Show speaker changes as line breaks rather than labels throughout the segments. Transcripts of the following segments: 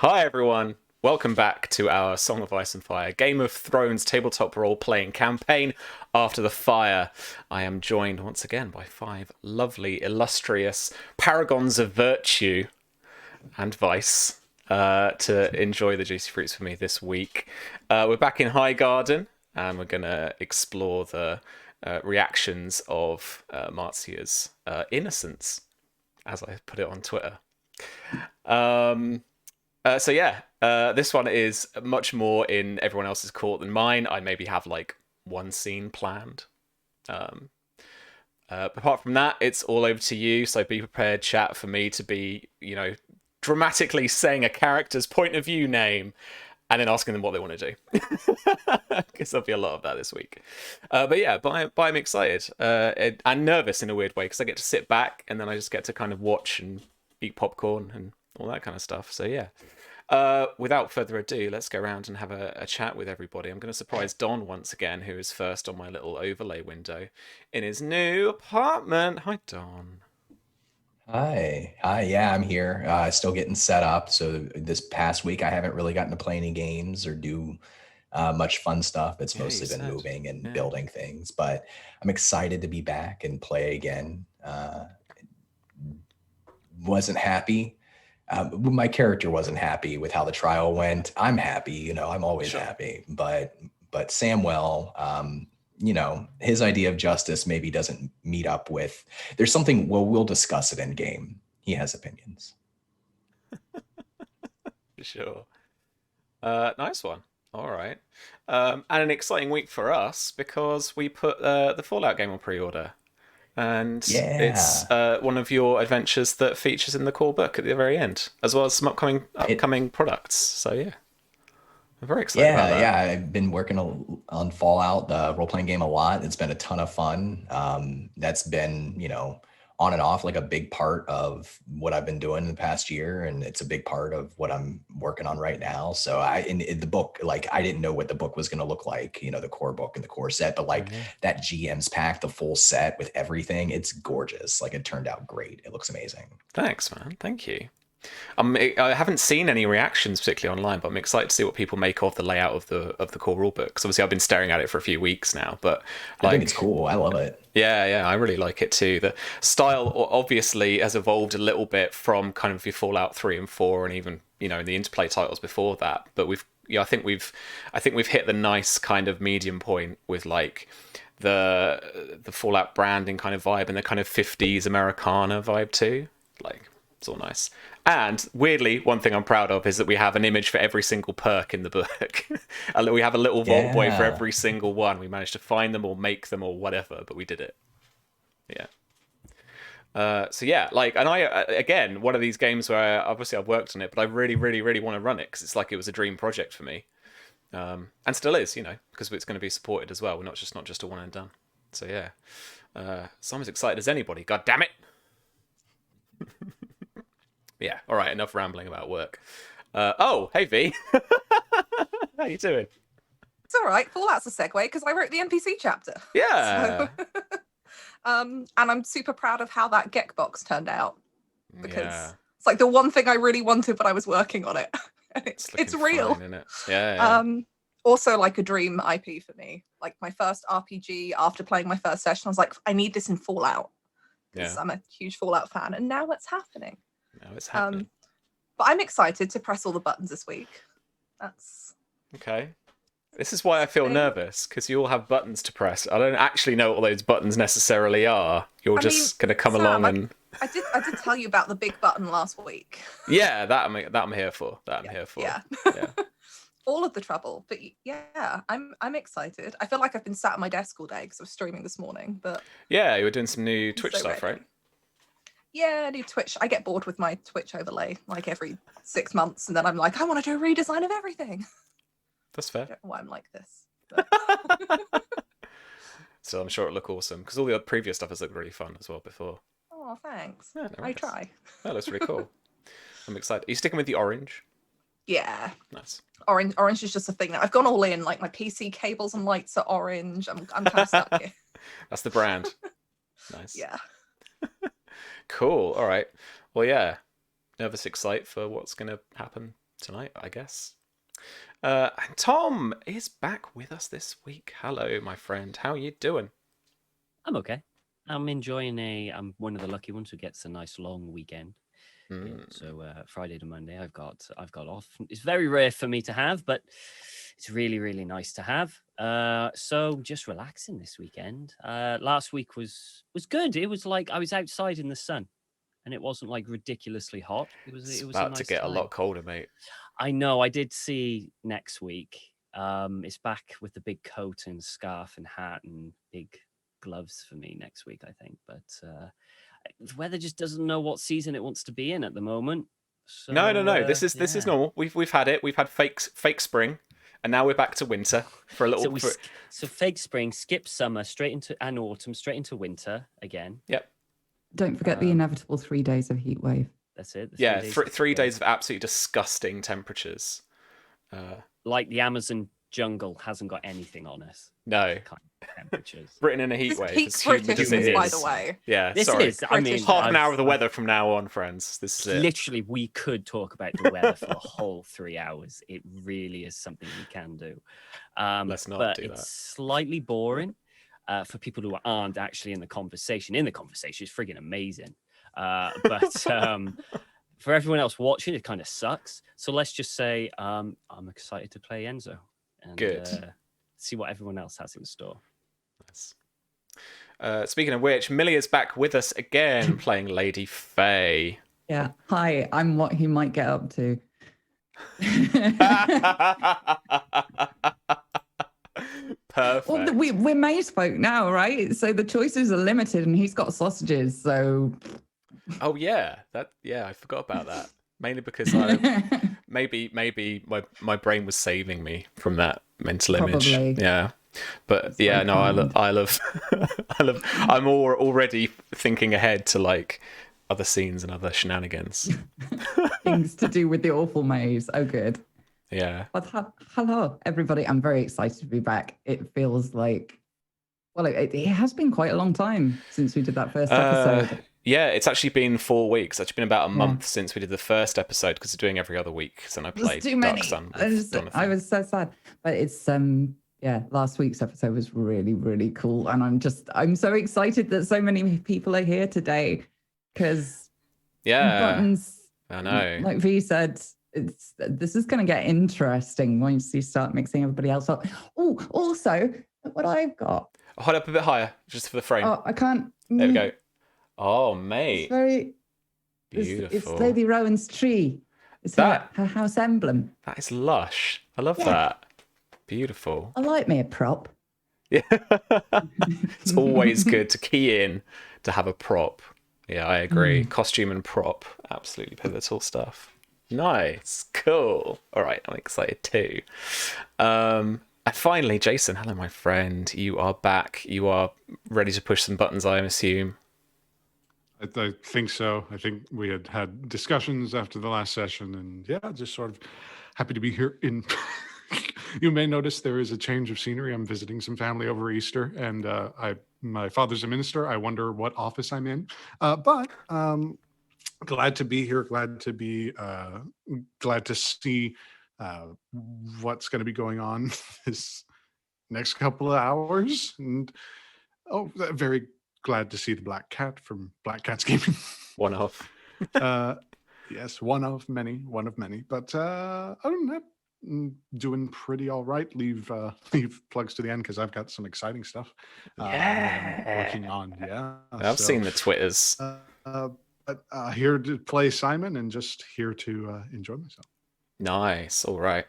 Hi everyone, welcome back to our Song of Ice and Fire Game of Thrones tabletop role-playing campaign After the Fire. I am joined once again by five lovely, illustrious paragons of virtue and vice to enjoy the juicy fruits for me this week. We're back in High Garden and we're going to explore the reactions of Marcia's innocence, as I put it on Twitter. This one is much more in everyone else's court than mine. I maybe have like one scene planned. Apart from that, it's all over to you. So be prepared, chat, for me to be, dramatically saying a character's point of view name and then asking them what they want to do. Because there'll be a lot of that this week. But I'm excited and nervous in a weird way because I get to sit back and then I just get to kind of watch and eat popcorn and all that kind of stuff. So yeah. Without further ado, let's go around and have a chat with everybody. I'm going to surprise Don once again, who is first on my little overlay window in his new apartment. Hi, Don.
Hi. Yeah, I'm here. Still getting set up. So this past week, I haven't really gotten to play any games or do much fun stuff. It's
Yeah,
mostly
you
been
said.
moving and
Yeah.
building things, but I'm excited to be back and play again. Wasn't happy. My character wasn't happy with how the trial went. I'm happy, I'm always
Sure.
happy, but Samwell, his idea of justice maybe doesn't meet up with, there's something, well, we'll discuss it in game. He has opinions.
Sure. Nice one. All right. And an exciting week for us because we put the Fallout game on pre-order. And it's
Yeah.
one of your adventures that features in the core book at the very end, as well as some
It,
upcoming products. So yeah, I'm very excited about
yeah,
that.
yeah. I've been working on Fallout, the role playing game, a lot. It's been a ton of fun. That's been, on and off, like a big part of what I've been doing in the past year, and it's a big part of what I'm working on right now. So in the book, like I didn't know what the book was going to look like, the core book and the core set, but
Oh,
like
yeah.
that GM's pack, the full set with everything, it's gorgeous. Like it turned out great. It looks amazing.
Thanks, man. Thank you. I haven't seen any reactions particularly online, but I'm excited to see what people make of the layout of the core rulebook. Because obviously I've been staring at it for a few weeks now, but
I think it's
like,
cool. I love it.
yeah, I really like it too. The style obviously has evolved a little bit from kind of your Fallout 3 and 4 and even, the interplay titles before that. But I think we've hit the nice kind of medium point with like the Fallout branding kind of vibe and the kind of 50s Americana vibe too. Like, it's all nice. And weirdly, one thing I'm proud of is that we have an image for every single perk in the book. We have a little vault boy for
Yeah.
every single one. We managed to find them or make them or whatever, but we did it. Yeah. And again, one of these games where obviously I've worked on it, but I really, really, really want to run it because it's like it was a dream project for me, and still is, because it's going to be supported as well. We're not just a one and done. So yeah, so I'm as excited as anybody. God damn it! Yeah. All right. Enough rambling about work. Hey V, how you doing?
It's all right. Fallout's a segue because I wrote the NPC chapter.
Yeah.
So, and I'm super proud of how that Gek box turned out because
Yeah.
it's like the one thing I really wanted, but I was working on it. And it's real.
Fine, isn't it? Yeah.
Also like a dream IP for me. Like my first RPG after playing my first session, I was like, I need this in Fallout because I'm a huge Fallout fan, and now it's happening.
Now it's happening.
But I'm excited to press all the buttons this week. That's
okay. This is why I feel nervous, because you all have buttons to press. I don't actually know what those buttons necessarily are. You're just going to come along and...
I did tell you about the big button last week.
Yeah, that I'm here for. I'm here for.
Yeah. All of the trouble. But yeah, I'm excited. I feel like I've been sat at my desk all day because I was streaming this morning. But
yeah, you were doing some new Twitch stuff,
ready.
Right?
Yeah, new Twitch. I get bored with my Twitch overlay like every 6 months, and then I'm like, I want to do a redesign of everything.
That's fair.
I don't know why I'm like this. But...
So I'm sure it'll look awesome because all the other previous stuff has looked really fun as well before.
Oh, thanks.
Yeah,
I try.
That looks really cool. I'm excited. Are you sticking with the orange?
Yeah.
Nice.
Orange is just a thing now. I've gone all in. Like my PC cables and lights are orange. I'm kind of stuck here.
That's the brand. Nice.
Yeah.
Cool. All right. Well, yeah. Nervous, excited for what's going to happen tonight, I guess. And Tom is back with us this week. Hello, my friend. How are you doing?
I'm okay. I'm enjoying I'm one of the lucky ones who gets a nice long weekend. Yeah, so Friday to Monday, I've got off. It's very rare for me to have, but it's really, really nice to have. So just relaxing this weekend. Last week was good. It was like I was outside in the sun, and it wasn't like ridiculously hot. It was
about
a nice
to get
time.
a lot colder, mate.
I know. I did see next week. It's back with the big coat and scarf and hat and big gloves for me next week, I think. But the weather just doesn't know what season it wants to be in at the moment. So,
No. This is normal. We've had it. We've had fake spring, and now we're back to winter for a little.
So fake spring, skip summer, straight into autumn, straight into winter again.
Yep.
Don't forget the inevitable 3 days of heat wave.
That's it.
Yeah, three days of absolutely disgusting temperatures.
Like the Amazon jungle hasn't got anything on us.
No.
Kind of temperatures.
Britain in a heat wave.
Peak Britishness, by the way.
Yeah,
this
sorry.
is. I mean,
half an hour of the weather from now on, friends. This is it.
Literally, we could talk about the weather for a whole 3 hours. It really is something we can do.
Let's not
but
do that.
It's slightly boring for people who aren't actually in the conversation. In the conversation, it's friggin' amazing. But for everyone else watching, it kind of sucks. So let's just say I'm excited to play Enzo and
Good.
See what everyone else has in store.
Nice. Speaking of which, Millie is back with us again, playing Lady Faye.
Yeah. Hi, I'm what he might get up to.
Perfect.
Well, we're maze folk now, right? So the choices are limited, and he's got sausages. So.
Oh yeah, I forgot about that. Mainly because maybe my brain was saving me from that mental image.
Probably.
Yeah. But
That's
yeah,
very
no,
kind.
I love I'm already thinking ahead to like other scenes and other shenanigans.
Things to do with the awful maze. Oh, good.
Yeah.
But hello, everybody. I'm very excited to be back. It feels like, well, it has been quite a long time since we did that first episode.
Yeah, it's actually been 4 weeks. It's actually been about a month since we did the first episode because we're doing every other week. And I played
too many.
Dark Sun.
I was so sad. But it's last week's episode was really, really cool. And I'm so excited that so many people are here today. Because buttons,
I know.
like V said, this is going to get interesting once you start mixing everybody else up. Oh, also, look what I've got.
Hold up a bit higher, just for the frame.
Oh, I can't.
There we go. Oh, mate.
It's very
Beautiful.
It's Lady Rowan's tree. It's her house emblem.
That is lush. I love that. Beautiful.
I like me a prop.
Yeah. It's always good to key in to have a prop. Yeah, I agree. Costume and prop. Absolutely pivotal stuff. Nice. Cool. All right, I'm excited too. And finally, Jason, hello, my friend. You are back. You are ready to push some buttons, I assume.
I think so. I think we had discussions after the last session, and yeah, just sort of happy to be here. You may notice there is a change of scenery. I'm visiting some family over Easter, and my father's a minister. I wonder what office I'm in, but glad to be here. Glad to see what's going to be going on this next couple of hours, and very glad to see the Black Cat from Black Cat's Gaming.
One off.
Yes, one of many. But other than that, doing pretty all right. Leave plugs to the end because I've got some exciting stuff I'm working on. Yeah,
I've seen the Twitters.
But here to play Simon and just here to enjoy myself.
Nice. All right.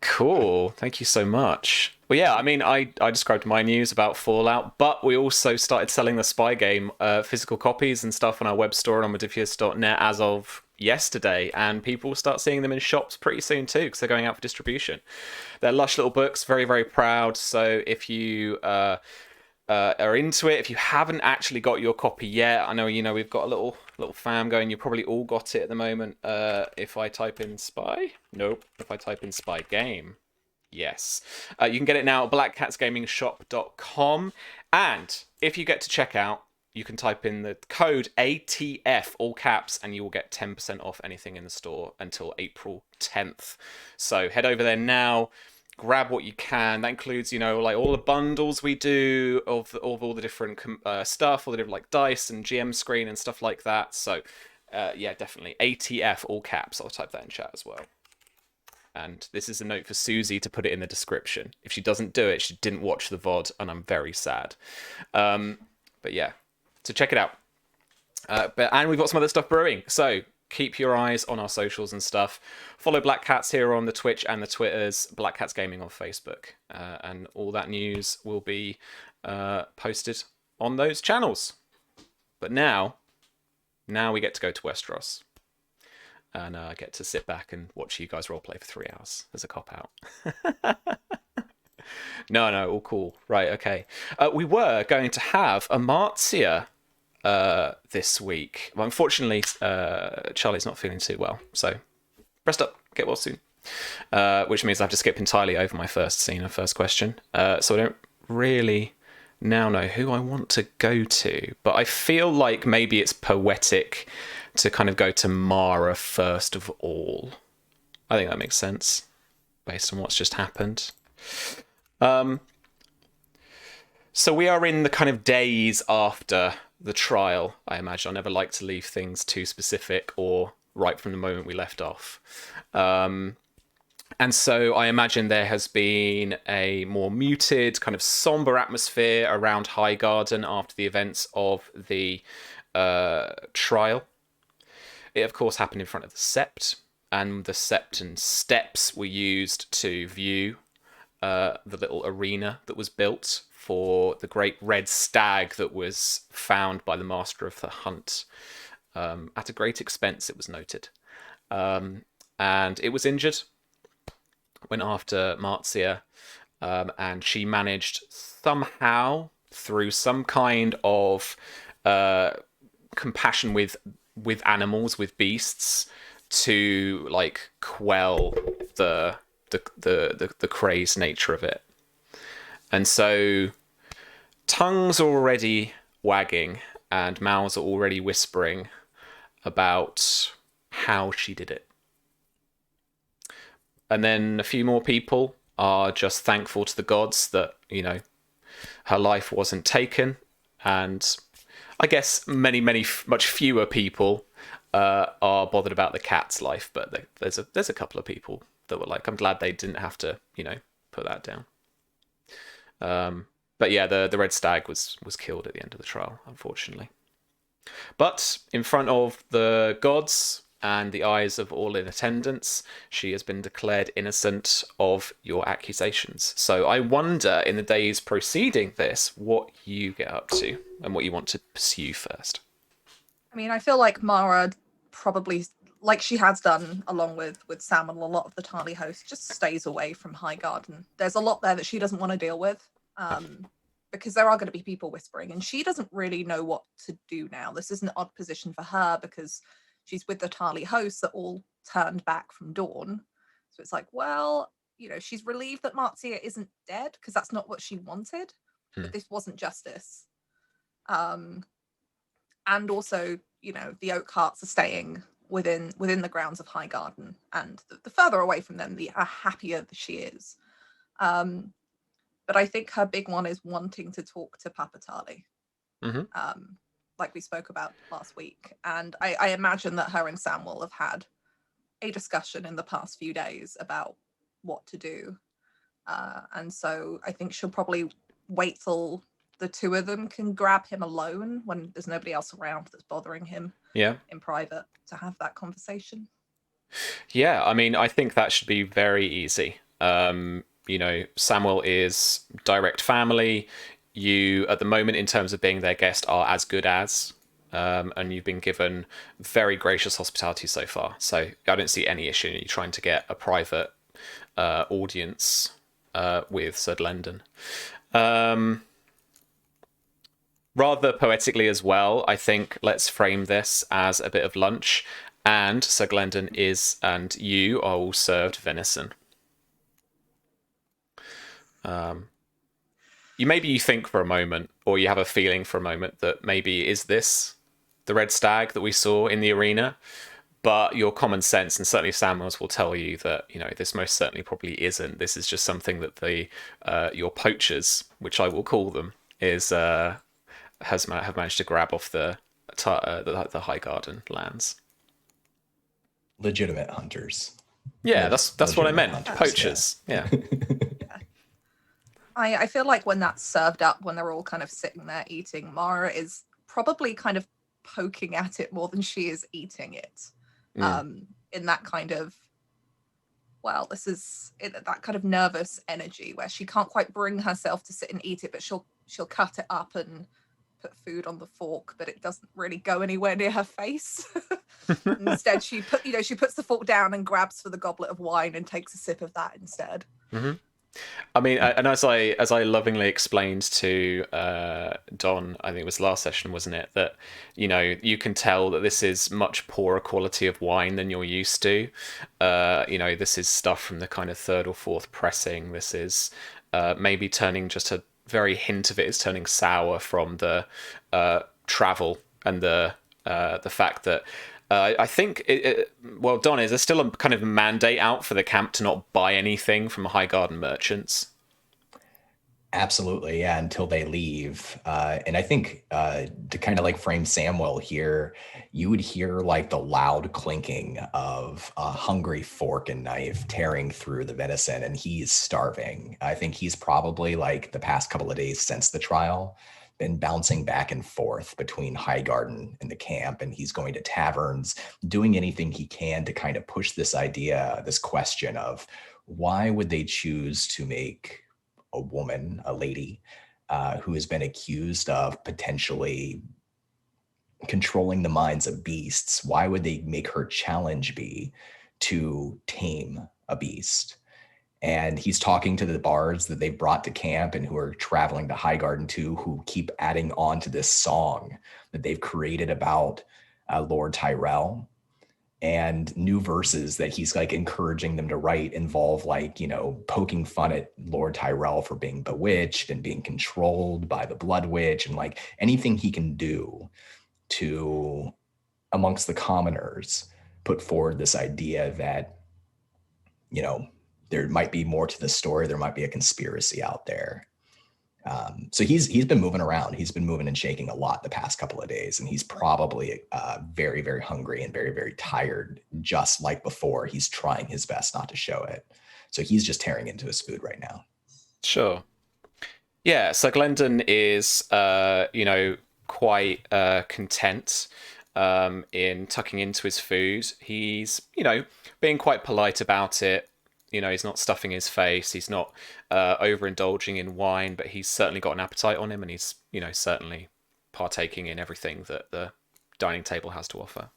Cool. Thank you so much. Well, yeah, I mean, I described my news about Fallout, but we also started selling the Spy game physical copies and stuff on our web store and on Modiphius.net as of yesterday, and people will start seeing them in shops pretty soon too because they're going out for distribution. They're lush little books, very, very proud. So if you are into it, if you haven't actually got your copy yet, I know we've got a little fam going. You probably all got it at the moment. If I type in Spy, nope. If I type in Spy game, yes, you can get it now at blackcatsgamingshop.com. And if you get to checkout, you can type in the code ATF, all caps, and you will get 10% off anything in the store until April 10th. So head over there now, grab what you can. That includes, like all the bundles we do of all the different stuff, all the different like dice and GM screen and stuff like that. So yeah, definitely ATF, all caps. I'll type that in chat as well. And this is a note for Susie to put it in the description. If she doesn't do it, she didn't watch the VOD, and I'm very sad. But yeah, so check it out. And we've got some other stuff brewing. So keep your eyes on our socials and stuff. Follow Black Cats here on the Twitch and the Twitters, Black Cats Gaming on Facebook. And all that news will be posted on those channels. But now we get to go to Westeros. And I get to sit back and watch you guys roleplay for 3 hours as a cop-out. No, all cool. Right, okay. We were going to have Amartya this week. Well, unfortunately, Charlie's not feeling too well. So, rest up, get well soon. Which means I have to skip entirely over my first scene and first question. So I don't really now know who I want to go to. But I feel like maybe it's poetic to kind of go to Mara first of all. I think that makes sense based on what's just happened. So we are in the kind of days after the trial, I imagine. I never like to leave things too specific or right from the moment we left off. And so I imagine there has been a more muted, kind of somber atmosphere around Highgarden after the events of the trial. It, of course, happened in front of the Sept, and the Septon steps were used to view the little arena that was built for the great red stag that was found by the Master of the Hunt. At a great expense, it was noted. And it was injured, went after Marcia, and she managed somehow, through some kind of compassion with animals, with beasts, to like quell the crazed nature of it. And so tongues are already wagging and mouths are already whispering about how she did it. And then a few more people are just thankful to the gods that, her life wasn't taken. And I guess much fewer people are bothered about the cat's life, but there's a couple of people that were like, I'm glad they didn't have to, put that down. But yeah, the red stag was killed at the end of the trial, unfortunately. But in front of the gods and the eyes of all in attendance, she has been declared innocent of your accusations. So I wonder, in the days preceding this, what you get up to and what you want to pursue first.
I mean, I feel like Mara probably, like she has done along with Sam and a lot of the Tarly hosts, just stays away from Highgarden. There's a lot there that she doesn't want to deal with, because there are going to be people whispering, and she doesn't really know what to do now. This is an odd position for her because she's with the Tarly hosts that all turned back from Dawn. So it's like, well, she's relieved that Marcia isn't dead because that's not what she wanted, but this wasn't justice. And also, the Oak Hearts are staying within the grounds of Highgarden, and the further away from them, the happier she is. But I think her big one is wanting to talk to Papa Tarly, like we spoke about last week. And I imagine that her and Sam will have had a discussion in the past few days about what to do. And so I think she'll probably wait till the two of them can grab him alone when there's nobody else around that's bothering him in private to have that conversation.
Yeah, I mean, I think that should be very easy. Samuel is direct family. You, at the moment, in terms of being their guest, are as good as, and you've been given very gracious hospitality so far. So I don't see any issue in you trying to get a private audience with Sir Glendon. Rather poetically as well, I think let's frame this as a bit of lunch, and Sir Glendon and you are all served venison. maybe you think for a moment, or you have a feeling for a moment that maybe is this the red stag that we saw in the arena, but your common sense, and certainly Samuel's, will tell you that, you know, this most certainly probably isn't. This is just something that the your poachers, which I will call them, have managed to grab off the High Garden lands.
Legitimate hunters.
Yeah, that's what I meant.
Hunters,
Poachers. Yeah.
I feel like when that's served up, when they're all kind of sitting there eating, Mara is probably kind of poking at it more than she is eating it. In that kind of, well, this is that kind of nervous energy where she can't quite bring herself to sit and eat it, but she'll cut it up and put food on the fork, but it doesn't really go anywhere near her face. Instead, she puts the fork down and grabs for the goblet of wine and takes a sip of that instead.
Mm-hmm. I mean, and as I lovingly explained to Don, I think it was last session, wasn't it, that, you know, you can tell that this is much poorer quality of wine than you're used to. You know, this is stuff from the kind of third or fourth pressing. This is maybe turning, just a very hint of it is turning sour from the travel and the fact that I think, well, Don, is there still a kind of mandate out for the camp to not buy anything from High Garden merchants?
Absolutely, yeah, until they leave. And I think to kind of like frame Samuel here, you would hear like the loud clinking of a hungry fork and knife tearing through the venison, and he's starving. I think he's probably, like, the past couple of days since the trial, been bouncing back and forth between High Garden and the camp, and he's going to taverns, doing anything he can to kind of push this idea, this question of why would they choose to make a woman, a lady, who has been accused of potentially controlling the minds of beasts, why would they make her challenge be to tame a beast? And he's talking to the bards that they've brought to camp and who are traveling to High Garden too, who keep adding on to this song that they've created about Lord Tyrell. And new verses that he's like encouraging them to write involve, like, you know, poking fun at Lord Tyrell for being bewitched and being controlled by the Blood Witch, and like anything he can do to, amongst the commoners, put forward this idea that, you know, there might be more to the story. There might be a conspiracy out there. So he's been moving around. He's been moving and shaking a lot the past couple of days, and he's probably very, very hungry and very, very tired. Just like before, he's trying his best not to show it. So he's just tearing into his food right now.
Sure. Yeah. So Glendon is, you know, quite content in tucking into his food. He's, you know, being quite polite about it. You know, he's not stuffing his face. He's not overindulging in wine, but he's certainly got an appetite on him, and he's, you know, certainly partaking in everything that the dining table has to offer.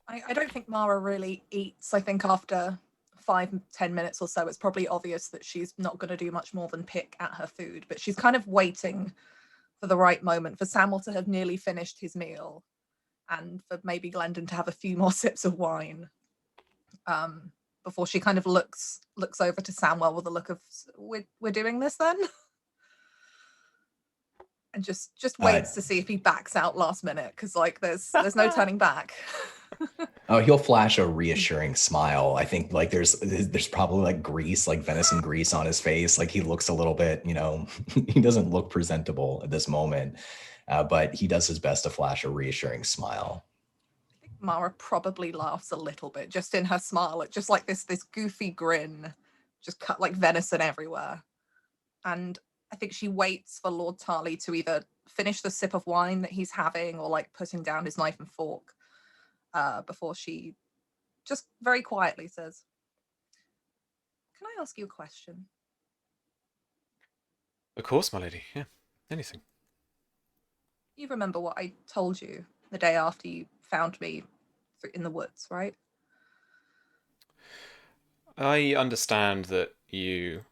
I don't think Mara really eats. I think after 5-10 minutes or so, it's probably obvious that she's not going to do much more than pick at her food, but she's kind of waiting for the right moment for Samuel to have nearly finished his meal and for maybe Glendon to have a few more sips of wine. Before she kind of looks over to Samuel with a look of, we're doing this then? And just waits to see if he backs out last minute, because like there's no turning back.
Oh, he'll flash a reassuring smile. I think like there's probably like grease, like venison grease on his face. Like he looks a little bit, you know, he doesn't look presentable at this moment, but he does his best to flash a reassuring smile.
Mara probably laughs a little bit just in her smile at just like this goofy grin, just cut like venison everywhere. And I think she waits for Lord Tarly to either finish the sip of wine that he's having or like putting down his knife and fork before she just very quietly says, "Can I ask you a question?"
Of course, my lady. Yeah, anything.
You remember what I told you the day after you found me in the woods, right?
I understand that you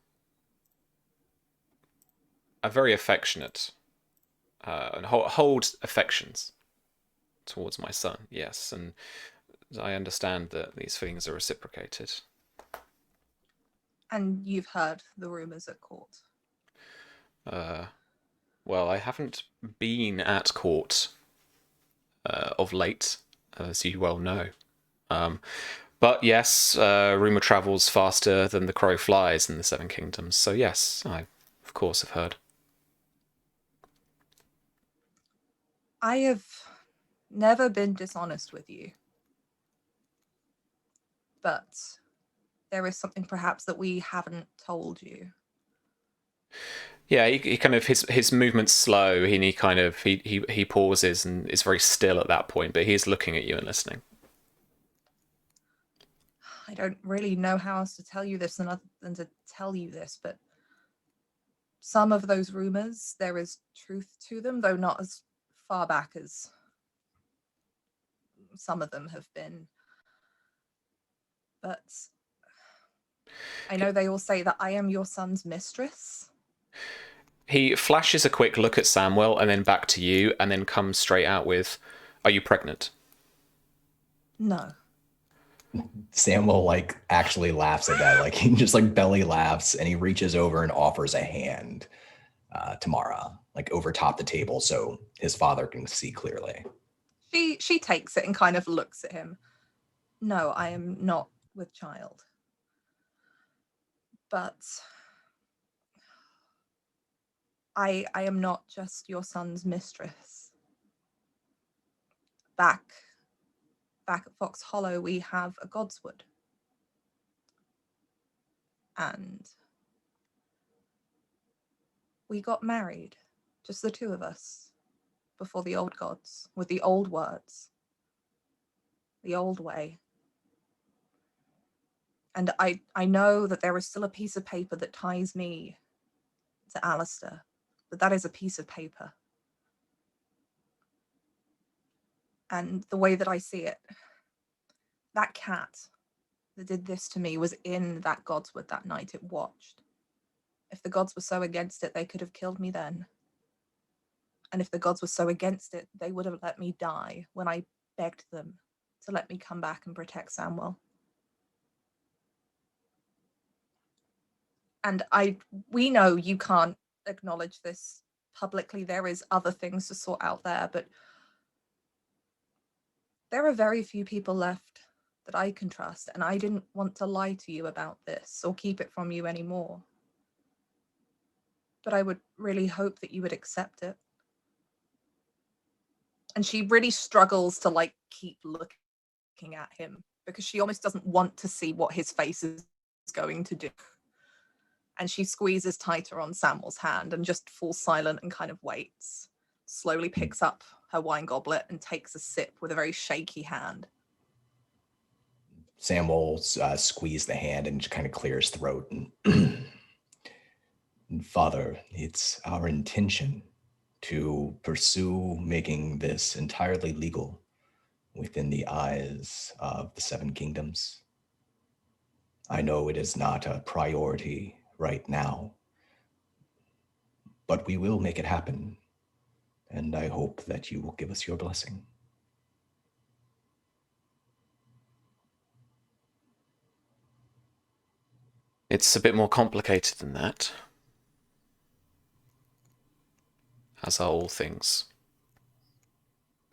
are very affectionate and hold affections towards my son, yes, and I understand that these feelings are reciprocated.
And you've heard the rumours at court.
Well, I haven't been at court of late, as you well know. But yes, rumour travels faster than the crow flies in the Seven Kingdoms. So yes, I, of course, have heard.
I have never been dishonest with you. But there is something perhaps that we haven't told you.
Yeah, he kind of his movement's slow, and he kind of he pauses and is very still at that point, but he's looking at you and listening.
I don't really know how else to tell you this than to tell you this, but some of those rumors, there is truth to them, though not as far back as some of them have been. But I know they all say that I am your son's mistress.
He flashes a quick look at Samwell and then back to you, and then comes straight out with, "Are you pregnant?"
No.
Samuel like actually laughs at that. Like he just like belly laughs, and he reaches over and offers a hand to Mara, like over top the table so his father can see clearly.
She takes it and kind of looks at him. No, I am not with child. But I am not just your son's mistress. Back at Fox Hollow, we have a Godswood. And we got married, just the two of us, before the old gods, with the old words, the old way. And I know that there is still a piece of paper that ties me to Alistair, but that is a piece of paper. And the way that I see it, that cat that did this to me was in that Godswood that night. It watched. If the gods were so against it, they could have killed me then. And if the gods were so against it, they would have let me die when I begged them to let me come back and protect Samwell. And we know you can't acknowledge this publicly. There is other things to sort out there, but there are very few people left that I can trust, and I didn't want to lie to you about this or keep it from you anymore. But I would really hope that you would accept it. And she really struggles to like keep looking at him because she almost doesn't want to see what his face is going to do. And she squeezes tighter on Samuel's hand and just falls silent and kind of waits. Slowly picks up her wine goblet and takes a sip with a very shaky hand.
Sam will squeeze the hand and kind of clear his throat. And Father, it's our intention to pursue making this entirely legal within the eyes of the Seven Kingdoms. I know it is not a priority right now, but we will make it happen. And I hope that you will give us your blessing.
It's a bit more complicated than that, as are all things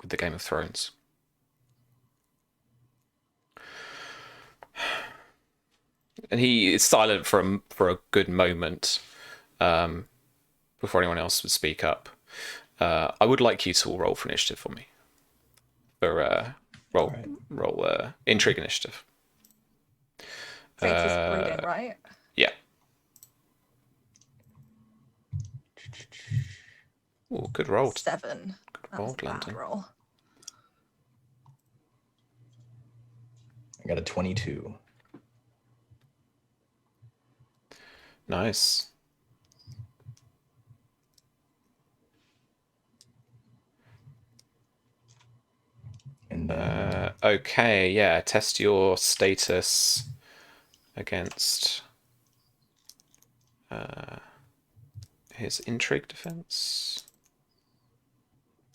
with the Game of Thrones. And he is silent for a good moment before anyone else would speak up. I would like you to all roll for initiative for me. For roll intrigue initiative.
Fate's breeding, right?
Yeah. Oh, good roll.
7.
Good roll, Landon.
Roll.
I got a 22.
Nice.
And
okay, yeah. Test your status against his intrigue defense.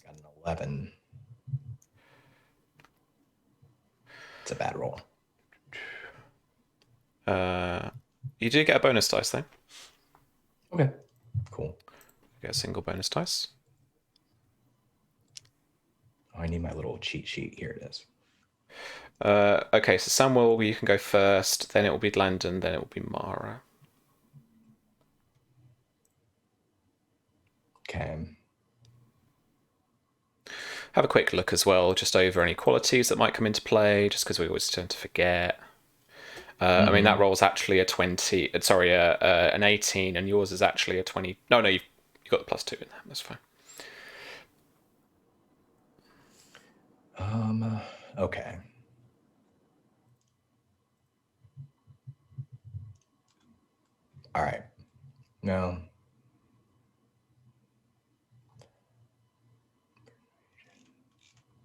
got an 11. It's a bad roll.
You do get a bonus dice though.
Okay, cool.
Get a single bonus dice.
Oh, I need my little cheat sheet. Here it is.
Okay, so Samuel, you can go first, then it will be Landon, then it will be Mara.
Okay.
Have a quick look as well, just over any qualities that might come into play, just because we always tend to forget. I mean, that roll's actually a 20, sorry, an 18, and yours is actually a 20. No, you've got the +2 in there, that's fine.
Okay. All right. No.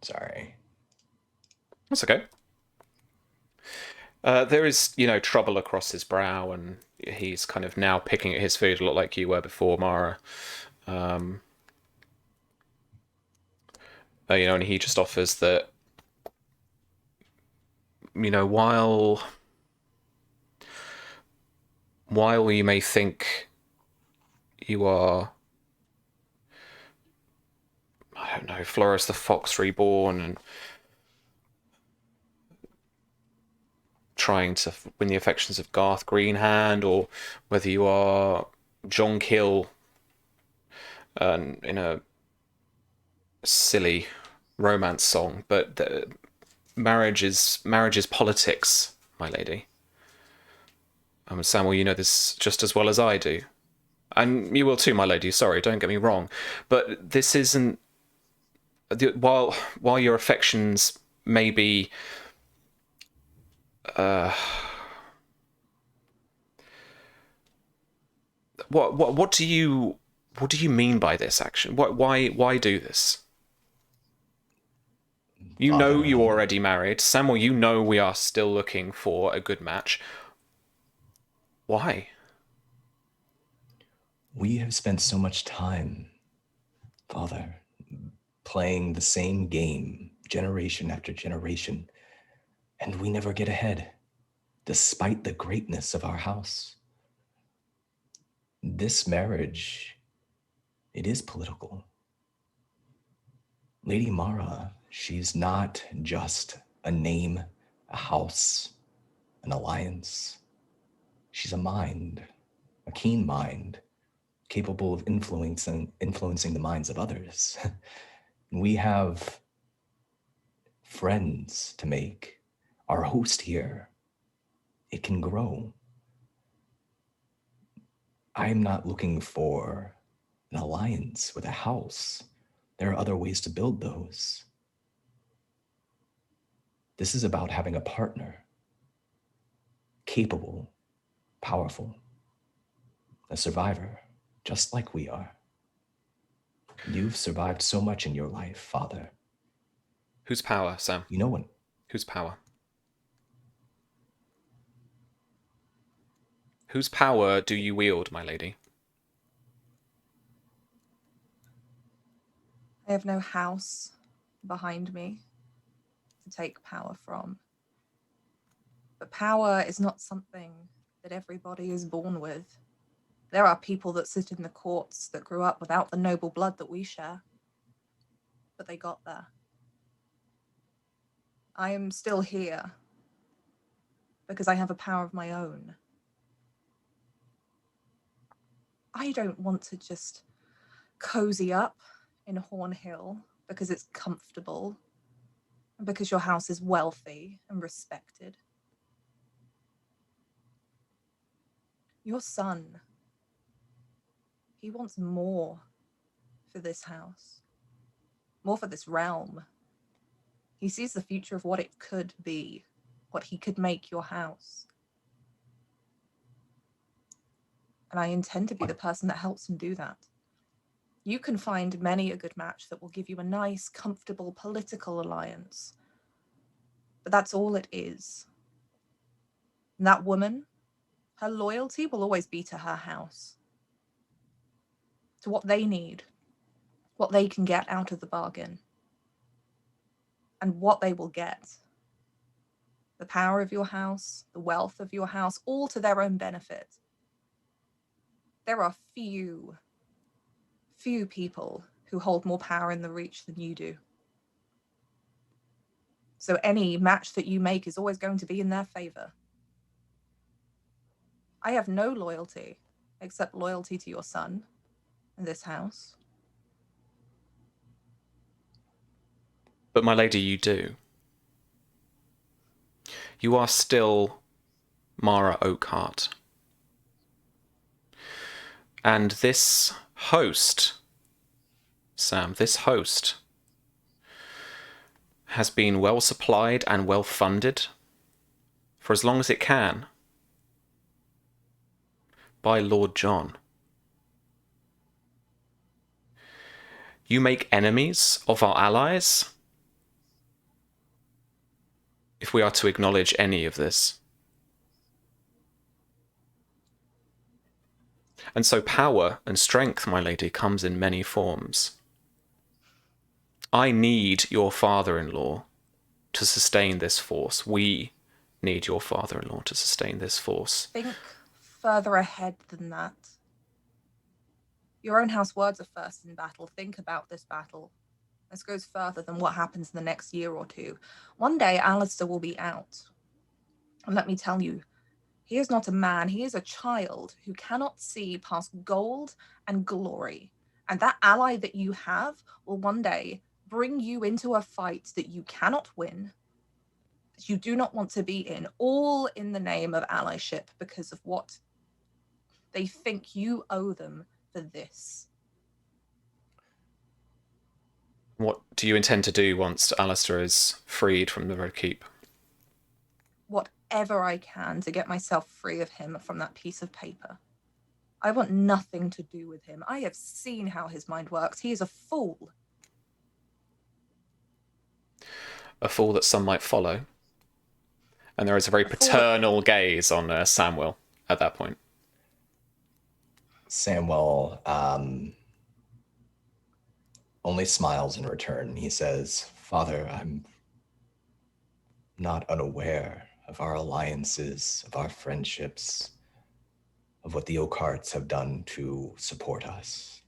Sorry.
That's okay. There is, trouble across his brow, and he's kind of now picking at his food a lot like you were before, Mara. And he just offers that, while you may think you are, I don't know, Floris the Fox reborn and trying to win the affections of Garth Greenhand, or whether you are John Kill in a silly romance song, but marriage is politics, my lady. Samuel, you know this just as well as I do. And you will too, my lady, sorry, don't get me wrong. But this isn't... While your affections may be... What do you mean by this action? Why do this? You know you're already married. Samuel, you know we are still looking for a good match. Why?
We have spent so much time, Father, playing the same game generation after generation, and we never get ahead, despite the greatness of our house. This marriage, it is political. Lady Mara, she's not just a name, a house, an alliance. She's a mind, a keen mind, capable of influencing the minds of others. We have friends to make. Our host here, it can grow. I'm not looking for an alliance with a house. There are other ways to build those. This is about having a partner, capable, powerful, a survivor, just like we are. You've survived so much in your life, Father.
Whose power, Sam?
You know what?
Whose power? Whose power do you wield, my lady?
I have no house behind me to take power from. But power is not something that everybody is born with. There are people that sit in the courts that grew up without the noble blood that we share. But they got there. I am still here because I have a power of my own. I don't want to just cozy up in Hornhill because it's comfortable and because your house is wealthy and respected. Your son, he wants more for this house, more for this realm. He sees the future of what it could be, what he could make your house. And I intend to be the person that helps him do that. You can find many a good match that will give you a nice, comfortable political alliance. But that's all it is. And that woman, her loyalty will always be to her house, to what they need, what they can get out of the bargain, and what they will get. The power of your house, the wealth of your house, all to their own benefit. There are few few people who hold more power in the Reach than you do. So any match that you make is always going to be in their favor. I have no loyalty except loyalty to your son and this house.
But my lady, you do. You are still Mara Oakheart. And this host, Sam, this host has been well supplied and well funded for as long as it can by Lord John. You make enemies of our allies, if we are to acknowledge any of this. And so power and strength, my lady, comes in many forms. I need your father-in-law to sustain this force. We need your father-in-law to sustain this force.
Think further ahead than that. Your own house words are first in battle. Think about this battle. This goes further than what happens in the next year or two. One day, Alistair will be out. And let me tell you, he is not a man, he is a child who cannot see past gold and glory. And that ally that you have will one day bring you into a fight that you cannot win, that you do not want to be in, all in the name of allyship because of what they think you owe them for this.
What do you intend to do once Alistair is freed from the Red Keep?
Whatever I can to get myself free of him from that piece of paper. I want nothing to do with him. I have seen how his mind works. He is a fool.
A fool that some might follow. And there is a very paternal gaze on Samuel at that point.
Samuel only smiles in return. He says, "Father, I'm not unaware of our alliances, of our friendships, of what the Oakhearts have done to support us.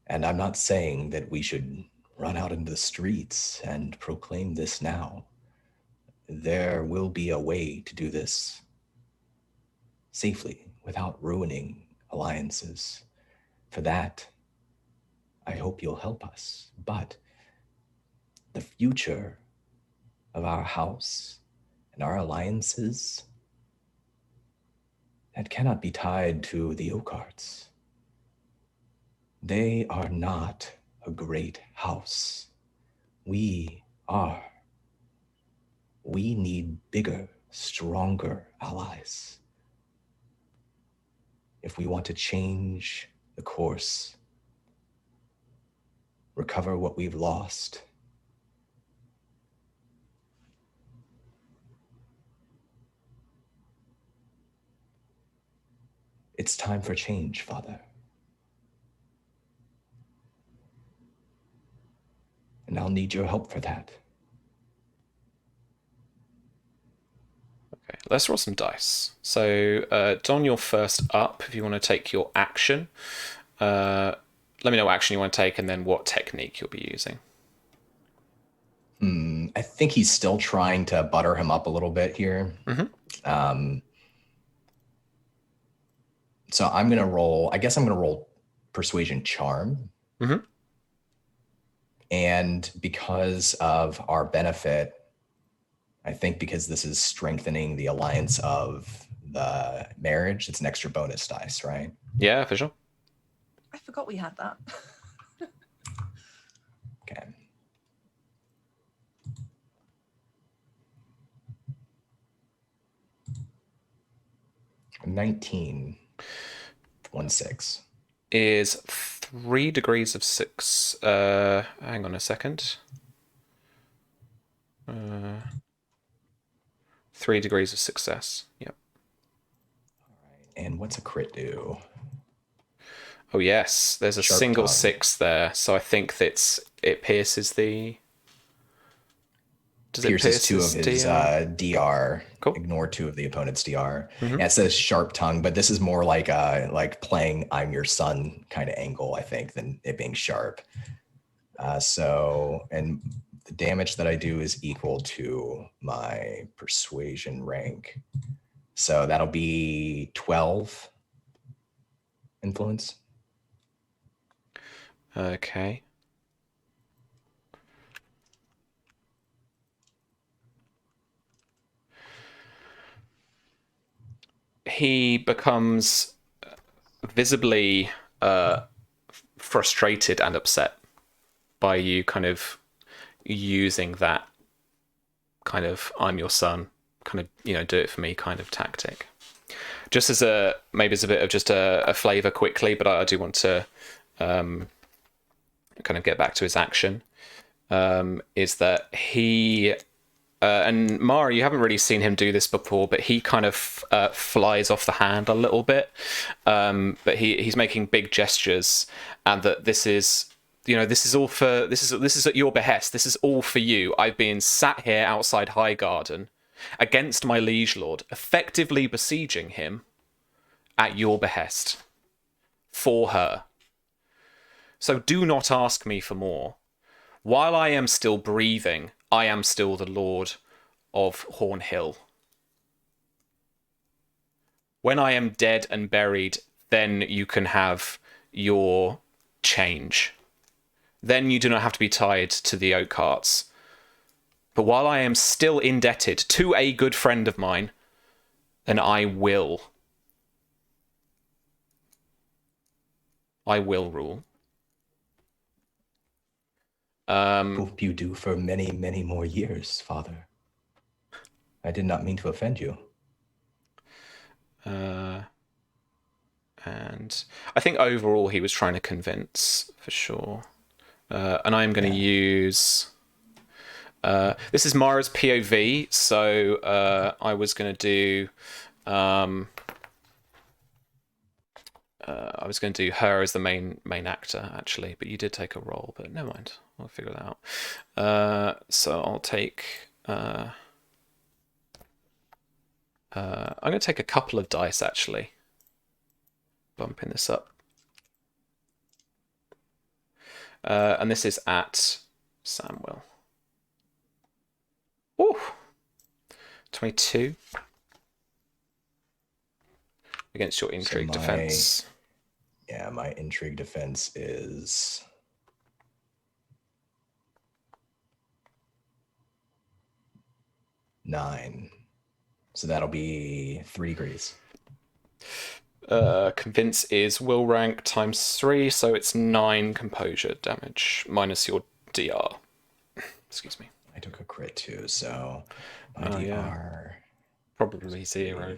And I'm not saying that we should run out into the streets and proclaim this now. There will be a way to do this safely without ruining alliances. For that, I hope you'll help us. But the future of our house and our alliances, that cannot be tied to the Oakhearts. They are not a great house. We are. We need bigger, stronger allies. If we want to change the course, recover what we've lost, it's time for change, Father. And I'll need your help for that.
Okay, let's roll some dice. So, Don, you're first up if you want to take your action. Let me know what action you want to take and then what technique you'll be using.
I think he's still trying to butter him up a little bit here.
Mm-hmm.
So I'm going to roll, I guess I'm going to roll Persuasion Charm.
Mm-hmm.
And because of our benefit, I think because this is strengthening the alliance of the marriage, it's an extra bonus dice, right?
Yeah, for sure.
I forgot we had that.
Okay. $19. 1/6
is 3 degrees of 6. Hang on a second. 3 degrees of success. Yep.
All right. And what's a crit do?
Oh yes, there's a
Sharp
single
tongue.
6 there, so I think it pierces the. Does it
pierces 2 of
his
his DR.
Cool.
Ignore 2 of the opponent's DR.
Mhm.
Yeah, it says sharp tongue, but this is more like playing I'm your son kind of angle, I think, than it being sharp. And the damage that I do is equal to my persuasion rank. So that'll be 12 influence.
Okay. He becomes visibly frustrated and upset by you kind of using that kind of I'm your son, kind of, do it for me kind of tactic. Just as maybe as a bit of just a flavour quickly, but I do want to kind of get back to his action, is that he... and Mara, you haven't really seen him do this before, but he kind of flies off the hand a little bit. But he's making big gestures, and that this is, this is at your behest. This is all for you. I've been sat here outside Highgarden against my liege lord, effectively besieging him at your behest for her. So do not ask me for more. While I am still breathing, I am still the Lord of Hornhill. When I am dead and buried, then you can have your change. Then you do not have to be tied to the oak carts. But while I am still indebted to a good friend of mine, then I will rule.
Hope you do for many, many more years, Father. I did not mean to offend you.
And I think overall he was trying to convince, for sure. And I'm going to use... this is Mara's POV, so I was going to do... I was going to do her as the main actor, actually, but you did take a role, but never mind. I'll figure that out. So I'll take... I'm going to take a couple of dice, actually. Bumping this up. And this is at Samwell. Ooh! 22. Against your intrigue defense.
Yeah, my intrigue defense is... 9. So that'll be 3 degrees.
Convince is will rank times 3, so it's 9 composure damage minus your DR. Excuse me.
I took a crit too, so my DR...
Yeah. Probably 0.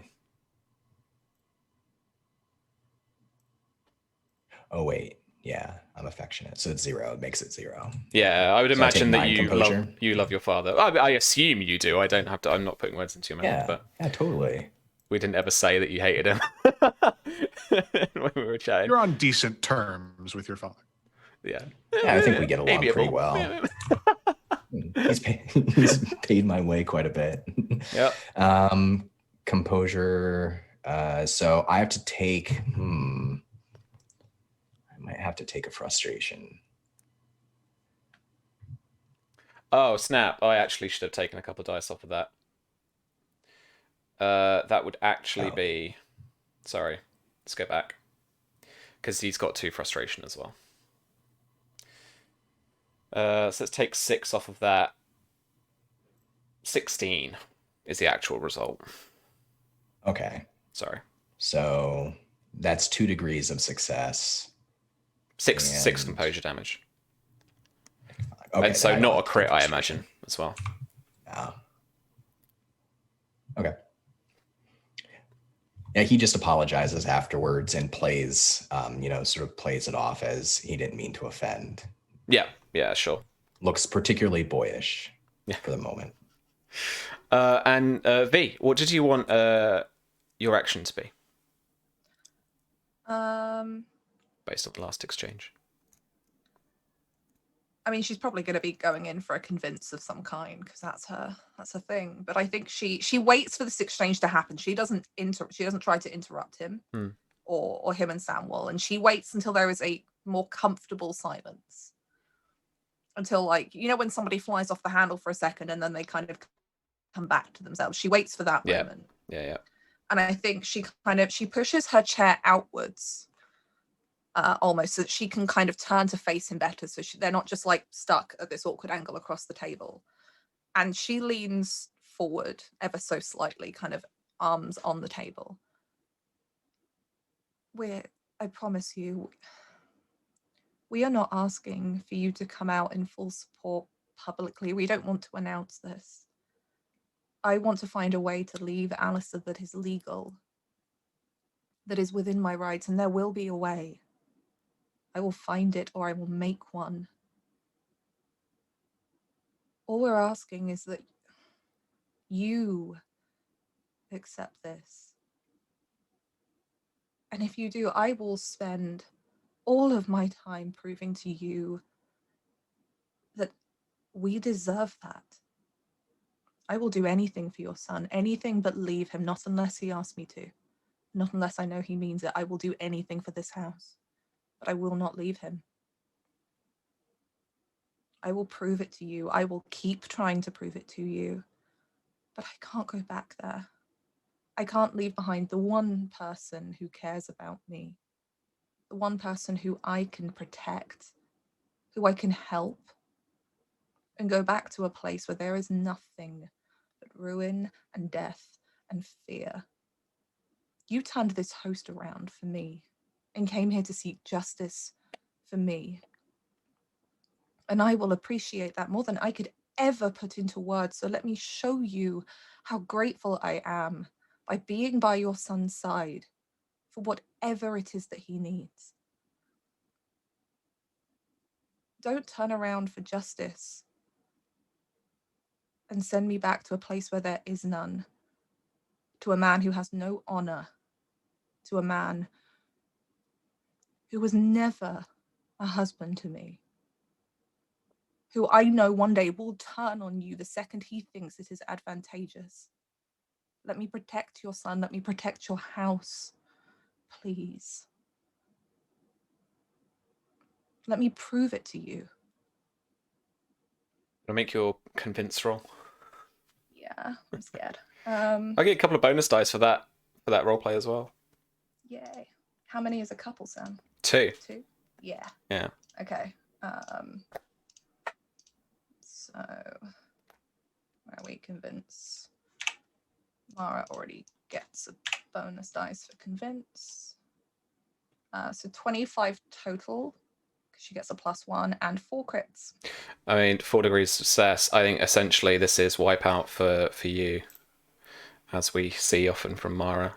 Oh, wait. Yeah, I'm affectionate. So it's 0. It makes it 0.
Yeah, I would imagine that you
composure.
love your father. I assume you do. I don't have to. I'm not putting words into your mouth. But
yeah, totally.
We didn't ever say that you hated him when we were chatting.
You're on decent terms with your father.
Yeah, I think we get along pretty well. He's paid my way quite a bit.
Yeah.
Composure. So I have to take... I might have to take a frustration.
Oh, snap. I actually should have taken a couple of dice off of that. That would actually be... Sorry. Let's go back. Because he's got 2 frustration as well. So let's take 6 off of that. 16 is the actual result.
Okay.
Sorry.
So that's 2 degrees of success.
6 composure damage.
Okay,
and so not a crit, I imagine, as well.
Yeah. Okay. Yeah, he just apologizes afterwards and plays, sort of plays it off as he didn't mean to offend.
Yeah, sure.
Looks particularly boyish for the moment.
And V, what did you want your action to be?
Um,
Based on the last exchange.
I mean, she's probably going to be going in for a convince of some kind because that's her thing. But I think she waits for this exchange to happen. She doesn't try to interrupt him or him and Samwell, and she waits until there is a more comfortable silence. Until, like, you know, when somebody flies off the handle for a second and then they kind of come back to themselves. She waits for that moment.
Yeah.
And I think she pushes her chair outwards. Almost so that she can kind of turn to face him better, so they're not just like stuck at this awkward angle across the table. And she leans forward ever so slightly, kind of arms on the table. I promise you, we are not asking for you to come out in full support publicly. We don't want to announce this. I want to find a way to leave Alistair that is legal, that is within my rights, and there will be a way. I will find it, or I will make one. All we're asking is that you accept this. And if you do, I will spend all of my time proving to you that we deserve that. I will do anything for your son, anything but leave him, not unless he asks me to. Not unless I know he means it. I will do anything for this house. But I will not leave him. I will prove it to you. I will keep trying to prove it to you. But I can't go back there. I can't leave behind the one person who cares about me. The one person who I can protect, who I can help, and go back to a place where there is nothing but ruin and death and fear. You turned this host around for me and came here to seek justice for me. And I will appreciate that more than I could ever put into words. So let me show you how grateful I am by being by your son's side for whatever it is that he needs. Don't turn around for justice and send me back to a place where there is none, to a man who has no honor, to a man who was never a husband to me, who I know one day will turn on you the second he thinks it is advantageous. Let me protect your son. Let me protect your house, please. Let me prove it to you.
I'll make your convince roll.
Yeah, I'm scared.
I'll get a couple of bonus dice for that roleplay as well.
Yay. How many is a couple, Sam?
2.
2? Yeah.
Yeah.
Okay. So where we convince. Mara already gets a bonus dice for convince. So 25 total. She gets a +1 and 4 crits.
I mean, 4 degrees of success. I think essentially this is wipeout for you, as we see often from Mara.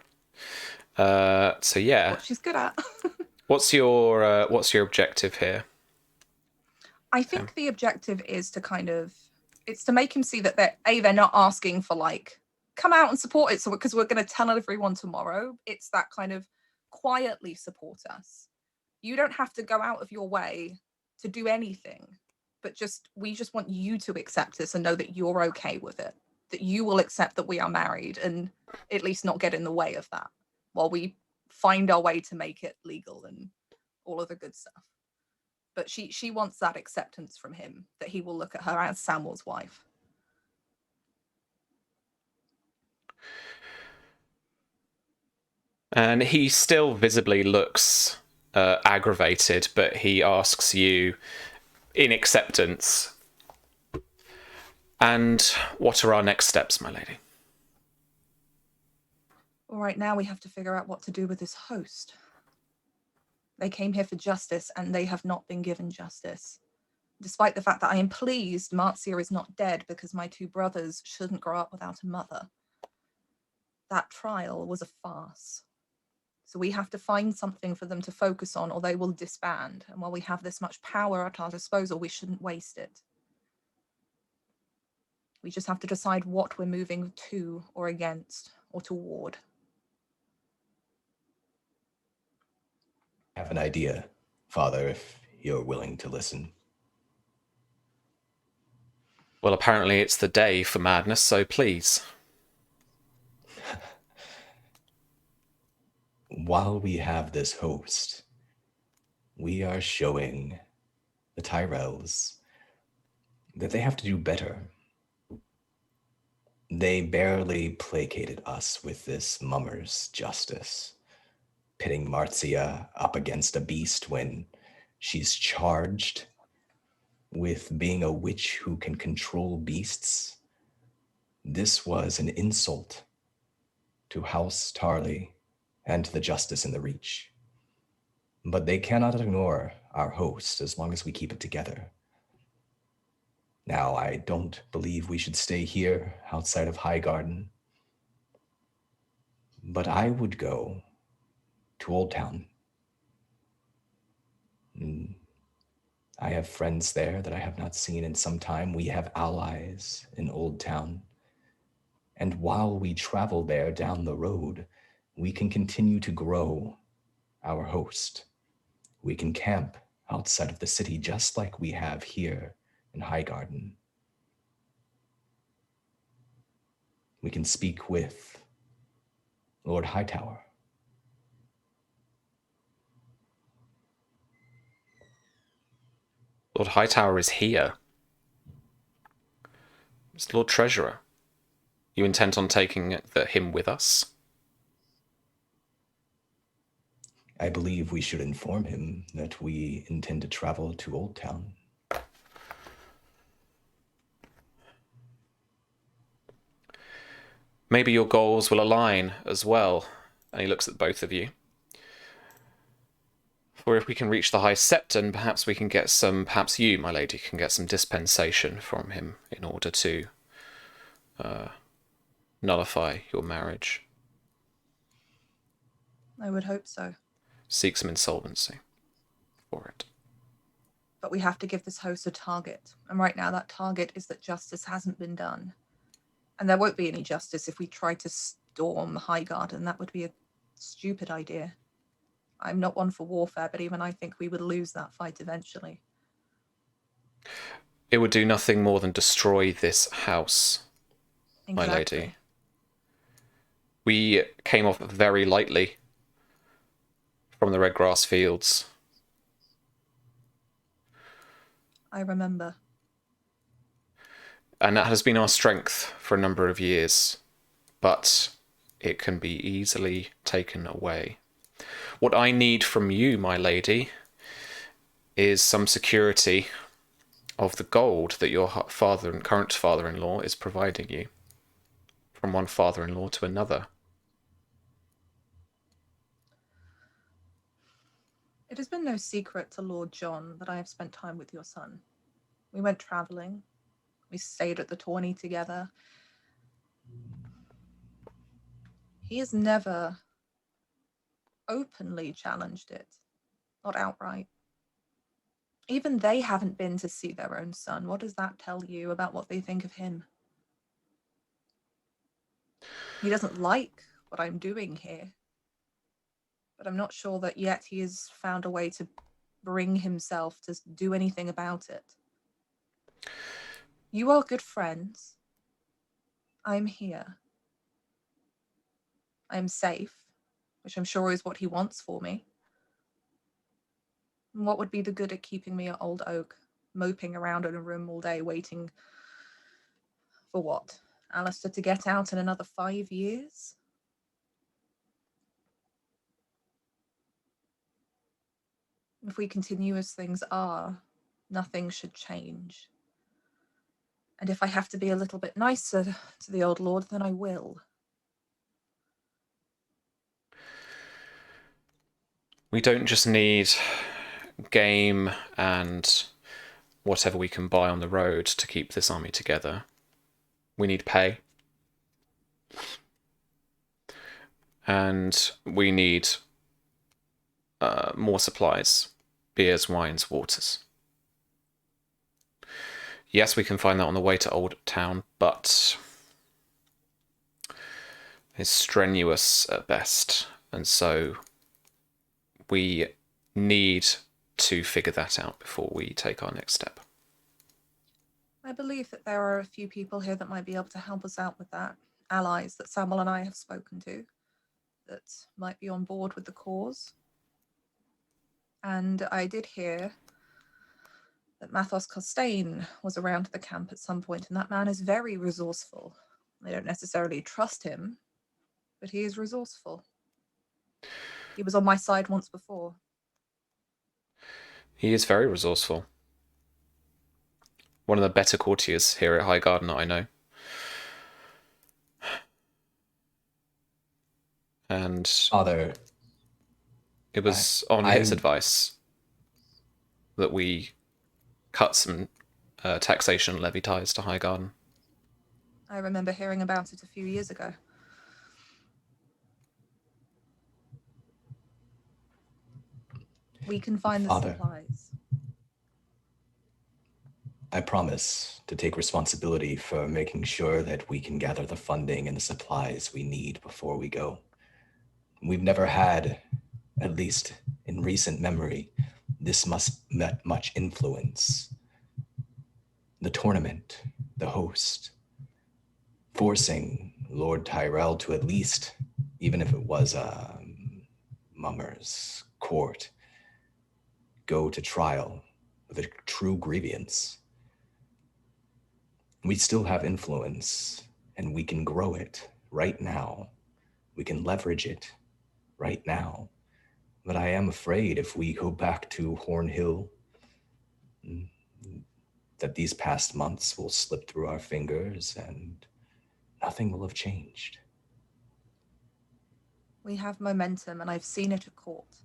So yeah.
What she's good at.
What's your objective here?
I think the objective is to it's to make him see that they're not asking for like, come out and support it, so because we're going to tell everyone tomorrow. It's that kind of quietly support us. You don't have to go out of your way to do anything, but we just want you to accept this and know that you're okay with it, that you will accept that we are married and at least not get in the way of that while we find our way to make it legal and all of the good stuff. But she wants that acceptance from him, that he will look at her as Samwell's wife.
And he still visibly looks aggravated, but he asks you in acceptance, and what are our next steps, my lady?
All right, now we have to figure out what to do with this host. They came here for justice, and they have not been given justice. Despite the fact that I am pleased Marcia is not dead because my 2 brothers shouldn't grow up without a mother. That trial was a farce. So we have to find something for them to focus on, or they will disband. And while we have this much power at our disposal, we shouldn't waste it. We just have to decide what we're moving to or against or toward.
I have an idea, Father, if you're willing to listen.
Well, apparently it's the day for madness, so please.
While we have this host, we are showing the Tyrells that they have to do better. They barely placated us with this mummer's justice, pitting Marcia up against a beast when she's charged with being a witch who can control beasts. This was an insult to House Tarly and to the justice in the Reach. But they cannot ignore our host as long as we keep it together. Now, I don't believe we should stay here outside of Highgarden, but I would go to Old Town. I have friends there that I have not seen in some time. We have allies in Old Town. And while we travel there down the road, we can continue to grow our host. We can camp outside of the city just like we have here in Highgarden. We can speak with Lord Hightower.
Lord Hightower is here. It's Lord Treasurer. You intent on taking him with us?
I believe we should inform him that we intend to travel to Old Town.
Maybe your goals will align as well. And he looks at both of you. For if we can reach the High Septon, perhaps we can get some, perhaps you, my lady, can get some dispensation from him in order to nullify your marriage.
I would hope so.
Seek some insolvency for it.
But we have to give this host a target. And right now that target is that justice hasn't been done. And there won't be any justice if we try to storm Highgarden. That would be a stupid idea. I'm not one for warfare, but even I think we would lose that fight eventually.
It would do nothing more than destroy this house,
Exactly.
my lady. We came off very lightly from the red grass fields.
I remember.
And that has been our strength for a number of years, but it can be easily taken away. What I need from you, my lady, is some security of the gold that your father and current father-in-law is providing you from one father-in-law to another.
It has been no secret to Lord John that I have spent time with your son. We went travelling. We stayed at the tourney together. He has never openly challenged it, not outright. Even they haven't been to see their own son. What does that tell you about what they think of him? He doesn't like what I'm doing here, but I'm not sure that yet he has found a way to bring himself to do anything about it. You are good friends. I'm here. I'm safe, which I'm sure is what he wants for me. And what would be the good at keeping me at Old Oak, moping around in a room all day, waiting for what? Alistair to get out in another 5 years? If we continue as things are, nothing should change. And if I have to be a little bit nicer to the old lord, then I will.
We don't just need game and whatever we can buy on the road to keep this army together. We need pay. And we need more supplies. Beers, wines, waters. Yes, we can find that on the way to Old Town, but it's strenuous at best. And so we need to figure that out before we take our next step.
I believe that there are a few people here that might be able to help us out with that. Allies that Samuel and I have spoken to that might be on board with the cause. And I did hear that Mathos Costain was around the camp at some point, and that man is very resourceful. They don't necessarily trust him, but he is resourceful. He was on my side once before.
He is very resourceful. One of the better courtiers here at Highgarden that I know. And
Father,
it was on his advice that we cut some taxation levy ties to Highgarden.
I remember hearing about it a few years ago. We can find the
Father,
supplies.
I promise to take responsibility for making sure that we can gather the funding and the supplies we need before we go. We've never had, at least in recent memory, this much influence. The tournament, the host, forcing Lord Tyrell to at least, even if it was a mummer's court, go to trial with a true grievance. We still have influence, and we can grow it right now. We can leverage it right now. But I am afraid if we go back to Hornhill, that these past months will slip through our fingers and nothing will have changed.
We have momentum, and I've seen it at court.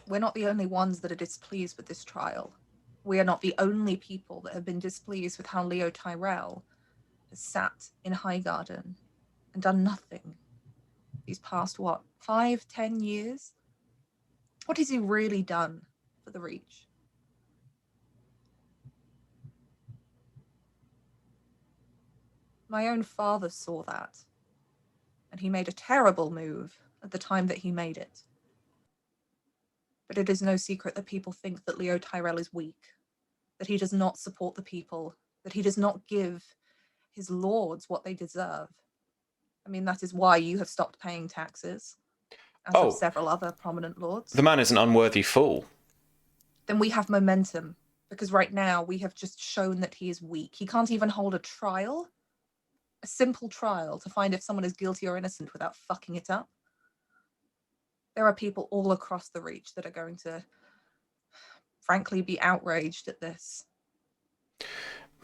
We're not the only ones that are displeased with this trial. We are not the only people that have been displeased with how Leo Tyrell has sat in Highgarden and done nothing these past, 5-10 years? What has he really done for the Reach? My own father saw that, and he made a terrible move at the time that he made it. But it is no secret that people think that Leo Tyrell is weak, that he does not support the people, that he does not give his lords what they deserve. I mean, that is why you have stopped paying taxes, as have several other prominent lords.
The man is an unworthy fool.
Then we have momentum, because right now we have just shown that he is weak. He can't even hold a trial, a simple trial, to find if someone is guilty or innocent without fucking it up. There are people all across the Reach that are going to, frankly, be outraged at this.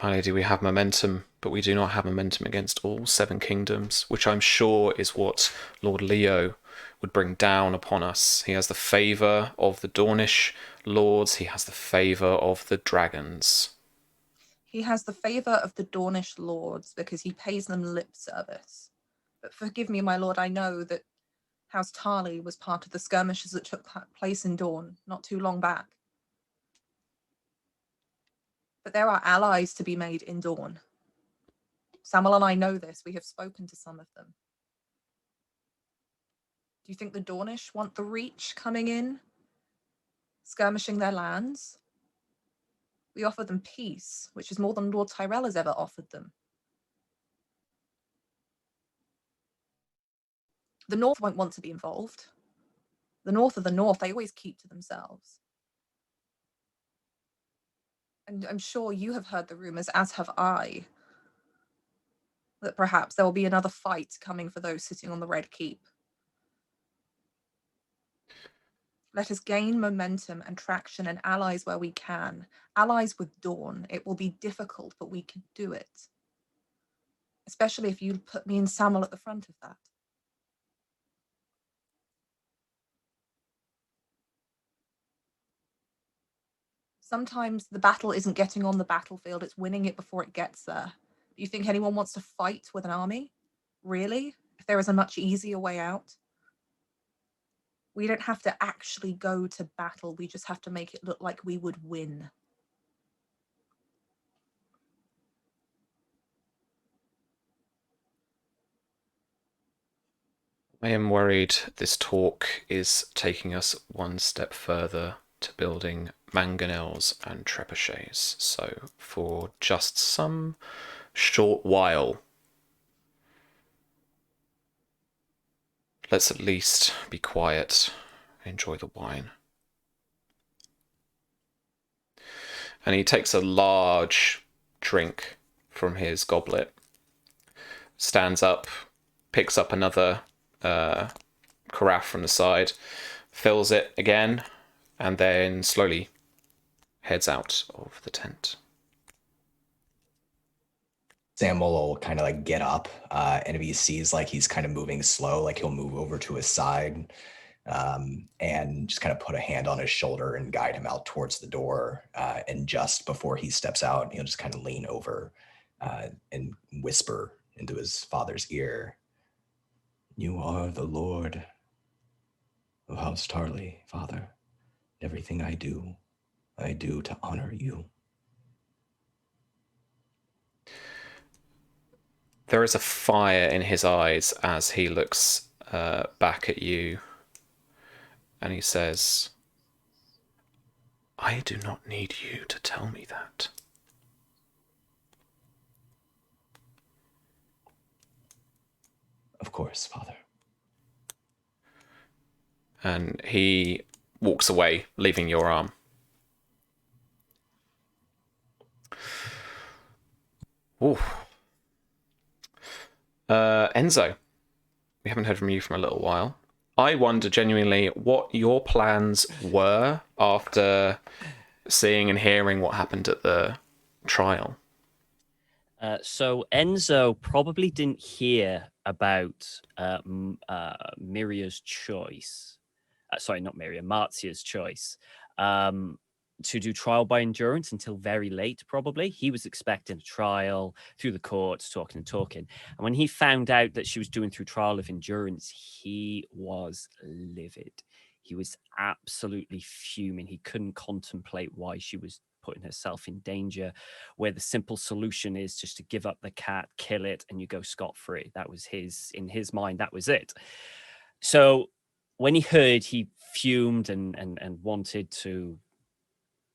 My lady, we have momentum, but we do not have momentum against all 7 kingdoms, which I'm sure is what Lord Leo would bring down upon us. He has the favour of the Dornish lords, he has the favour of the dragons.
He has the favour of the Dornish lords because he pays them lip service. But forgive me, my lord, I know that House Tarly was part of the skirmishes that took place in Dorne not too long back. But there are allies to be made in Dorne. Samuel and I know this. We have spoken to some of them. Do you think the Dornish want the Reach coming in, skirmishing their lands? We offer them peace, which is more than Lord Tyrell has ever offered them. The North won't want to be involved. The North are the North. They always keep to themselves. And I'm sure you have heard the rumours, as have I, that perhaps there will be another fight coming for those sitting on the Red Keep. Let us gain momentum and traction and allies where we can. Allies with Dawn. It will be difficult, but we can do it. Especially if you put me and Samuel at the front of that. Sometimes the battle isn't getting on the battlefield, it's winning it before it gets there. Do you think anyone wants to fight with an army? Really? If there is a much easier way out? We don't have to actually go to battle, we just have to make it look like we would win.
I am worried this talk is taking us one step further to building mangonels and trebuchets. So for just some short while, let's at least be quiet, enjoy the wine. And he takes a large drink from his goblet, stands up, picks up another carafe from the side, fills it again, and then slowly heads out of the tent.
Sam will kind of like get up, and if he sees like he's kind of moving slow, like he'll move over to his side, and just kind of put a hand on his shoulder and guide him out towards the door. And just before he steps out, he'll just kind of lean over and whisper into his father's ear, "You are the Lord of House Tarly, Father. Everything I do to honor you."
There is a fire in his eyes as he looks back at you, and he says, "I do not need you to tell me that."
"Of course, Father."
And he walks away, leaving your arm. Ooh. Enzo, we haven't heard from you for a little while. I wonder genuinely what your plans were after seeing and hearing what happened at the trial.
So Enzo probably didn't hear about Miria's choice. Sorry, not Miria, Marzia's choice. To do trial by endurance until very late, probably. He was expecting a trial through the courts, talking and talking. And when he found out that she was doing through trial of endurance, he was livid. He was absolutely fuming. He couldn't contemplate why she was putting herself in danger, where the simple solution is just to give up the cat, kill it, and you go scot-free. That was in his mind, that was it. So when he heard, he fumed and wanted to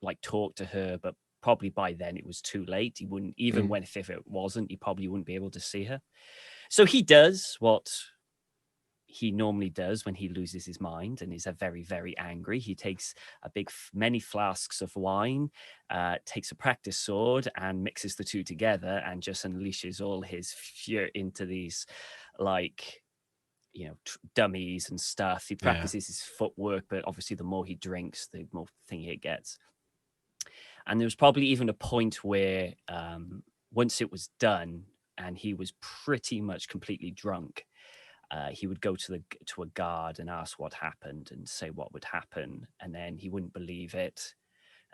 like talk to her, but probably by then it was too late. He wouldn't, even when if it wasn't, he probably wouldn't be able to see her. So he does what he normally does when he loses his mind and is very, very angry. He takes many flasks of wine, takes a practice sword and mixes the two together and just unleashes all his fury into these like, you know, dummies and stuff. He practices his footwork, but obviously the more he drinks, the more thing he gets. And there was probably even a point where once it was done and he was pretty much completely drunk, he would go to a guard and ask what happened and say what would happen. And then he wouldn't believe it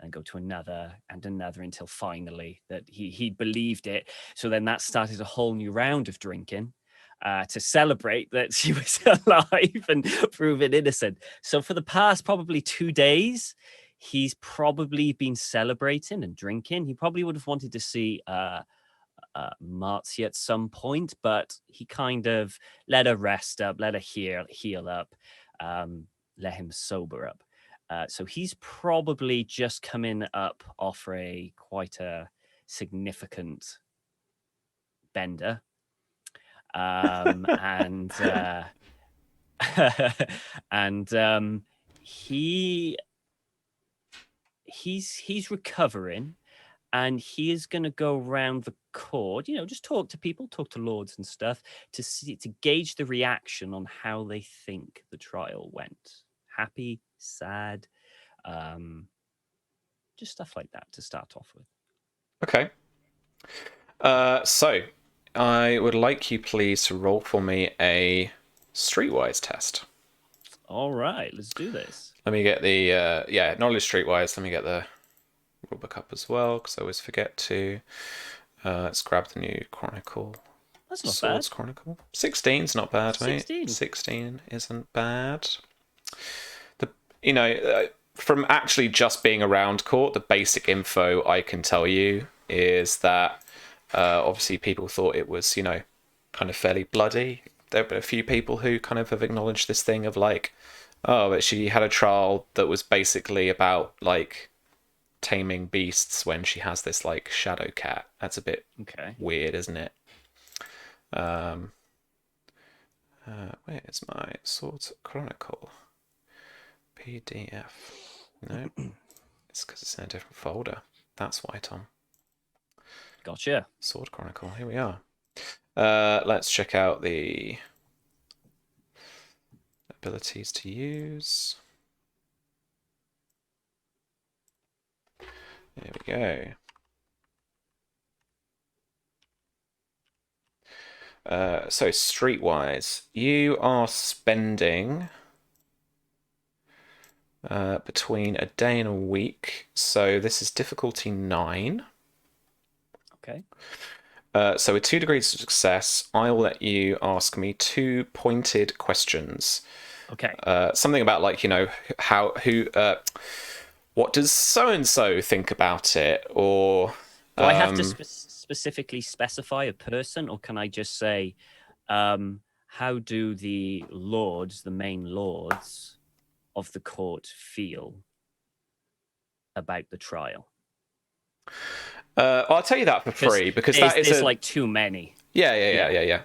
and go to another and another until finally that he believed it. So then that started a whole new round of drinking to celebrate that she was alive and proven innocent. So for the past probably 2 days, he's probably been celebrating and drinking. He probably would have wanted to see Marzia at some point, but he kind of let her rest up, let her heal up, let him sober up. So he's probably just coming up off quite a significant bender. And he's recovering, and he is going to go around the court, you know, just talk to people, talk to lords and stuff to gauge the reaction on how they think the trial went. Happy, sad, just stuff like that to start off with.
Okay. So I would like you please to roll for me a Streetwise test.
All right, let's do this.
Let me get the knowledge Streetwise. Let me get the rulebook up as well, because I always forget to. Let's grab the new Chronicle.
That's not
Swords
bad.
Chronicle. 16's not bad, mate.
16.
16 isn't bad. From actually just being around court, the basic info I can tell you is that obviously people thought it was, kind of fairly bloody. There have been a few people who kind of have acknowledged this thing of like Oh, but she had a trial that was basically about like taming beasts when she has this like shadow cat. That's a bit weird, isn't it? Where's my Swords Chronicle PDF? No, it's because it's in a different folder. That's why, Tom.
Gotcha.
Sword Chronicle. Here we are. Let's check out the abilities to use. There we go. So streetwise, you are spending between a day and a week. So this is difficulty 9.
Okay.
So with 2 degrees of success, I will let you ask me 2 pointed questions.
Okay.
Something about like, you know, what does so and so think about it, or
do I have to specifically specify a person, or can I just say, how do the lords, the main lords of the court, feel about the trial?
I'll tell you that for free because that is
like too many.
Yeah.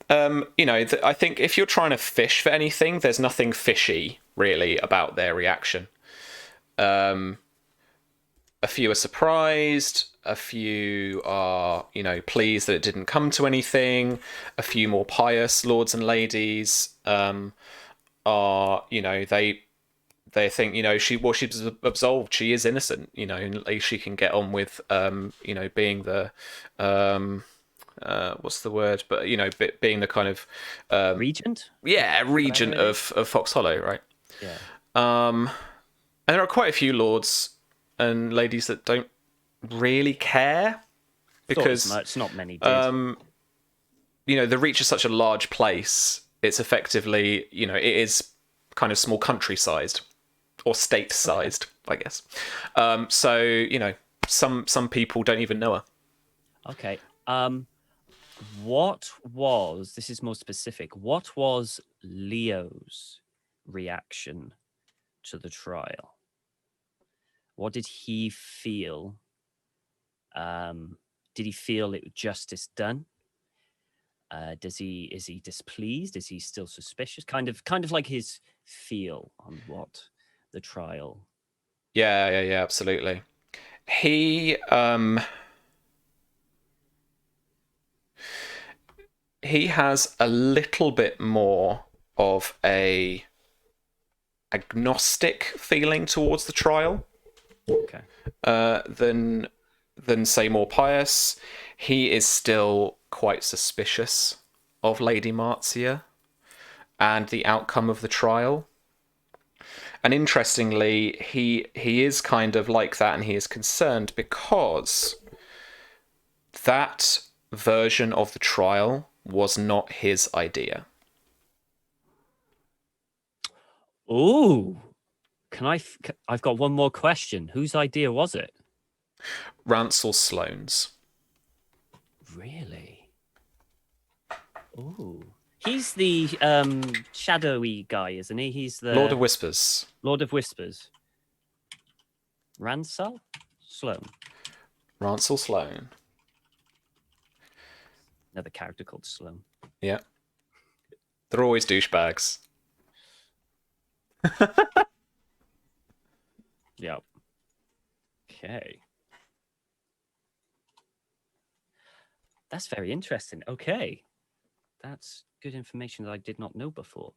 You know, I think if you're trying to fish for anything, there's nothing fishy really about their reaction. A few are surprised, a few are, you know, pleased that it didn't come to anything. A few more pious lords and ladies are, you know, they think, you know, she's absolved, she is innocent, you know, and at least she can get on with, you know, being the, what's the word? But, you know, being the kind of
regent.
Yeah, regent of Fox Hollow, right?
Yeah.
And there are quite a few lords and ladies that don't really care because
it's not many days.
You know, the Reach is such a large place. It's effectively, you know, it is kind of small country-sized or state-sized, I guess. So, you know, some people don't even know her.
Okay. This is more specific, what was Leo's reaction to the trial? What did he feel? Did he feel it was justice done? Is he displeased? Is he still suspicious? Kind of like his feel on what the trial.
Yeah, absolutely. He has a little bit more of a agnostic feeling towards the trial.
Okay.
Than say more pious. He is still quite suspicious of Lady Marcia and the outcome of the trial. And interestingly, he is kind of like that, and he is concerned because that version of the trial was not his idea.
Ooh. I've got one more question. Whose idea was it?
Ransel Sloane's.
Really? Ooh. He's the shadowy guy, isn't he? He's the
Lord of Whispers.
Lord of Whispers. Ransel Sloane.
Ransel Sloane.
Another character called Sloane.
Yeah. They're always douchebags.
Yep. Okay. That's very interesting. Okay. That's good information that I did not know before.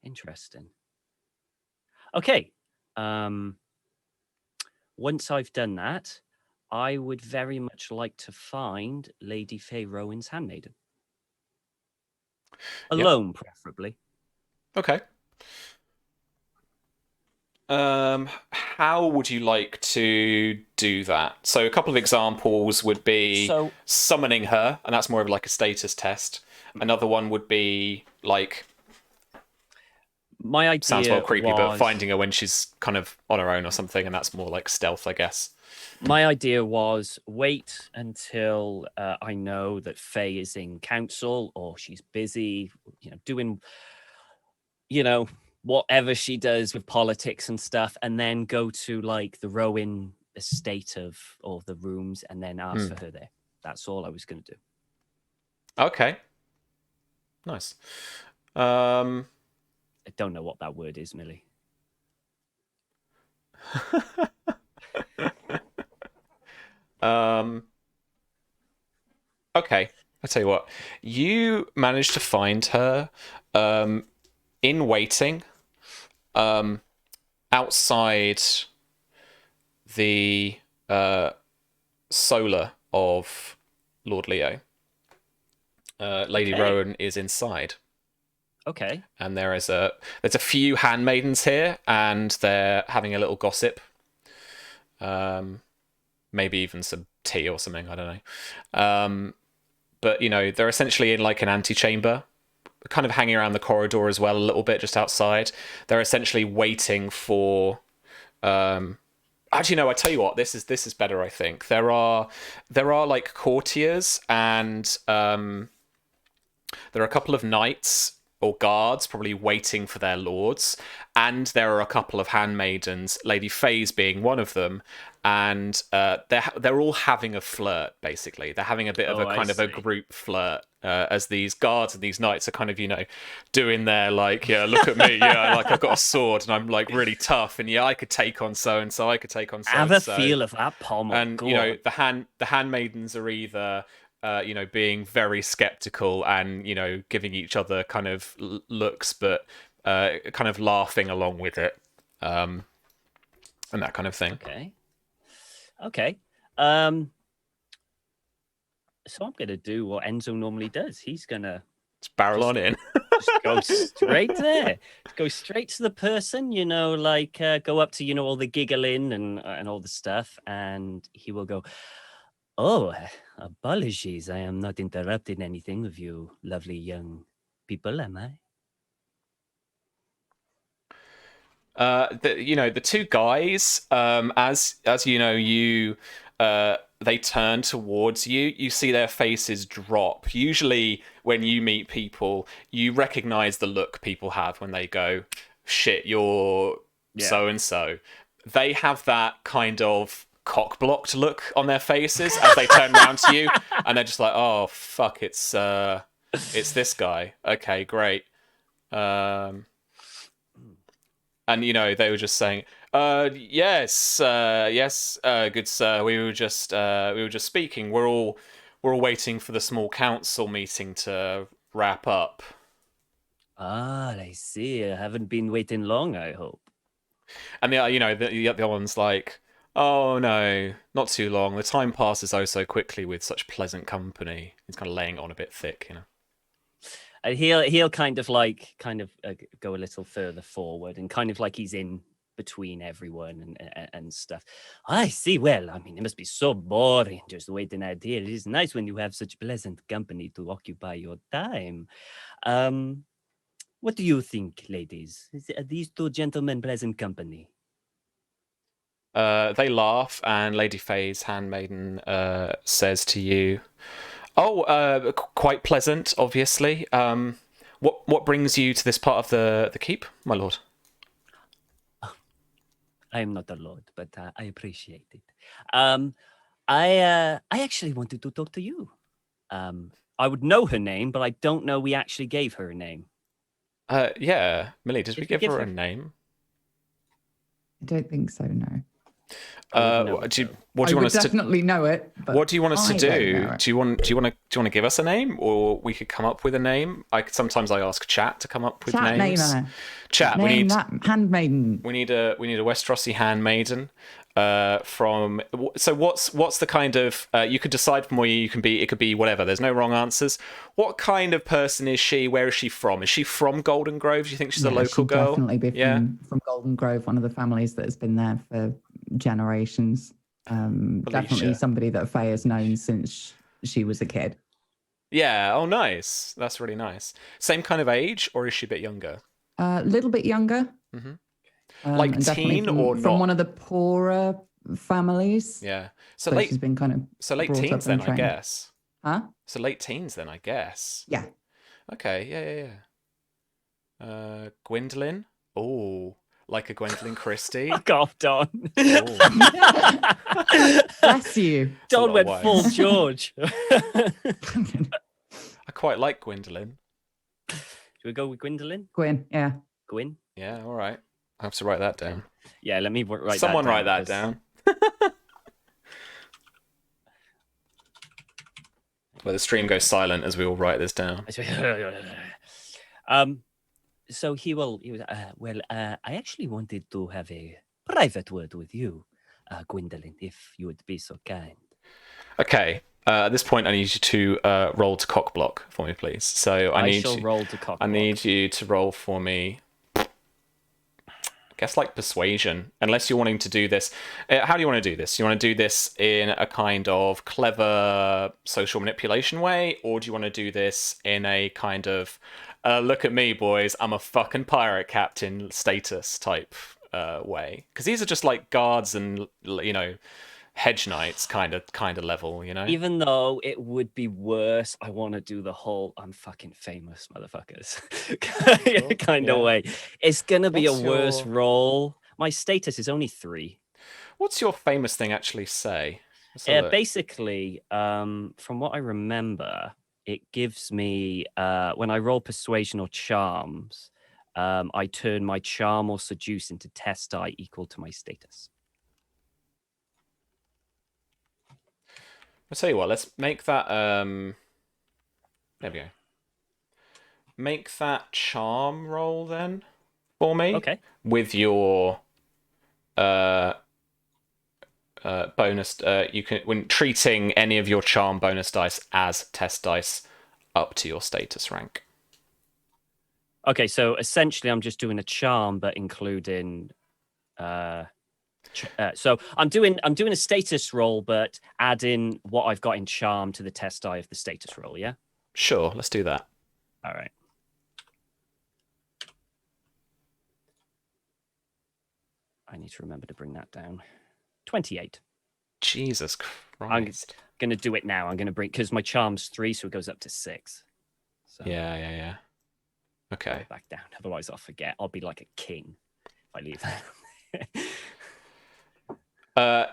Interesting. Okay. Once I've done that, I would very much like to find Lady Faye Rowan's handmaiden. Alone, preferably.
Okay. How would you like to do that? So a couple of examples would be summoning her, and that's more of like a status test. Another one would be like,
my idea
sounds well creepy,
was,
but finding her when she's kind of on her own or something, and that's more like stealth, I guess.
My idea was wait until I know that Faye is in council or she's busy, doing, whatever she does with politics and stuff, and then go to like the Rowan estate of all the rooms, and then ask for her there. That's all I was going to do.
Okay. Nice.
I don't know what that word is, Millie.
Okay. I tell you what. You managed to find her in waiting outside the solar of Lord Leo. Lady Rowan is inside.
Okay.
And there's a few handmaidens here, and they're having a little gossip. Maybe even some tea or something, I don't know. But they're essentially in like an antechamber, kind of hanging around the corridor as well, a little bit just outside. They're essentially waiting for actually no, I tell you what, this is better, I think. There are like courtiers, and there are a couple of knights or guards probably waiting for their lords, and there are a couple of handmaidens, Lady Faye's being one of them, and they're all having a flirt, basically. They're having a bit of a kind of a group flirt, as these guards and these knights are kind of, doing their like, yeah, look at me, yeah, like I've got a sword and I'm like really tough, and yeah, I could take on so and so, I could take on so and so.
Have a feel of that pommel.
And the handmaidens are either being very skeptical and giving each other kind of looks, but kind of laughing along with it, and that kind of thing.
Okay. So I'm gonna do what Enzo normally does. He's gonna
just barrel on in.
Just go straight there. Go straight to the person. Go up to all the giggling and all the stuff, and he will go, "Oh, apologies. I am not interrupting anything of you lovely young people, am I?"
The two guys, as they turn towards you. You see their faces drop. Usually, when you meet people, you recognize the look people have when they go, "Shit, you're so and so." They have that kind of cock-blocked look on their faces as they turn around to you, and they're just like, "Oh fuck, it's this guy." Okay, great. And they were just saying, yes, good sir. We were just speaking. We're all waiting for the small council meeting to wrap up."
Ah, I see. I haven't been waiting long, I hope.
And the other one's like, "Oh no, not too long. The time passes oh so quickly with such pleasant company." He's kind of laying it on a bit thick,
And he'll kind of go a little further forward, and kind of like he's in between everyone and stuff. I see. Well, I mean, it must be so boring just waiting out here. It is nice when you have such pleasant company to occupy your time. What do you think, ladies? Are these two gentlemen pleasant company?
They laugh, and Lady Faye's handmaiden says to you, "Oh, quite pleasant, obviously. What brings you to this part of the keep, my lord?"
I am not a lord, but I appreciate it. I actually wanted to talk to you. I would know her name, but I don't know we actually gave her a name.
Yeah, Millie, did we give her a name?
I don't think so, no.
What do you want us to
definitely know it? But
what do you want us to do? Do you want to give us a name, or we could come up with a name? Sometimes I ask chat to come up with names.
Namer.
Chat.
Name
We need
that handmaiden.
we need a Westerosi handmaiden. So what's the kind of you could decide from where you can be. It could be whatever. There's no wrong answers. What kind of person is she? Where is she from? Is she from Golden Grove? Do you think she's a local girl?
Definitely be from Golden Grove, one of the families that has been there for generations. Definitely somebody that Faye has known since she was a kid.
Yeah. Oh, nice. That's really nice. Same kind of age, or is she a bit younger?
A little bit younger.
Mm-hmm.
Like
teen or not?
From one of the poorer families.
Yeah. So
she's been kind of
late teens then, I guess.
Huh?
So late teens then, I guess.
Yeah.
Okay. Yeah. Gwendolyn. Oh, like a Gwendolyn Christie.
Fuck off, Don.
Oh.
Bless you.
Don went
wine.
full George.
I quite like Gwendolyn.
Should we go with Gwendolyn?
Gwyn, yeah.
Gwyn?
Yeah, all right. I have to write that down.
Yeah, let me write
Someone
that down.
write that down. Where the stream goes silent as we all write this down.
So he was, I actually wanted to have a private word with you, Gwendolyn, if you would be so kind.
Okay. At this point, I need you to roll to cock block for me, please. So I
shall roll to cock block.
I need you to roll for me. I guess like persuasion, unless you're wanting to do this. How do you want to do this? You want to do this in a kind of clever social manipulation way, or do you want to do this in a kind of look at me, boys, I'm a fucking pirate captain status type way? Because these are just like guards and, you know, hedge knights kind of level, you know.
Even though it would be worse, I want to do the whole "I'm fucking famous, motherfuckers" kind of way. It's gonna be a worse role. My status is only 3.
What's your famous thing actually say?
Basically, from what I remember, it gives me when I roll persuasion or charms, I turn my charm or seduce into test die equal to my status.
I'll tell you what, let's make that there we go. Make that charm roll then for me.
Okay.
With your bonus you can, when treating any of your charm bonus dice as test dice up to your status rank.
Okay, so essentially I'm just doing a charm but including so I'm doing a status roll, but adding what I've got in charm to the test die of the status roll. Yeah.
Sure, let's do that.
All right. I need to remember to bring that down. 28.
Jesus Christ.
I'm gonna do it now. I'm gonna bring, because my charm's 3, so it goes up to 6. So
Yeah. Okay.
Back down. Otherwise, I'll forget. I'll be like a king if I leave that.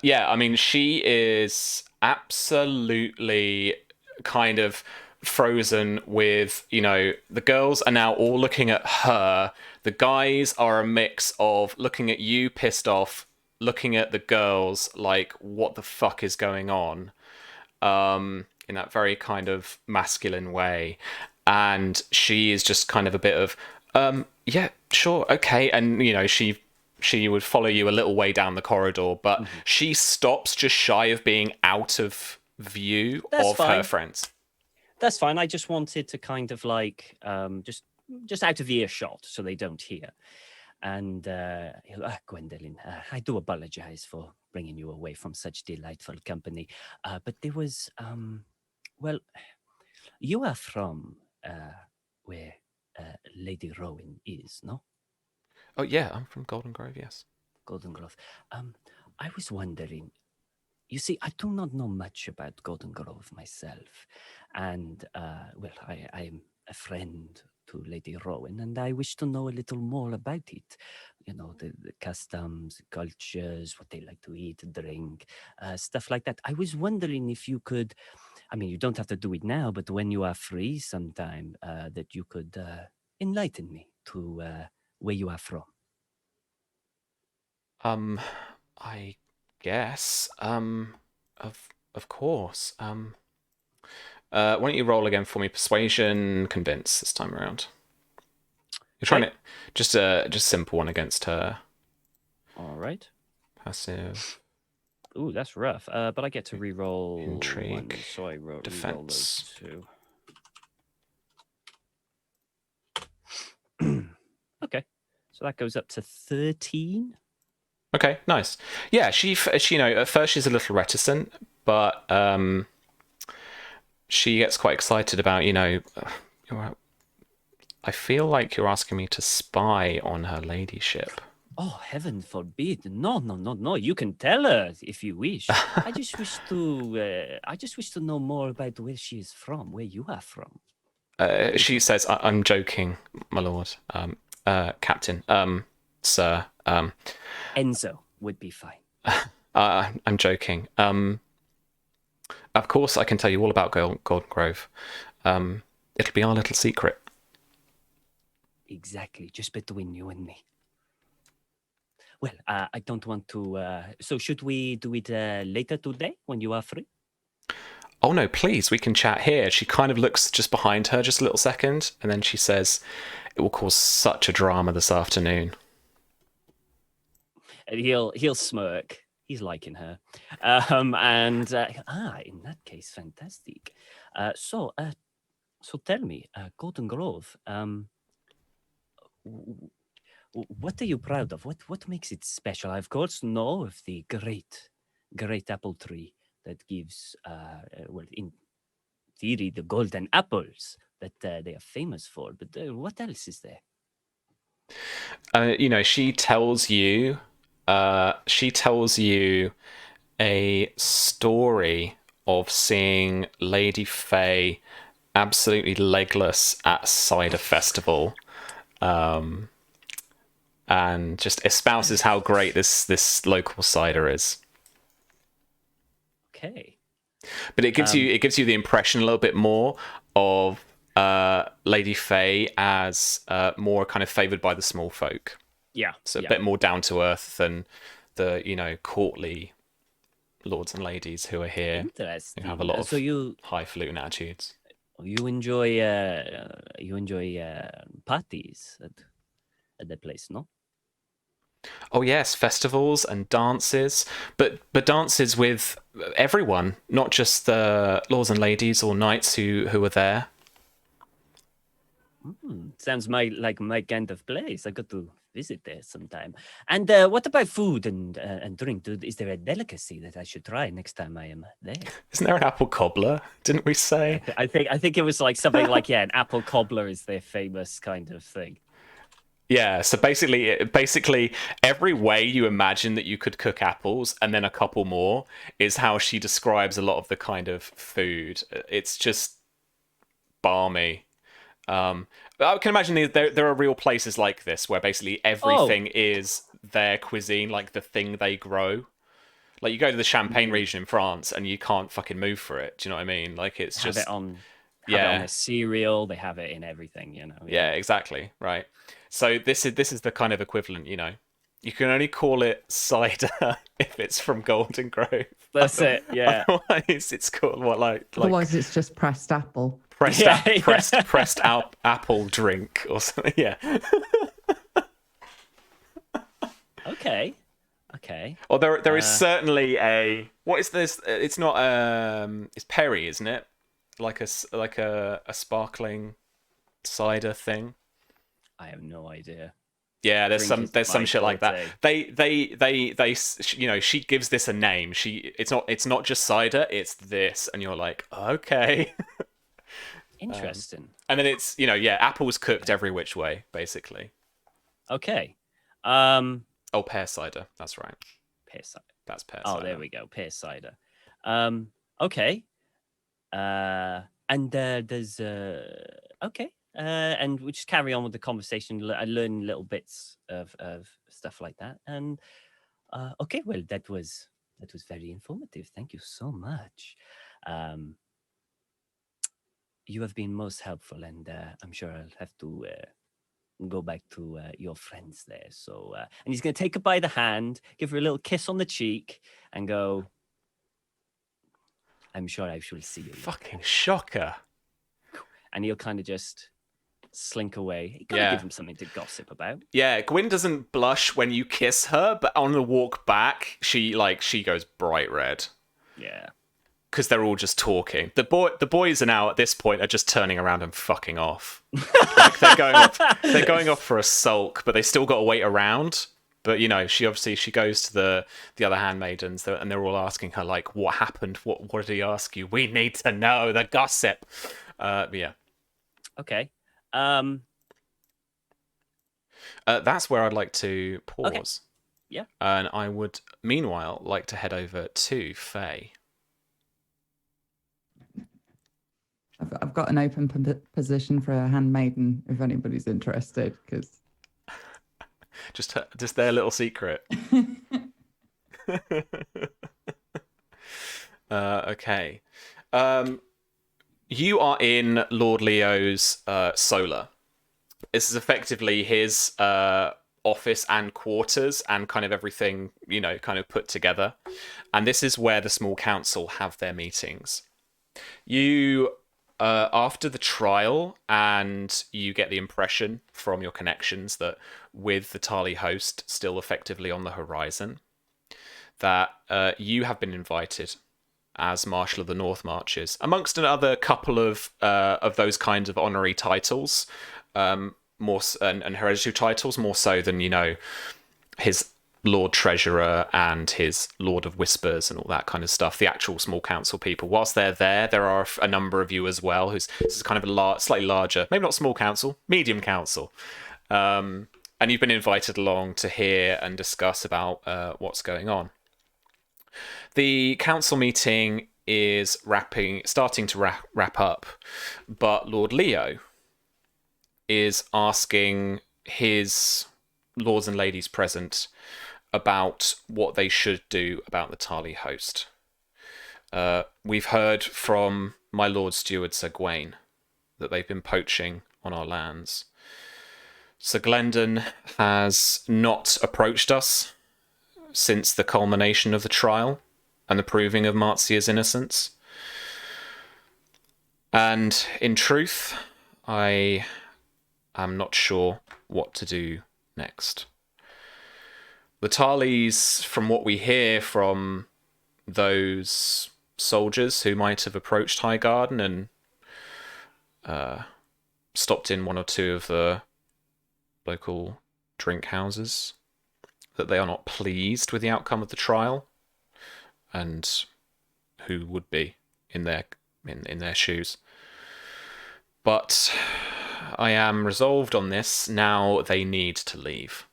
Yeah, I mean, she is absolutely kind of frozen with, you know, the girls are now all looking at her. The guys are a mix of looking at you pissed off, looking at the girls like, what the fuck is going on? In that very kind of masculine way. And she is just kind of a bit of, yeah, sure, okay. And, you know, she would follow you a little way down the corridor, but she stops just shy of being out of view of her friends.
That's fine. I just wanted to kind of like just out of earshot so they don't hear. And Gwendolyn, I do apologize for bringing you away from such delightful company. But there was, well, you are from where Lady Rowan is, no?
Oh, yeah, I'm from Golden Grove, yes.
Golden Grove. I was wondering, you see, I do not know much about Golden Grove myself. And, well, I am a friend to Lady Rowan, and I wish to know a little more about it. You know, the customs, cultures, what they like to eat, drink, stuff like that. I was wondering if you could, I mean, you don't have to do it now, but when you are free sometime, that you could enlighten me to where you are from.
I guess. Of course. Why don't you roll again for me? Persuasion, convince this time around. You're trying to just simple one against her.
All right.
Passive.
Ooh, that's rough. But I get to re-roll
Intrigue.
one, so I re-roll
Defense.
those 2. Okay, so that goes up to 13.
Okay, nice. Yeah, she you know, at first she's a little reticent, but she gets quite excited about, you know, I feel like you're asking me to spy on her ladyship.
Oh, heaven forbid! No. You can tell her if you wish. I just wish to know more about where she is from, where you are from.
She says, "I'm joking, my lord. Captain, sir,
Enzo would be fine.
I'm joking. Of course, I can tell you all about Golden Grove. It'll be our little secret.
Exactly, just between you and me. Well, I don't want to. So, should we do it later today when you are free?
Oh no, please, we can chat here. She kind of looks just behind her just a little second, and then she says, "It will cause such a drama this afternoon."
And he'll smirk. He's liking her. In that case, fantastic. So tell me, Golden Grove. What are you proud of? What makes it special? I of course know of the great apple tree that gives, in theory, the golden apples that they are famous for. But what else is there?
She tells you a story of seeing Lady Faye absolutely legless at a cider festival, and just espouses how great this local cider is.
Okay.
But it gives you the impression a little bit more of Lady Faye as more kind of favoured by the small folk.
Yeah.
So a bit more down to earth than the courtly lords and ladies who are here.
Interesting.
Who have a lot of highfalutin attitudes.
You enjoy parties at the place, no?
Oh yes, festivals and dances, but dances with everyone, not just the lords and ladies or knights who are there.
Sounds like my kind of place. I got to visit there sometime. And what about food and drink? Is there a delicacy that I should try next time I am there?
Isn't there an apple cobbler? Didn't we say?
I think it was like something like an apple cobbler is their famous kind of thing.
Yeah, so basically every way you imagine that you could cook apples and then a couple more is how she describes a lot of the kind of food. It's just balmy. I can imagine there are real places like this where basically everything is their cuisine, like the thing they grow. Like you go to the Champagne region in France and you can't fucking move for it. Do you know what I mean? Like it's just...
Have it on their cereal. They have it in everything, you know.
Yeah, exactly. Right. So this is the kind of equivalent, you know. You can only call it cider if it's from Golden Grove.
That's it. Yeah.
Otherwise, it's called
Otherwise, it's just pressed apple.
Pressed apple drink or something. Yeah.
Okay.
Or there is certainly a... What is this? It's not it's Perry, isn't it? Like a sparkling cider thing.
I have no idea.
Yeah, there's some shit like that. They she gives this a name. It's not just cider, it's this, and you're like, okay.
Interesting.
And then it's apples cooked every which way, basically.
Okay.
Pear cider. That's right.
Pear cider.
That's pear cider.
Oh, there we go. Pear cider. Okay. And there's okay. And we just carry on with the conversation. I learn little bits of stuff like that. And okay, well, that was very informative. Thank you so much. You have been most helpful, and I'm sure I'll have to go back to your friends there. So, and he's going to take her by the hand, give her a little kiss on the cheek, and go, I'm sure I shall see you.
Fucking shocker.
And he'll kind of just slink away. You gotta give him something to gossip about.
Yeah, Gwyn doesn't blush when you kiss her, but on the walk back, she goes bright red.
Yeah.
Because they're all just talking. The boys are now at this point are just turning around and fucking off. Like they're going off for a sulk, but they still got to wait around. But she goes to the other handmaidens, and they're all asking her like, "What happened? What did he ask you? We need to know the gossip." Yeah.
Okay.
That's where I'd like to pause.
Okay. Yeah.
And I would, meanwhile, like to head over to Faye.
I've got an open position for a handmaiden if anybody's interested, because
just their little secret. Okay. You are in Lord Leo's solar. This is effectively his office and quarters and kind of everything, kind of put together. And this is where the small council have their meetings. You, after the trial, and you get the impression from your connections that with the Tarly host still effectively on the horizon, that you have been invited as Marshal of the North Marches, amongst another couple of those kinds of honorary titles, more and hereditary titles, more so than his Lord Treasurer and his Lord of Whispers and all that kind of stuff. The actual small council people. Whilst they're there are a number of you as well. This is kind of a slightly larger, maybe not small council, medium council, and you've been invited along to hear and discuss about what's going on. The council meeting is starting to wrap up, but Lord Leo is asking his lords and ladies present about what they should do about the Tarly host. We've heard from my Lord Steward Sir Gawain that they've been poaching on our lands. Sir Glendon has not approached us since the culmination of the trial and the proving of Marzia's innocence. And in truth, I am not sure what to do next. The Tarlys, from what we hear from those soldiers who might have approached Highgarden and stopped in one or two of the local drink houses, that they are not pleased with the outcome of the trial, and who would be in their shoes. But I am resolved on this. Now they need to leave.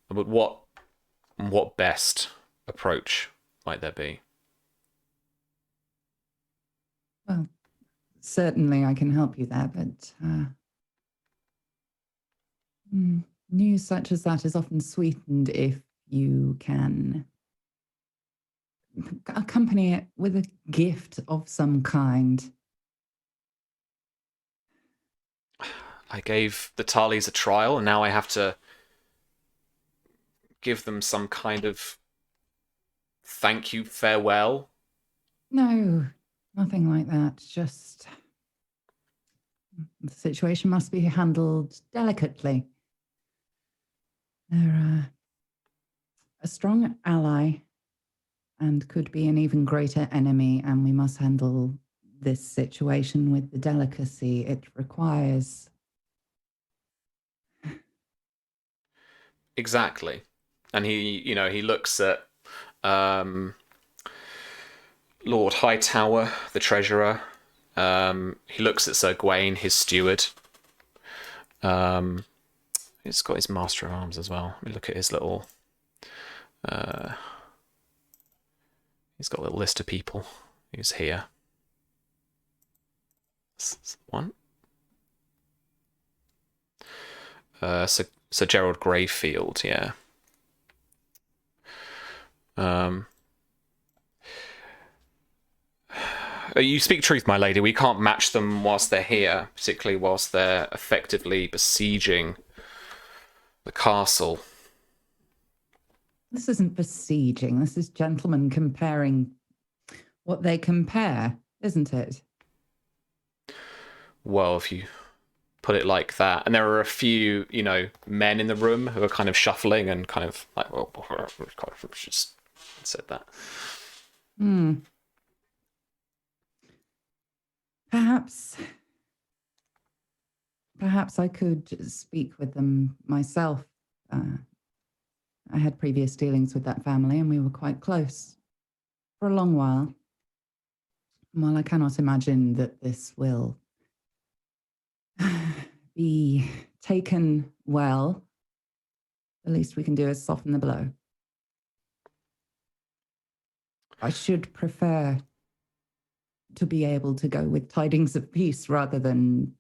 But what best approach might there be?
Well, certainly I can help you there, but news such as that is often sweetened if you can accompany it with a gift of some kind.
I gave the Tarlys a trial, and now I have to give them some kind of thank you, farewell.
No, nothing like that. Just the situation must be handled delicately. They're a strong ally and could be an even greater enemy, and we must handle this situation with the delicacy it requires.
Exactly. And he looks at Lord Hightower, the treasurer. He looks at Sir Gawain, his steward. He's got his Master of Arms as well. Let me look at his little... he's got a little list of people who's here. One. Sir Gerald Greyfield, yeah. You speak truth, my lady. We can't match them whilst they're here, particularly whilst they're effectively besieging the castle.
This isn't besieging. This is gentlemen comparing what they compare, isn't it?
Well, if you put it like that. And there are a few, men in the room who are kind of shuffling and kind of like, well, just said that.
Perhaps I could speak with them myself. I had previous dealings with that family and we were quite close for a long while. While I cannot imagine that this will be taken well, the least we can do is soften the blow. I should prefer to be able to go with tidings of peace rather than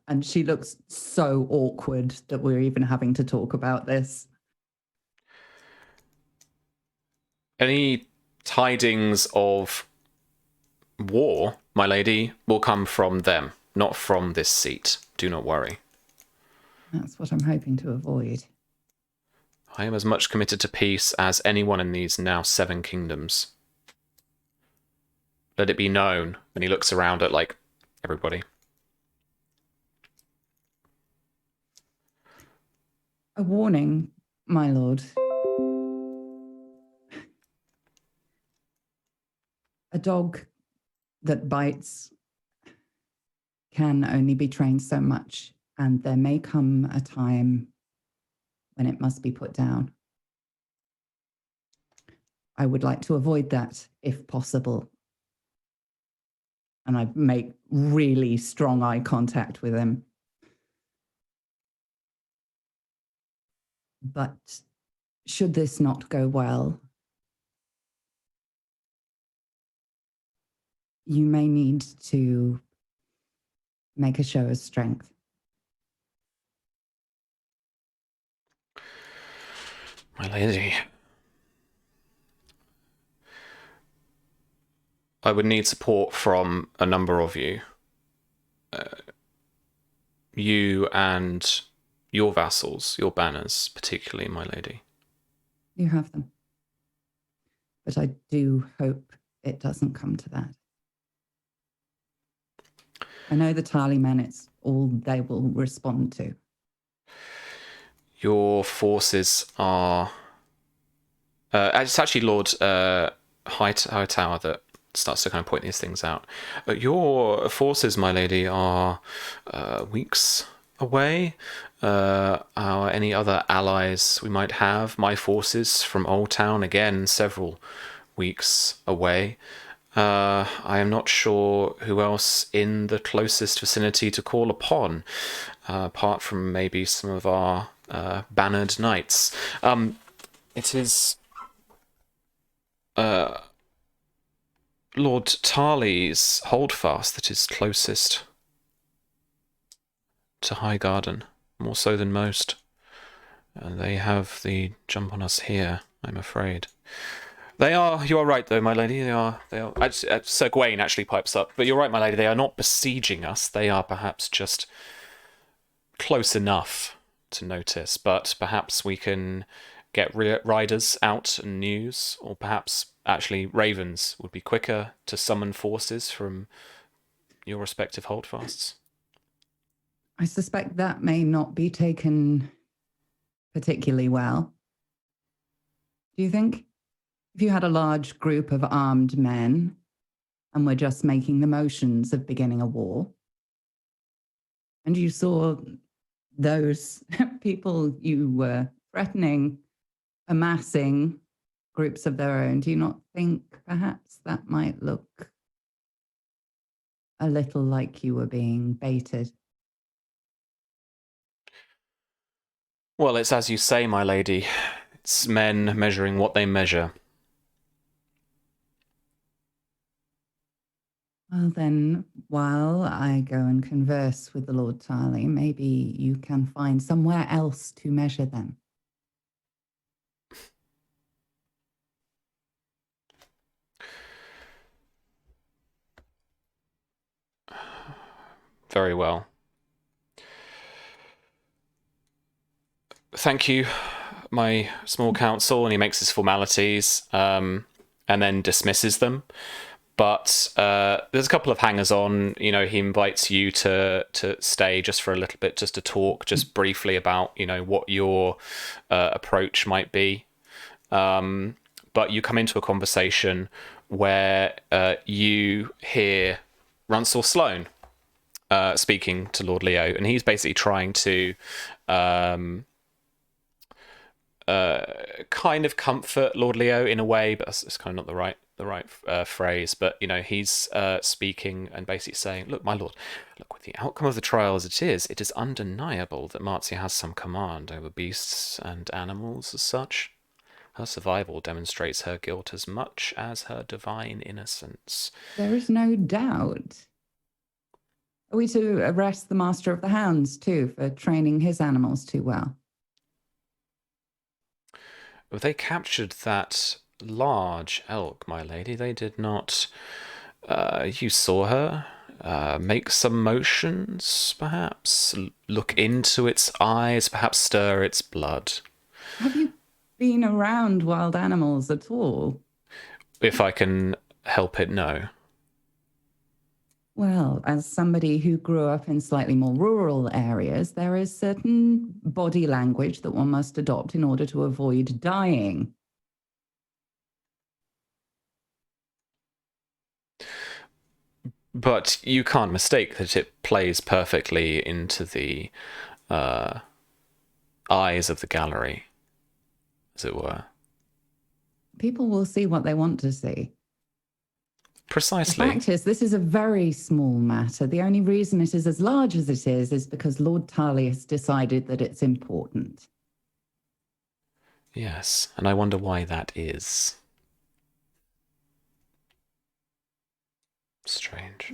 And she looks so awkward that we're even having to talk about this.
Any tidings of war, my lady, will come from them, not from this seat. Do not worry.
That's what I'm hoping to avoid.
I am as much committed to peace as anyone in these now 7 kingdoms. Let it be known. And he looks around at, like, everybody.
A warning, my lord. A dog that bites can only be trained so much, and there may come a time when it must be put down. I would like to avoid that if possible. And I make really strong eye contact with him. But should this not go well, you may need to make a show of strength.
My lady, I would need support from a number of you. You and your vassals, your banners, particularly, my lady.
You have them. But I do hope it doesn't come to that. I know the Tarly men, it's all they will respond to.
Your forces are... it's actually Lord Hightower that starts to kind of point these things out. Your forces, my lady, are weeks away. Any other allies we might have, my forces from Old Town, again, several weeks away. I am not sure who else in the closest vicinity to call upon, apart from maybe some of our bannered knights. It is Lord Tarly's holdfast that is closest to Highgarden, more so than most. And they have the jump on us here, I'm afraid. They are, you are right though, my lady, they are, Sir Gawain actually pipes up, but you're right, my lady, they are not besieging us, they are perhaps just close enough to notice, but perhaps we can get riders out and news, or perhaps actually ravens would be quicker to summon forces from your respective holdfasts.
I suspect that may not be taken particularly well. Do you think? If you had a large group of armed men and were just making the motions of beginning a war, and you saw those people you were threatening amassing groups of their own, do you not think perhaps that might look a little like you were being baited?
Well, it's as you say, my lady. It's men measuring what they measure.
Well, then, while I go and converse with the Lord Tarly, maybe you can find somewhere else to measure them.
Very well. Thank you, my small council, and he makes his formalities and then dismisses them. But there's a couple of hangers-on. You know, he invites you to stay just for a little bit, just to talk, just briefly about, you know, what your approach might be. But you come into a conversation where you hear Runsell Sloane speaking to Lord Leo, and he's basically trying to kind of comfort Lord Leo in a way, but that's kind of not the right phrase. But you know, he's speaking and basically saying, "Look, my lord, look, with the outcome of the trial as it is undeniable that Marcia has some command over beasts and animals as such. Her survival demonstrates her guilt as much as her divine innocence."
There is no doubt. Are we to arrest the Master of the Hounds too for training his animals too well?
Well, they captured that large elk, my lady. They did not. You saw her make some motions, perhaps look into its eyes, perhaps stir its blood.
Have you been around wild animals at all?
If I can help it, no.
Well, as somebody who grew up in slightly more rural areas, there is certain body language that one must adopt in order to avoid dying.
But you can't mistake that it plays perfectly into the eyes of the gallery, as it were.
People will see what they want to see.
Precisely.
The fact is, this is a very small matter. The only reason it is as large as it is because Lord Tarlius decided that it's important.
Yes, and I wonder why that is. Strange.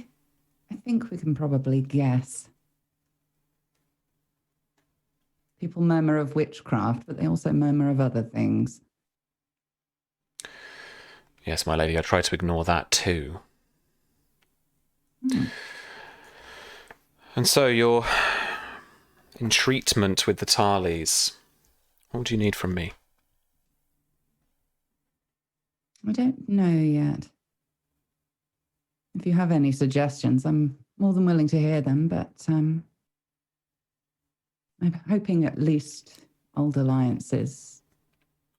I think we can probably guess. People murmur of witchcraft, but they also murmur of other things.
Yes, my lady, I try to ignore that too. And so you're in treatment with the Tarleys. What do you need from me?
I don't know yet. If you have any suggestions, I'm more than willing to hear them, but I'm hoping at least old alliances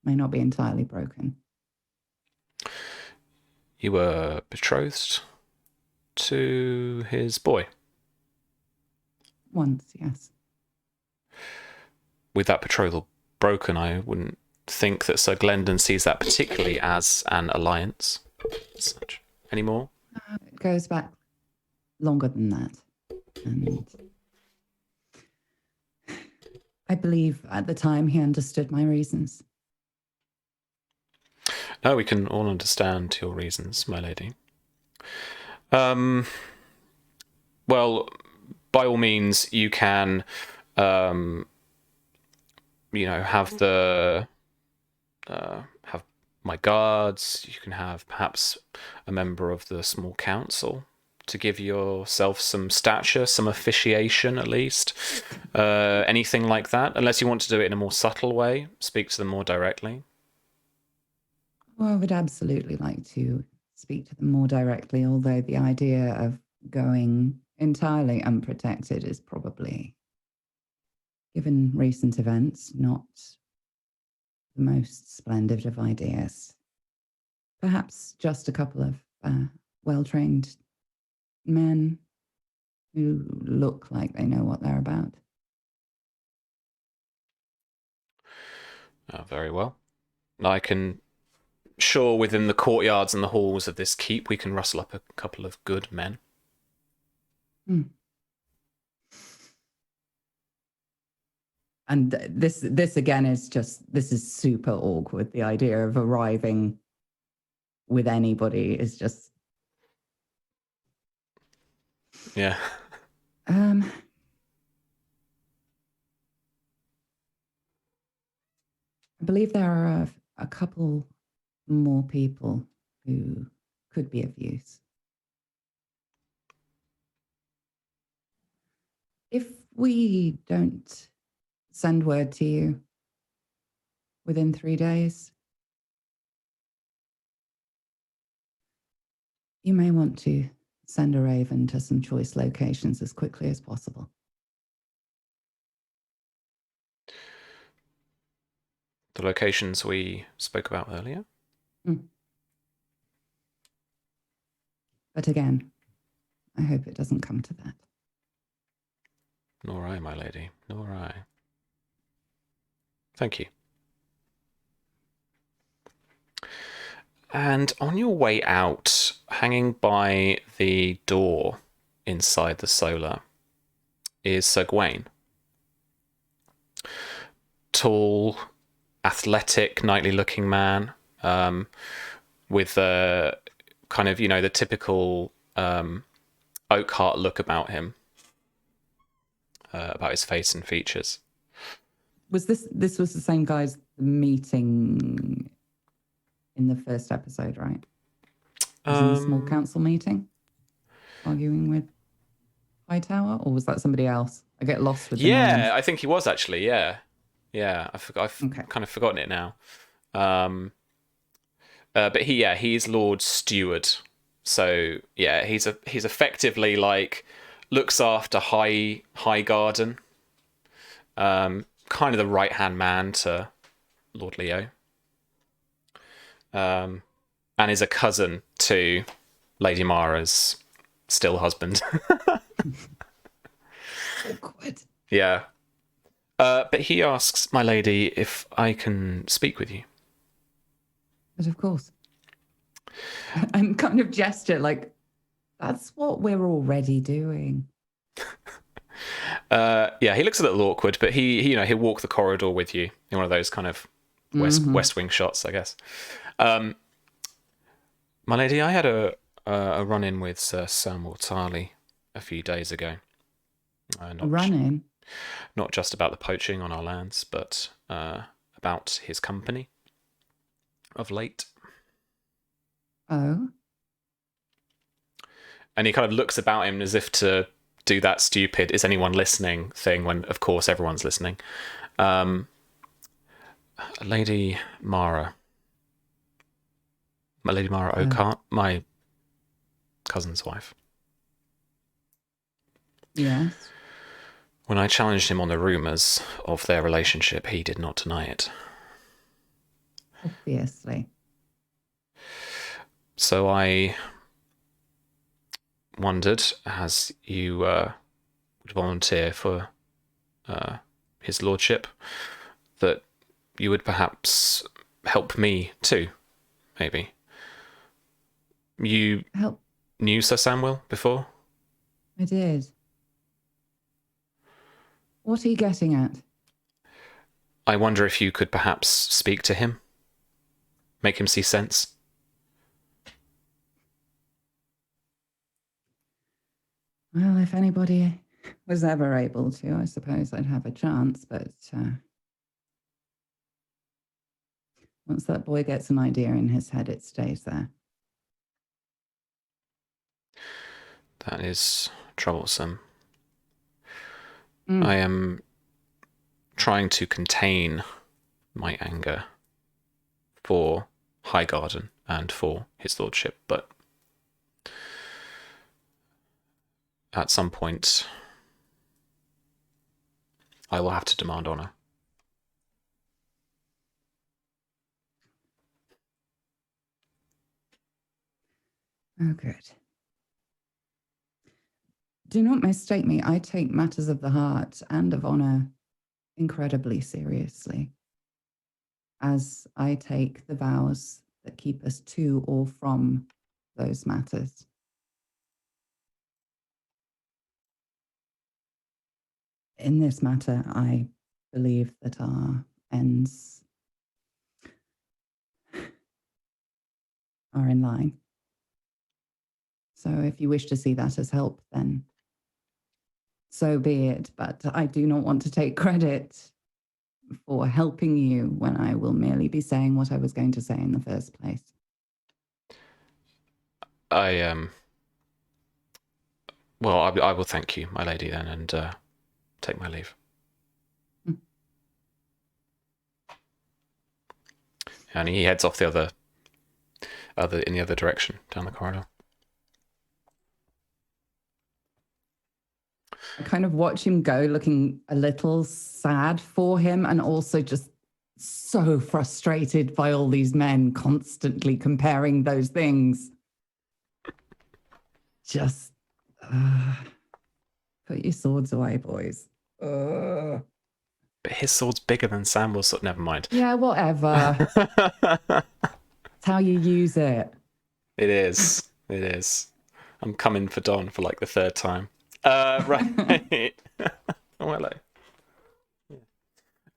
may not be entirely broken.
You were betrothed to his boy?
Once, yes.
With that betrothal broken, I wouldn't think that Sir Glendon sees that particularly as an alliance as such anymore.
It goes back longer than that. And I believe at the time he understood my reasons.
No, we can all understand your reasons, my lady. Well, by all means, you can, have have my guards. You can have perhaps a member of the small council to give yourself some stature, some officiation at least. Anything like that, unless you want to do it in a more subtle way, speak to them more directly.
Well, I would absolutely like to speak to them more directly, although the idea of going entirely unprotected is probably, given recent events, not the most splendid of ideas. Perhaps just a couple of well-trained men who look like they know what they're about.
Very well. I can... Sure, within the courtyards and the halls of this keep, we can rustle up a couple of good men.
And this again is this is super awkward. The idea of arriving with anybody is just...
Yeah.
I believe there are a couple more people who could be of use. If we don't send word to you within 3 days, you may want to send a raven to some choice locations as quickly as possible.
The locations we spoke about earlier?
But again, I hope it doesn't come to that.
Nor I, my lady. Nor I. Thank you. And on your way out, hanging by the door inside the solar, is Sir Gawain. Tall, athletic, knightly-looking man, with a kind of, the typical Oakhart look about him. about his face and features.
Was this was the same guy's meeting in the first episode, right? Was in the small council meeting, arguing with Hightower, or was that somebody else? I get lost with the names.
I think he was actually. Yeah, I forgot. I've kind of forgotten it now. But he's Lord Steward. So yeah, he's effectively like looks after High Garden. Kind of the right hand man to Lord Leo. And is a cousin to Lady Mara's still husband.
Awkward.
Yeah. But he asks my lady if I can speak with you.
But of course. And kind of gesture like, that's what we're already doing.
He looks a little awkward, but he'll walk the corridor with you in one of those kind of West Wing shots, I guess. My lady, I had a run-in with Sir Samuel Tarly a few days ago.
A run-in?
Not just about the poaching on our lands, but about his company of late.
Oh.
And he kind of looks about him as if to do that stupid "is anyone listening" thing when of course everyone's listening. Lady Mara Oakart, my cousin's wife.
Yes.
When I challenged him on the rumours of their relationship, he did not deny it.
Obviously.
So I wondered, as you would volunteer for his lordship, that you would perhaps help me too, maybe. You knew Sir Samuel before?
I did. What are you getting at?
I wonder if you could perhaps speak to him, make him see sense.
Well, if anybody was ever able to, I suppose I'd have a chance, but once that boy gets an idea in his head, it stays there.
That is troublesome. I am trying to contain my anger for Highgarden and for his lordship, but at some point I will have to demand honour.
Oh, good. Do not mistake me. I take matters of the heart and of honour incredibly seriously, as I take the vows that keep us to or from those matters. In this matter, I believe that our ends are in line. So if you wish to see that as help, then so be it. But I do not want to take credit for helping you when I will merely be saying what I was going to say in the first place.
I will thank you, my lady, then, and take my leave. And he heads off in the other direction down the corridor.
I kind of watch him go, looking a little sad for him and also just so frustrated by all these men constantly comparing those things. Just put your swords away, boys.
But his sword's bigger than Samuel's, so never mind.
Yeah, whatever. It's how you use it.
It is. It is. I'm coming for Don for like the third time. Right. Oh,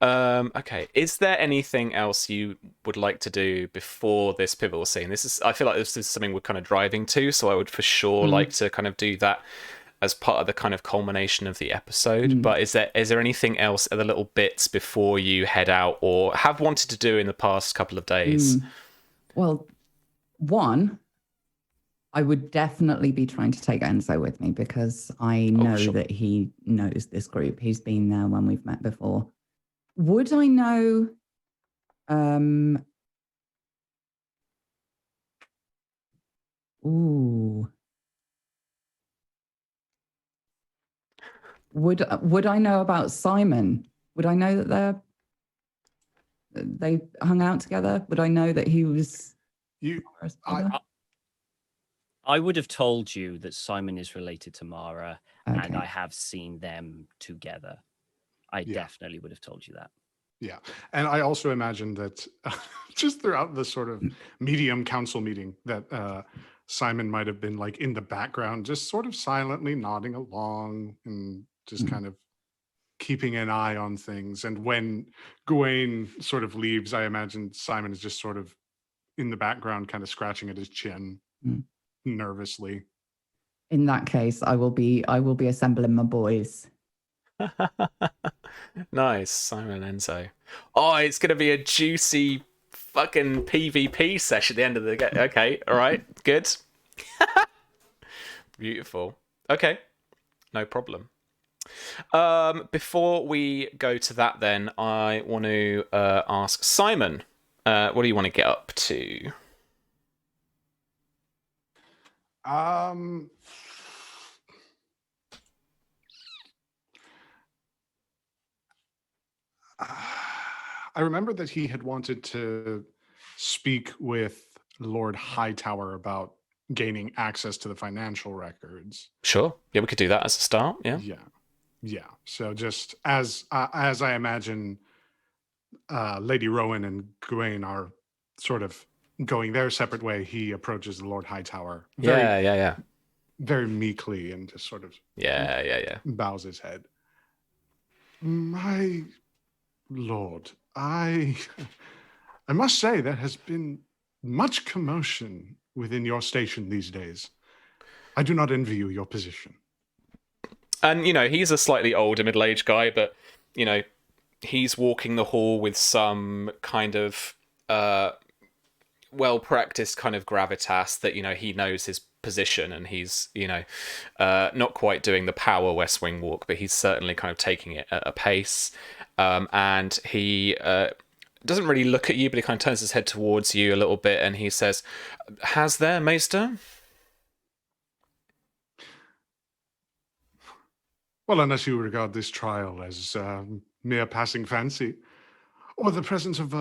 hello. Okay. Is there anything else you would like to do before this pivotal scene? I feel like this is something we're kind of driving to, so I would for sure like to kind of do that as part of the kind of culmination of the episode. But is there anything else, other little bits before you head out, or have wanted to do in the past couple of days?
Well, one, I would definitely be trying to take Enzo with me because I know that he knows this group. He's been there when we've met before. Would I know? Would I know about Simon? Would I know that they hung out together? Would I know that he was?
I would have told you that Simon is related to Mara,
Okay.
and I have seen them together. I definitely would have told you that.
Yeah. And I also imagine that just throughout the sort of medium council meeting that Simon might have been like in the background, just sort of silently nodding along and just kind of keeping an eye on things. And when Gawain sort of leaves, I imagine Simon is just sort of in the background, kind of scratching at his chin nervously.
In that case, I will be assembling my boys.
Nice, Simon and Enzo. Oh, it's gonna be a juicy fucking PvP session at the end of the game. Okay, all right, good. Beautiful. Okay, no problem. Before we go to that, then I want to ask Simon, what do you want to get up to?
I remember that he had wanted to speak with Lord Hightower about gaining access to the financial records.
Sure. Yeah, we could do that as a start. Yeah.
Yeah. So just as I imagine, Lady Rowan and Gawain are sort of going their separate way, he approaches the Lord Hightower. Very meekly and just sort of bows his head. My lord, I must say there has been much commotion within your station these days. I do not envy you your position.
And, he's a slightly older middle-aged guy, but, he's walking the hall with some kind of well-practiced kind of gravitas that, he knows his position, and he's, not quite doing the power West Wing walk, but he's certainly kind of taking it at a pace. And he doesn't really look at you, but he kind of turns his head towards you a little bit, and he says, "Has there, Maester?"
Well, unless you regard this trial as mere passing fancy, or the presence of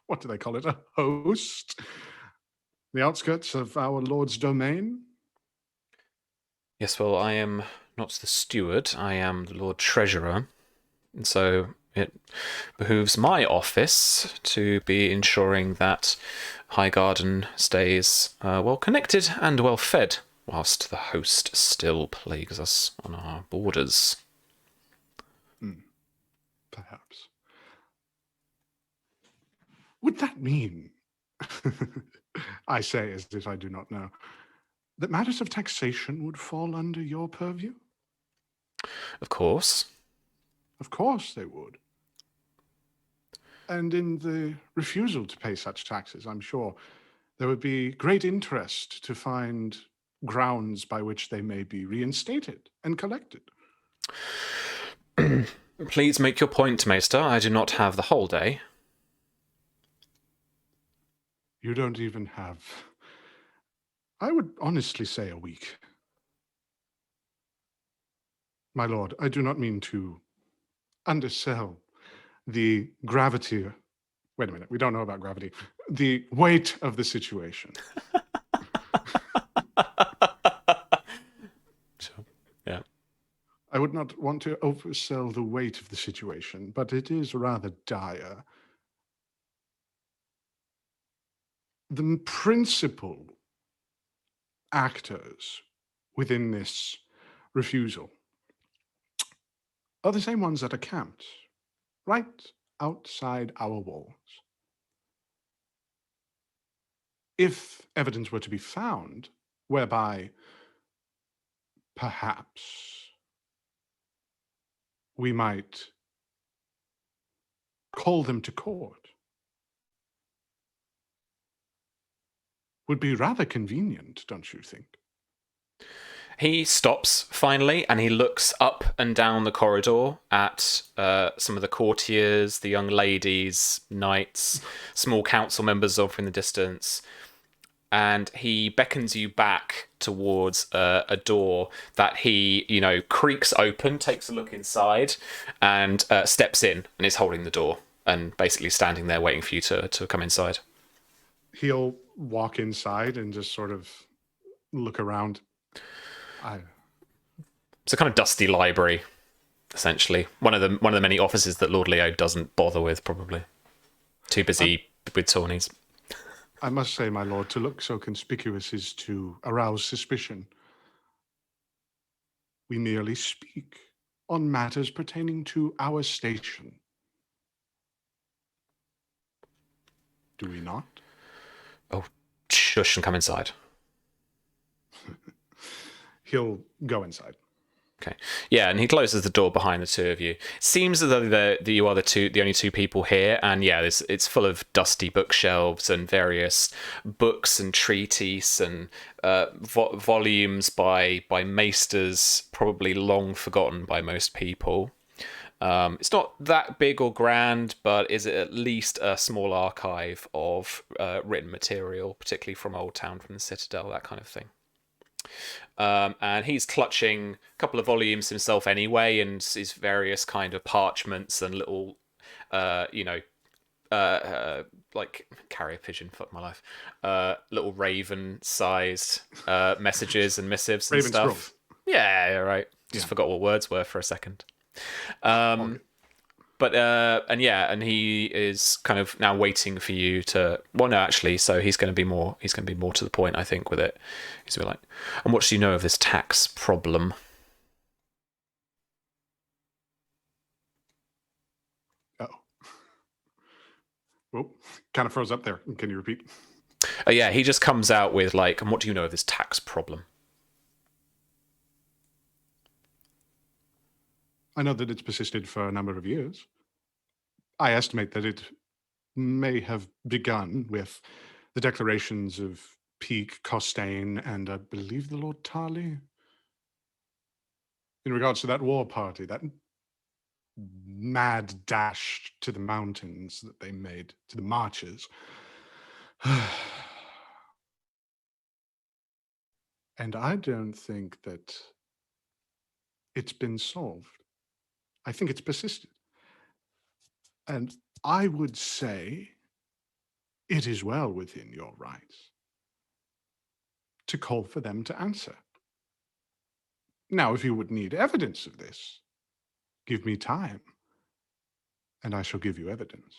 what do they call it, a host, the outskirts of our Lord's domain.
Yes, well, I am not the steward, I am the Lord Treasurer, and so it behooves my office to be ensuring that Highgarden stays well connected and well fed, whilst the host still plagues us on our borders.
Perhaps. Would that mean, I say as if I do not know, that matters of taxation would fall under your purview?
Of course.
Of course they would. And in the refusal to pay such taxes, I'm sure there would be great interest to find grounds by which they may be reinstated and collected.
Please make your point, Maester. I do not have the whole day.
You don't even have, I would honestly say, a week. My lord, I do not mean to undersell the gravity. Wait a minute, we don't know about gravity. The weight of the situation.
Sure. Yeah.
I would not want to oversell the weight of the situation, but it is rather dire. The principal actors within this refusal are the same ones that are camped right outside our walls. If evidence were to be found whereby perhaps we might call them to court. Would be rather convenient, don't you think?
He stops finally, and he looks up and down the corridor at some of the courtiers, the young ladies, knights, small council members off in the distance, and he beckons you back towards a door that he, creaks open, takes a look inside, and steps in, and is holding the door, and basically standing there waiting for you to come inside.
He'll walk inside and just sort of look around.
It's a kind of dusty library, essentially. One of the many offices that Lord Leo doesn't bother with, probably. Too busy with Tawnies.
I must say, my lord, to look so conspicuous is to arouse suspicion. We merely speak on matters pertaining to our station. Do we not?
Oh, shush and come inside.
He'll go inside.
Okay. Yeah, and he closes the door behind the two of you. Seems as though you are the only two people here, and yeah, it's full of dusty bookshelves and various books and treatises and volumes by maesters, probably long forgotten by most people. It's not that big or grand, but is it at least a small archive of written material, particularly from Old Town, from the Citadel, that kind of thing. And he's clutching a couple of volumes himself anyway, and his various kind of parchments and little, like carrier pigeon, fuck my life, little raven-sized messages and missives and
Raven
stuff.
scrolls.
Yeah, right. Just forgot what words were for a second. But and he is kind of now waiting for you to. Well, no, actually, so he's going to be more to the point, I think, with it. He's going to be like, and what do you know of this tax problem?
Oh, well, kind of froze up there. Can you repeat?
Yeah, he just comes out with like, and what do you know of this tax problem?
I know that it's persisted for a number of years. I estimate that it may have begun with the declarations of Peake, Costain, and I believe the Lord Tarly. In regards to that war party, that mad dash to the mountains that they made, to the marches. And I don't think that it's been solved. I think it's persisted. And I would say it is well within your rights to call for them to answer. Now, if you would need evidence of this, give me time, and I shall give you evidence.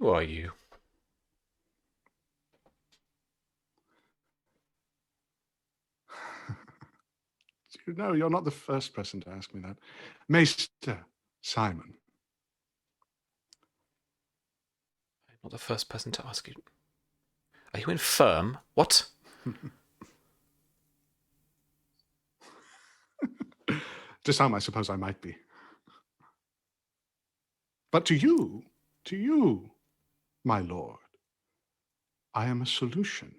Who are you?
No, you're not the first person to ask me that. Maester Simon.
I'm not the first person to ask you. Are you infirm? What?
To some, I suppose I might be. But to you, my lord, I am a solution.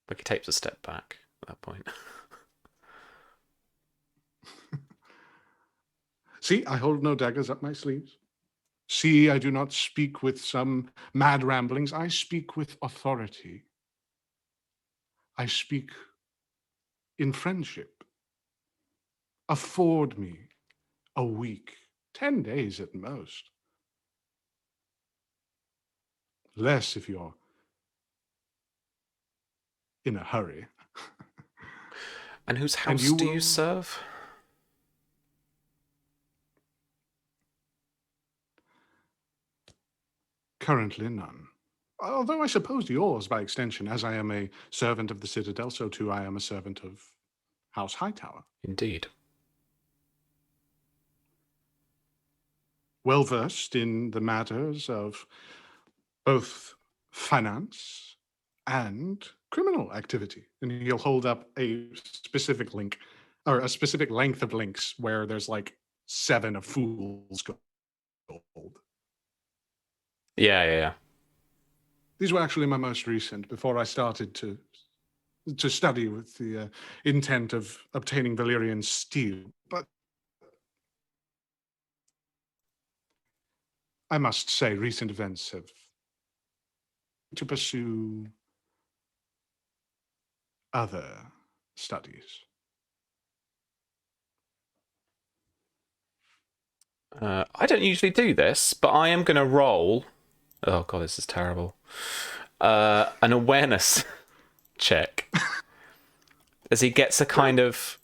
Like he takes a step back at that point.
See, I hold no daggers up my sleeves. See, I do not speak with some mad ramblings. I speak with authority. I speak in friendship. Afford me a week, 10 days at most. Less if you're in a hurry.
And whose house do you serve?
Currently none. Although I suppose yours by extension, as I am a servant of the Citadel, so too I am a servant of House Hightower.
Indeed.
Well versed in the matters of both finance and criminal activity. And he'll hold up a specific link or a specific length of links where there's like 7 of fool's gold.
Yeah.
These were actually my most recent before I started to study with the intent of obtaining Valyrian steel. But I must say recent events have to pursue other studies.
I don't usually do this, but I am going to roll. Oh god, this is terrible. An awareness check as he gets a kind of.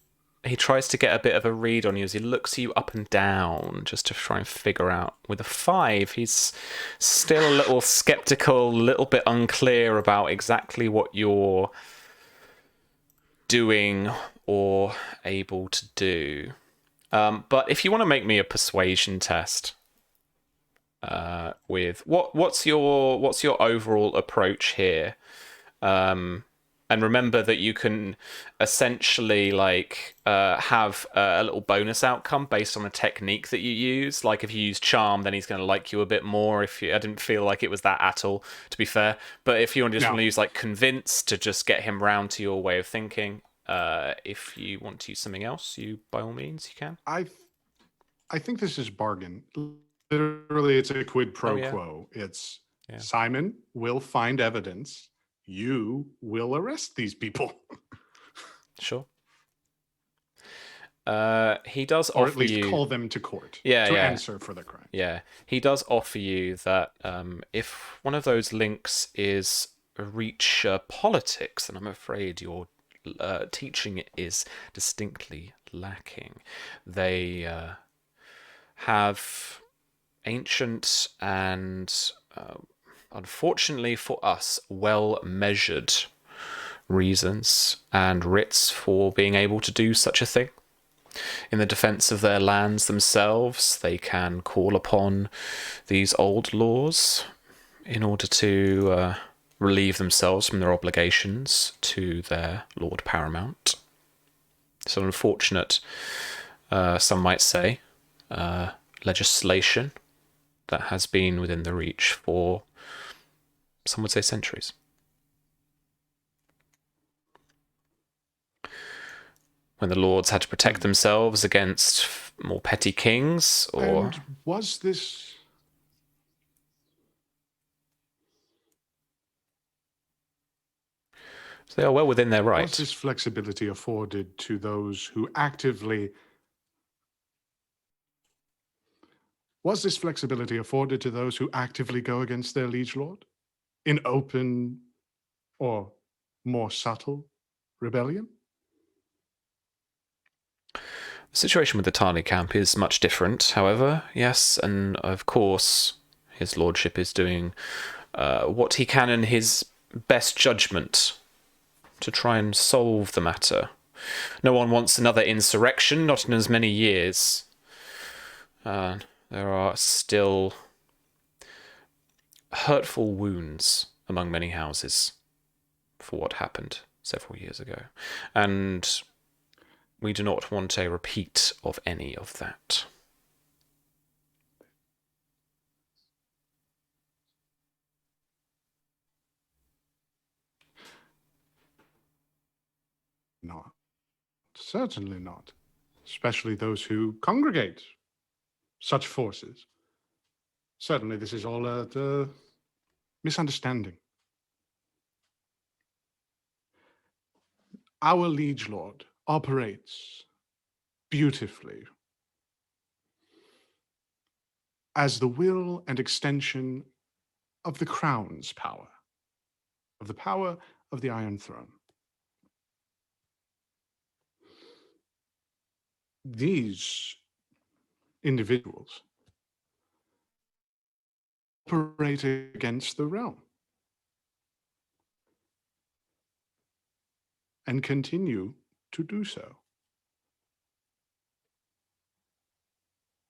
He tries to get a bit of a read on you as he looks you up and down just to try and figure out. With a 5, he's still a little skeptical, a little bit unclear about exactly what you're doing or able to do. But if you want to make me a persuasion test, with what's your overall approach here? And remember that you can essentially have a little bonus outcome based on a technique that you use. Like if you use charm, then he's going to like you a bit more. I didn't feel like it was that at all, to be fair. But if you want to use like convince to just get him round to your way of thinking, if you want to use something else, you by all means you can.
I think this is bargain. Literally, it's a quid pro quo. It's Simon will find evidence. You will arrest these people.
Sure. He does
or
offer
at least
you...
call them to court
to
answer for their crime.
Yeah, he does offer you that if one of those links is reach politics, then I'm afraid your teaching is distinctly lacking. They have ancient and unfortunately for us, well-measured reasons and writs for being able to do such a thing. In the defense of their lands themselves, they can call upon these old laws in order to relieve themselves from their obligations to their Lord Paramount. So unfortunate, some might say, legislation that has been within the reach for, some would say, centuries. When the lords had to protect themselves against more petty kings, or...
And was this...
So they are well within their right.
Was this flexibility afforded to those who actively... Was this flexibility afforded to those who actively go against their liege lord? In open or more subtle rebellion?
The situation with the Tarly camp is much different, however, yes, and of course his lordship is doing what he can in his best judgment to try and solve the matter. No one wants another insurrection, not in as many years. There are still hurtful wounds among many houses for what happened several years ago, and we do not want a repeat of any of that.
Not. Certainly not. Especially those who congregate such forces. Certainly this is all a misunderstanding. Our liege lord operates beautifully as the will and extension of the crown's power, of the power of the Iron Throne. These individuals operate against the realm and continue to do so.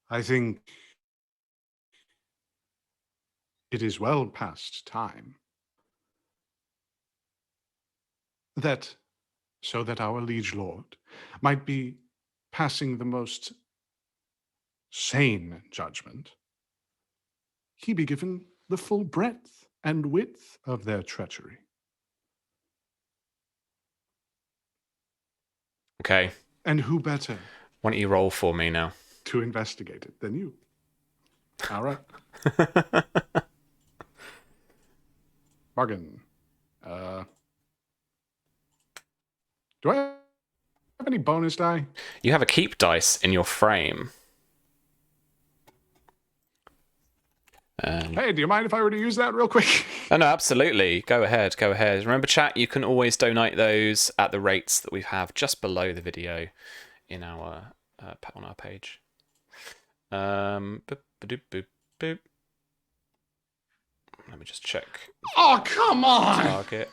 I think it is well past time that so that our liege lord might be passing the most sane judgment, he be given the full breadth and width of their treachery.
Okay.
And who better
Why don't you roll for me now?
to investigate it than you? All right. Bargain. Do I have any bonus die?
You have a keep dice in your frame.
Hey, do you mind if I were to use that real quick?
Oh, no, absolutely. Go ahead. Go ahead. Remember, chat, you can always donate those at the rates that we have just below the video in our on our page. Boop, boop, boop, boop. Let me just check.
Oh, come on!
Target.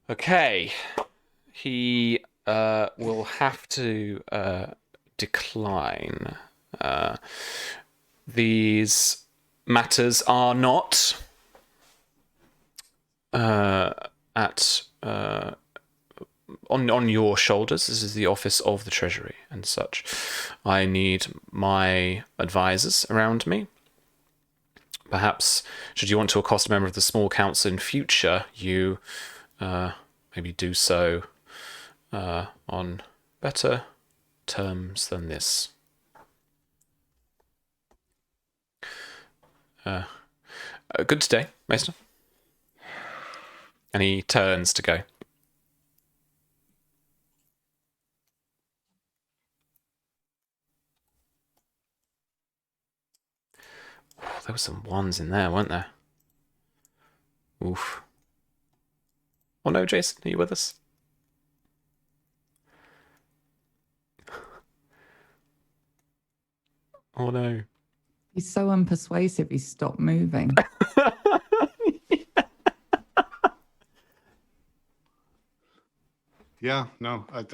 Okay. He will have to decline. These matters are not on your shoulders. This is the office of the Treasury and such. I need my advisors around me. Perhaps, should you want to accost a member of the small council in future, you maybe do so on better terms than this. Good today, Maester. And he turns to go. Oh, there were some ones in there, weren't there? Oof. Oh no, Jason, are you with us? Oh no.
He's so unpersuasive, he stopped moving.
Yeah, no, I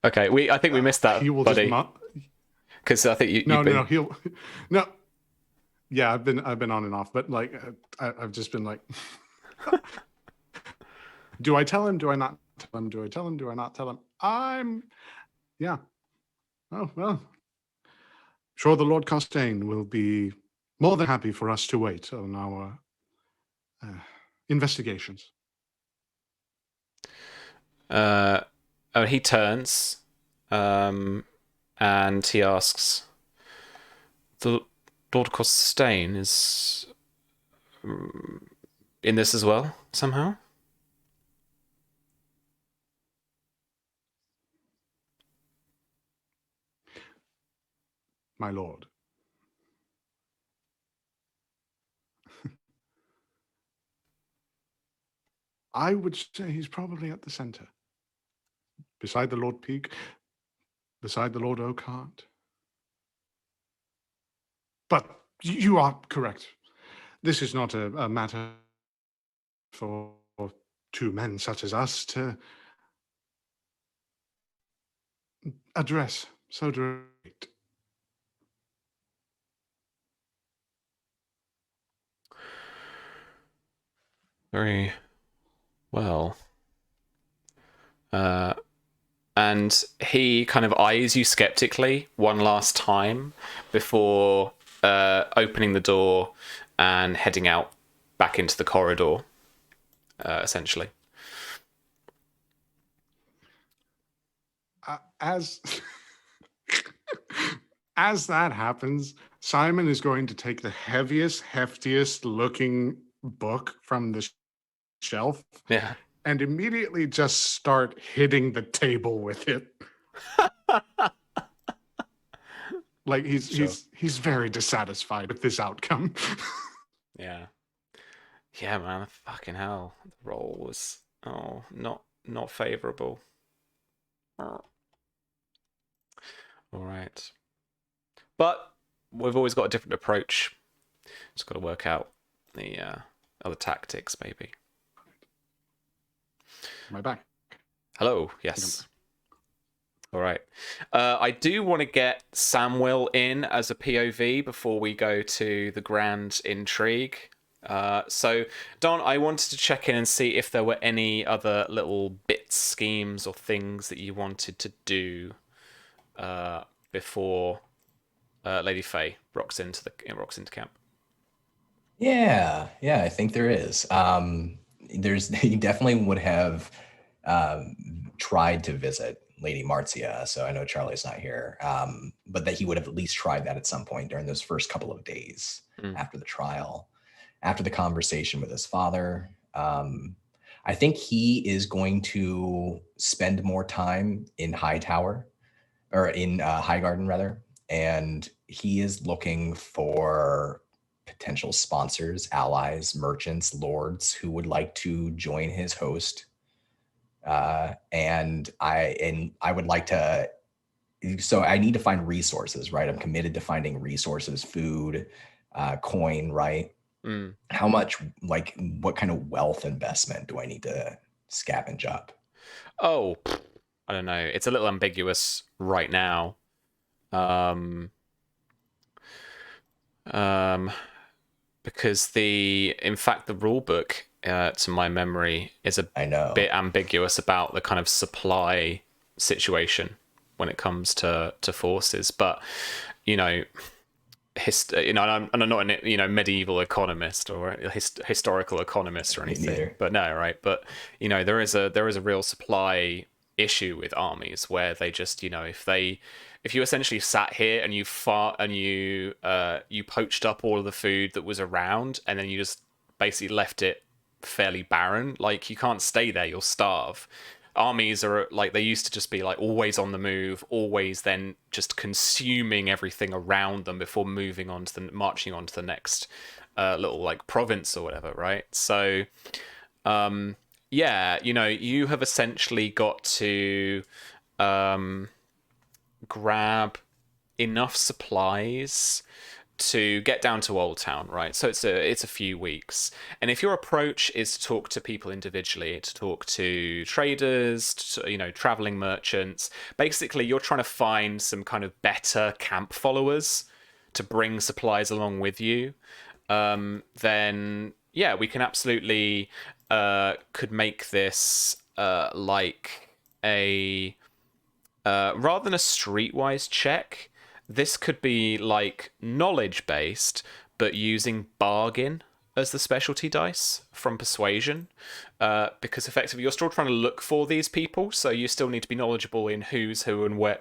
Okay, I think we missed that,
he will
buddy.
just
Because I think you.
no, he'll no. Yeah, I've been on and off, but like I've just been like, do I tell him? Do I not tell him? Do I tell him? Do I not tell him? Yeah. Oh well. Sure, the Lord Costain will be more than happy for us to wait on our investigations.
He turns, and he asks, "The Lord Costain is in this as well, somehow?"
My lord. I would say he's probably at the center. Beside the Lord Peak, beside the Lord Oakheart. But you are correct. This is not a matter for two men such as us to address so direct.
Very well. And he kind of eyes you skeptically one last time before opening the door and heading out back into the corridor, essentially.
As that happens, Simon is going to take the heaviest, heftiest looking book from the shelf.
Yeah.
And immediately just start hitting the table with it. Like he's very dissatisfied with this outcome.
Yeah. Yeah, man, fucking hell. The roll was not favorable. All right. But we've always got a different approach. Just got to work out the other tactics, maybe.
Am I back?
Hello. Yes. All right. I do want to get Samwell in as a POV before we go to the grand intrigue. So, Don, I wanted to check in and see if there were any other little bits, schemes, or things that you wanted to do before Lady Faye rocks into camp.
Yeah, I think there is. He definitely would have tried to visit Lady Marcia. So I know Charlie's not here, but that he would have at least tried that at some point during those first couple of days after the trial, after the conversation with his father. I think he is going to spend more time in Hightower, or in Highgarden rather, and he is looking for potential sponsors, allies, merchants, lords who would like to join his host. And I would like to. So I need to find resources, right? I'm committed to finding resources, food, coin, right? How much, like, what kind of wealth investment do I need to scavenge up?
Oh, I don't know. It's a little ambiguous right now. Because in fact, the rule book, to my memory, is a bit ambiguous about the kind of supply situation when it comes to forces. But I'm not a medieval economist or a historical economist or anything. But no, right? But there is a real supply issue with armies where they just if you essentially sat here and you poached up all of the food that was around and then you just basically left it fairly barren, like, you can't stay there, you'll starve. Armies are like, they used to just be like always on the move, always then just consuming everything around them before marching on to the next little like province or whatever, right? So you have essentially got to grab enough supplies to get down to Old Town, right? So it's a few weeks, and if your approach is to talk to people individually, to talk to traders, traveling merchants, basically you're trying to find some kind of better camp followers to bring supplies along with you, then yeah, we can absolutely could make this like a rather than a streetwise check. This could be like knowledge-based, but using bargain as the specialty dice from Persuasion, because effectively you're still trying to look for these people, so you still need to be knowledgeable in who's who and where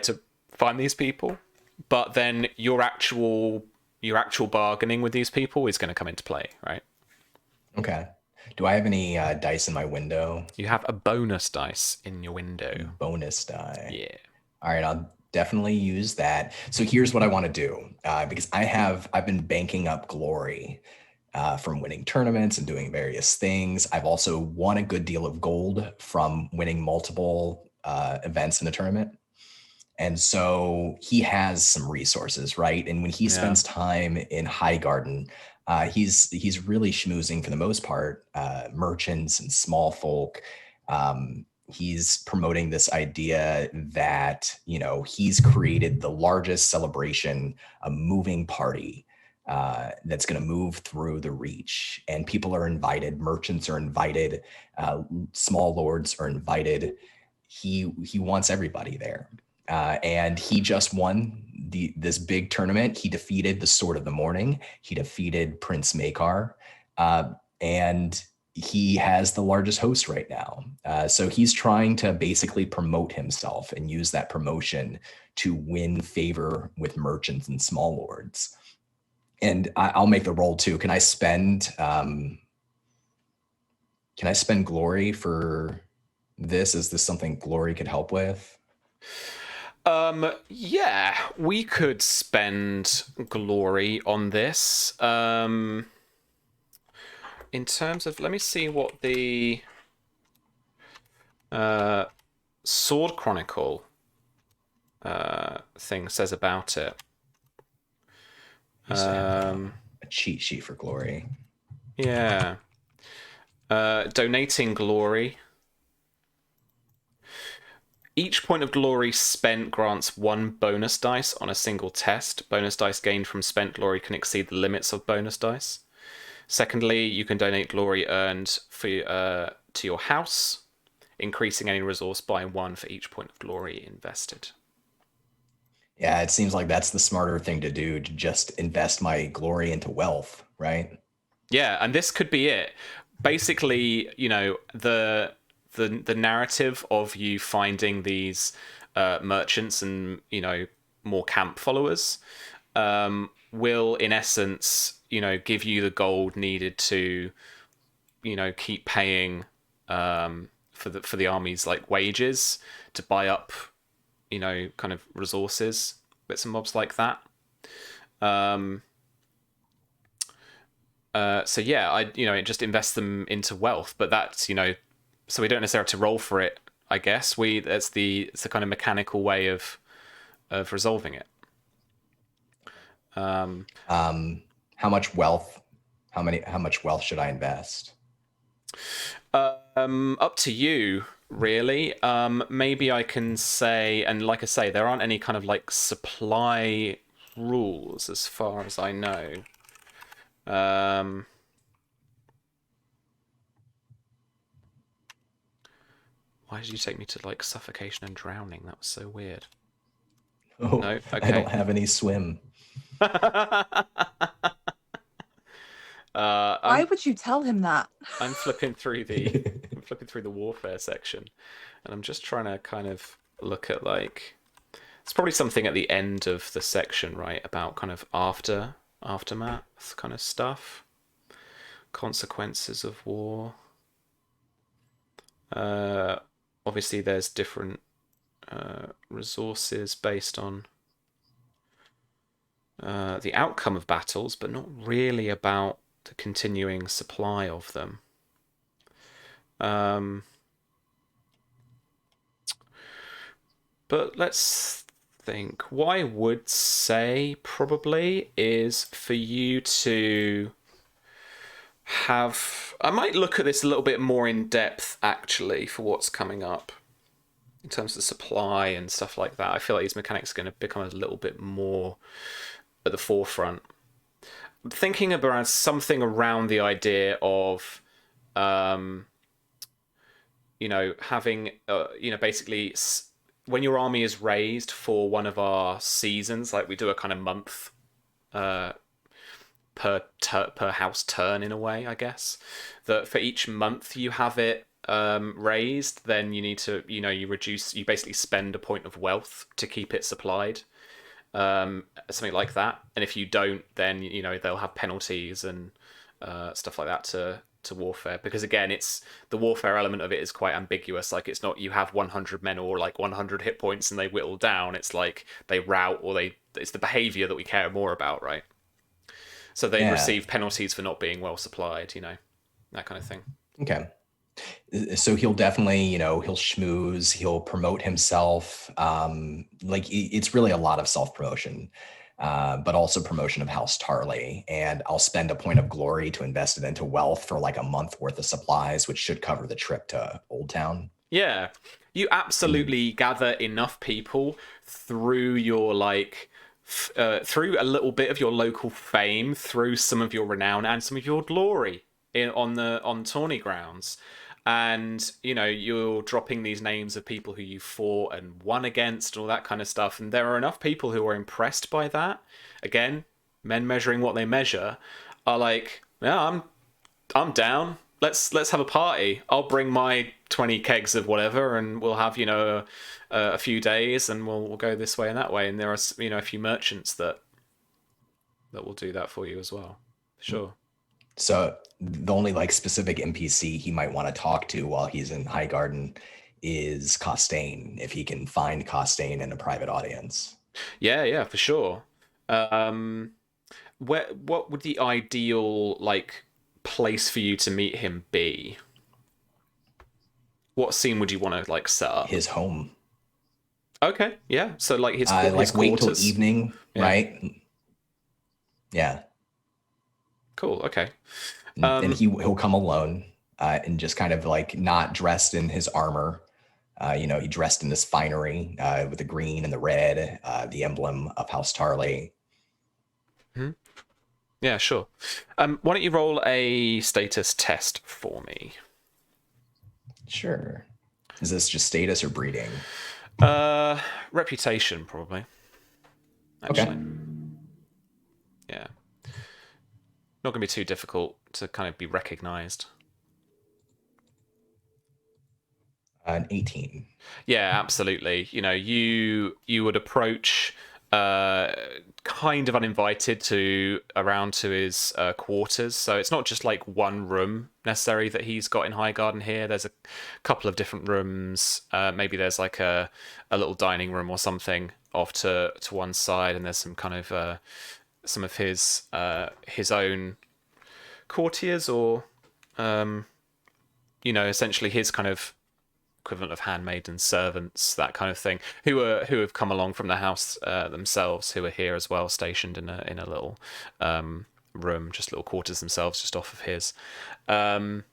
to find these people. But then your actual bargaining with these people is going to come into play, right?
Okay. Do I have any dice in my window?
You have a bonus dice in your window.
Bonus die.
Yeah.
All right, I'll definitely use that. So here's what I want to do, because I've been banking up glory from winning tournaments and doing various things. I've also won a good deal of gold from winning multiple events in the tournament. And so he has some resources, right? And when he spends time in Highgarden, he's really schmoozing for the most part, merchants and small folk. He's promoting this idea that, he's created the largest celebration, a moving party that's going to move through the Reach, and people are invited, merchants are invited, small lords are invited. He wants everybody there. And he just won this big tournament. He defeated the Sword of the Morning. He defeated Prince Maekar, and he has the largest host right now. So he's trying to basically promote himself and use that promotion to win favor with merchants and small lords. And I'll make the roll too. Can I spend glory for this? Is this something glory could help with?
Yeah, we could spend glory on this. In terms of, let me see what the Sword Chronicle thing says about it.
A cheat sheet for glory.
Yeah. Donating glory. Each point of glory spent grants 1 bonus dice on a single test. Bonus dice gained from spent glory can exceed the limits of bonus dice. Secondly, you can donate glory earned to your house, increasing any resource by 1 for each point of glory invested.
Yeah, it seems like that's the smarter thing to do, to just invest my glory into wealth, right?
Yeah, and this could be it. Basically, you know, the narrative of you finding these merchants and, you know, more camp followers will, in essence, you know, give you the gold needed to, you know, keep paying for the army's like wages, to buy up, you know, kind of resources, bits and bobs like that. So yeah, you know, just invest them into wealth, but that's, you know, so we don't necessarily have to roll for it, I guess. It's the kind of mechanical way of resolving it.
How much wealth? How much wealth should I invest?
Up to you, really. Maybe I can say, and like I say, there aren't any kind of like supply rules as far as I know. Why did you take me to like suffocation and drowning? That was so weird.
Oh,
No, okay.
I don't have any swim.
Why would you tell him that?
I'm flipping through the warfare section, and I'm just trying to kind of look at like, it's probably something at the end of the section, right, about kind of aftermath kind of stuff, consequences of war. Obviously there's different resources based on the outcome of battles, but not really about the continuing supply of them. But let's think. What I would say probably is for you to have... I might look at this a little bit more in depth, actually, for what's coming up in terms of supply and stuff like that. I feel like these mechanics are going to become a little bit more at the forefront. I'm thinking about something around the idea of, you know, having, you know, basically when your army is raised for one of our seasons, like we do a kind of month per house turn in a way, I guess, that for each month you have it raised, then you need to, you know, you basically spend a point of wealth to keep it supplied, something like that. And if you don't, then, you know, they'll have penalties and stuff like that to warfare, because again, it's the warfare element of it is quite ambiguous. Like, it's not you have 100 men or like 100 hit points and they whittle down. It's like they rout, or it's the behavior that we care more about, right? So they receive penalties for not being well supplied, you know, that kind of thing.
Okay. So he'll definitely, you know, he'll schmooze, he'll promote himself. Like, it's really a lot of self-promotion, but also promotion of House Tarly. And I'll spend a point of glory to invest it into wealth for like a month worth of supplies, which should cover the trip to Old Town.
Yeah, you absolutely gather enough people through your like... through a little bit of your local fame, through some of your renown and some of your glory on tourney grounds, and you know, you're dropping these names of people who you fought and won against and all that kind of stuff, and there are enough people who are impressed by that. Again, men measuring what they measure, are like, yeah, I'm down. Let's have a party. I'll bring my 20 kegs of whatever, and we'll have, you know, a few days, and we'll go this way and that way. And there are, you know, a few merchants that will do that for you as well. Sure.
So the only like specific NPC he might want to talk to while he's in Highgarden is Costain, if he can find Costain in a private audience.
Yeah, for sure. What would the ideal like place for you to meet him be? What scene would you want to like set up?
His home.
Okay, yeah. So like his
like
quarters.
wait till evening,
Yeah.
right? Yeah.
Cool. Okay.
And he'll come alone and just kind of like not dressed in his armor, He dressed in this finery with the green and the red, the emblem of House Tarley.
Yeah, sure. Why don't you roll a status test for me?
Sure. Is this just status or breeding?
Reputation, probably. Actually.
Okay.
Yeah. Not going to be too difficult to kind of be recognized.
An 18.
Yeah, absolutely. You would approach kind of uninvited around to his quarters. So it's not just like one room necessarily that he's got in Highgarden here. There's a couple of different rooms. Maybe there's like a little dining room or something off to one side, and there's some kind of some of his own courtiers, or essentially his kind of equivalent of handmaidens, servants, that kind of thing, who have come along from the house themselves, who are here as well, stationed in a little room, just little quarters themselves, just off of his. And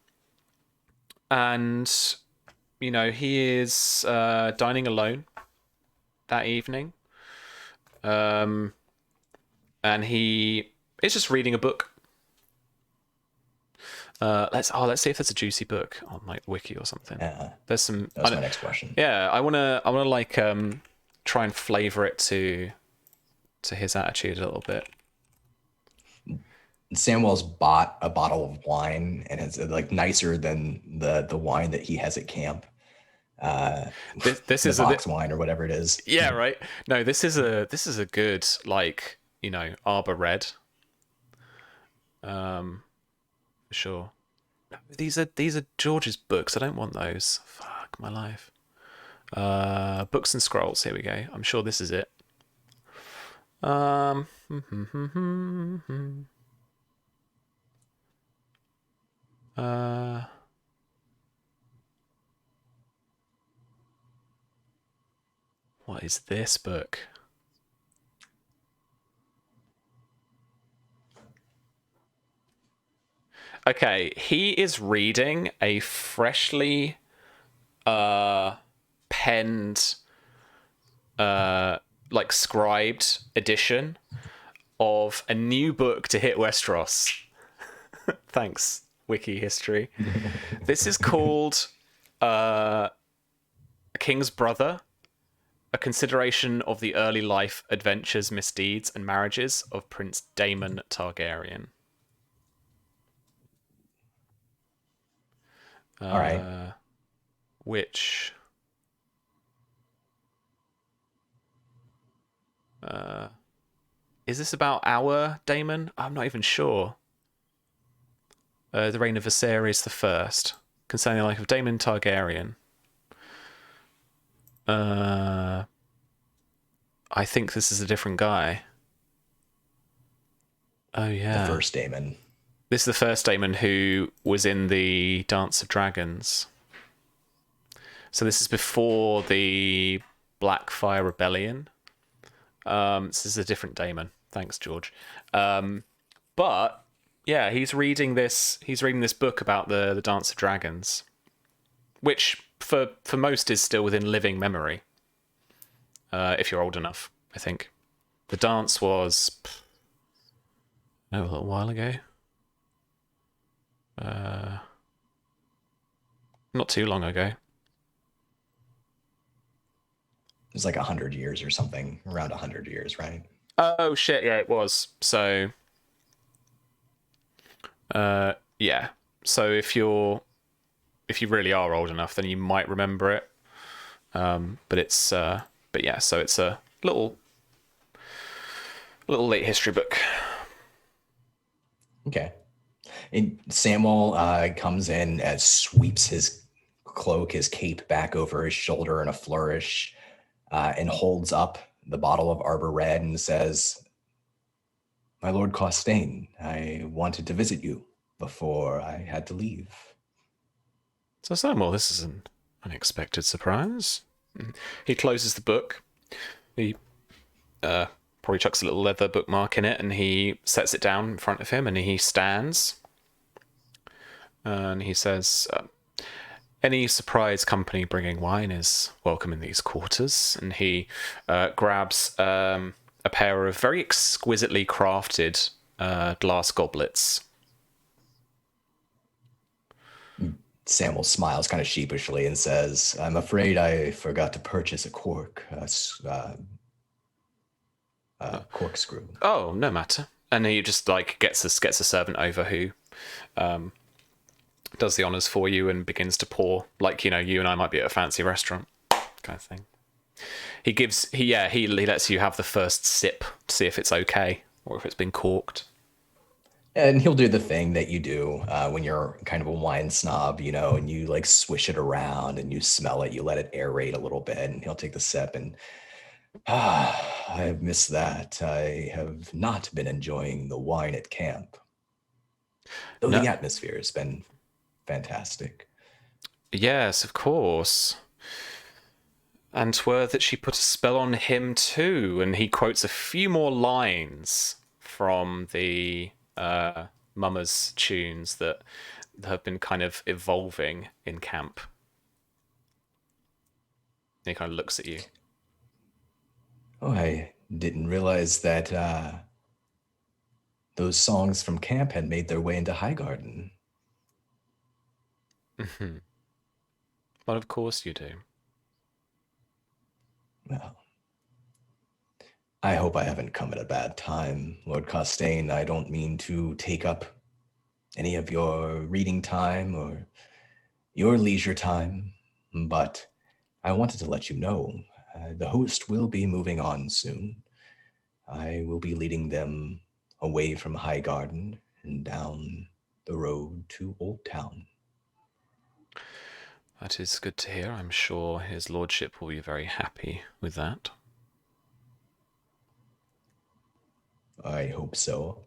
he is dining alone that evening, and he is just reading a book. Let's see if there's a juicy book on like Wiki or something.
Yeah.
There's some.
That's my next question.
Yeah, I wanna like try and flavor it to his attitude a little bit.
Samwell's bought a bottle of wine, and it's like nicer than the wine that he has at camp.
This is
box wine or whatever it is.
Yeah, right. No, this is a good, like, Arbor Red. For sure. These are George's books. I don't want those. Fuck my life. Books and scrolls. Here we go. I'm sure this is it. What is this book? Okay, he is reading a freshly penned, like scribed edition of a new book to hit Westeros. Thanks, Wiki History. This is called A King's Brother, a consideration of the early life, adventures, misdeeds, and marriages of Prince Daemon Targaryen.
All right.
Which is this about our Daemon? I'm not even sure. The reign of Viserys I, concerning the life of Daemon Targaryen. I think this is a different guy. Oh yeah,
The first Daemon.
This is the first Daemon who was in the Dance of Dragons. So this is before the Blackfyre Rebellion. This is a different Daemon. Thanks, George. But yeah, he's reading this book about the Dance of Dragons, which for most is still within living memory. If you're old enough, I think. The dance was a little while ago. Not too long ago.
It was like 100 years or something, around 100 years, right?
Oh shit, yeah, it was. So yeah. So if you really are old enough, then you might remember it. But yeah, so it's a little late history book.
Okay. And Samwell comes in and sweeps his cloak, his cape back over his shoulder in a flourish, and holds up the bottle of Arbor Red and says, "My Lord Costain, I wanted to visit you before I had to leave."
So Samuel, this is an unexpected surprise. He closes the book. He probably chucks a little leather bookmark in it, and he sets it down in front of him, and he stands. And he says, Any surprise company bringing wine is welcome in these quarters. And he grabs a pair of very exquisitely crafted glass goblets.
Samuel smiles kind of sheepishly and says, "I'm afraid I forgot to purchase a corkscrew."
Oh, no matter. And he just like gets a servant over who does the honors for you and begins to pour, like, you know, you and I might be at a fancy restaurant kind of thing. He lets you have the first sip to see if it's okay or if it's been corked.
And he'll do the thing that you do when you're kind of a wine snob, you know, and you like swish it around and you smell it, you let it aerate a little bit, and he'll take the sip and, I have missed that. I have not been enjoying the wine at camp. Though
No.
the atmosphere has been fantastic.
Yes, of course. And 'twere that she put a spell on him too. And he quotes a few more lines from the Mummer's tunes that have been kind of evolving in camp. And he kind of looks at you.
Oh, I didn't realize that those songs from camp had made their way into Highgarden.
Mm-hmm. Well, of course you do.
Well, I hope I haven't come at a bad time, Lord Costain. I don't mean to take up any of your reading time or your leisure time, but I wanted to let you know the host will be moving on soon. I will be leading them away from Highgarden and down the road to Old Town.
That is good to hear. I'm sure his lordship will be very happy with that.
I hope so.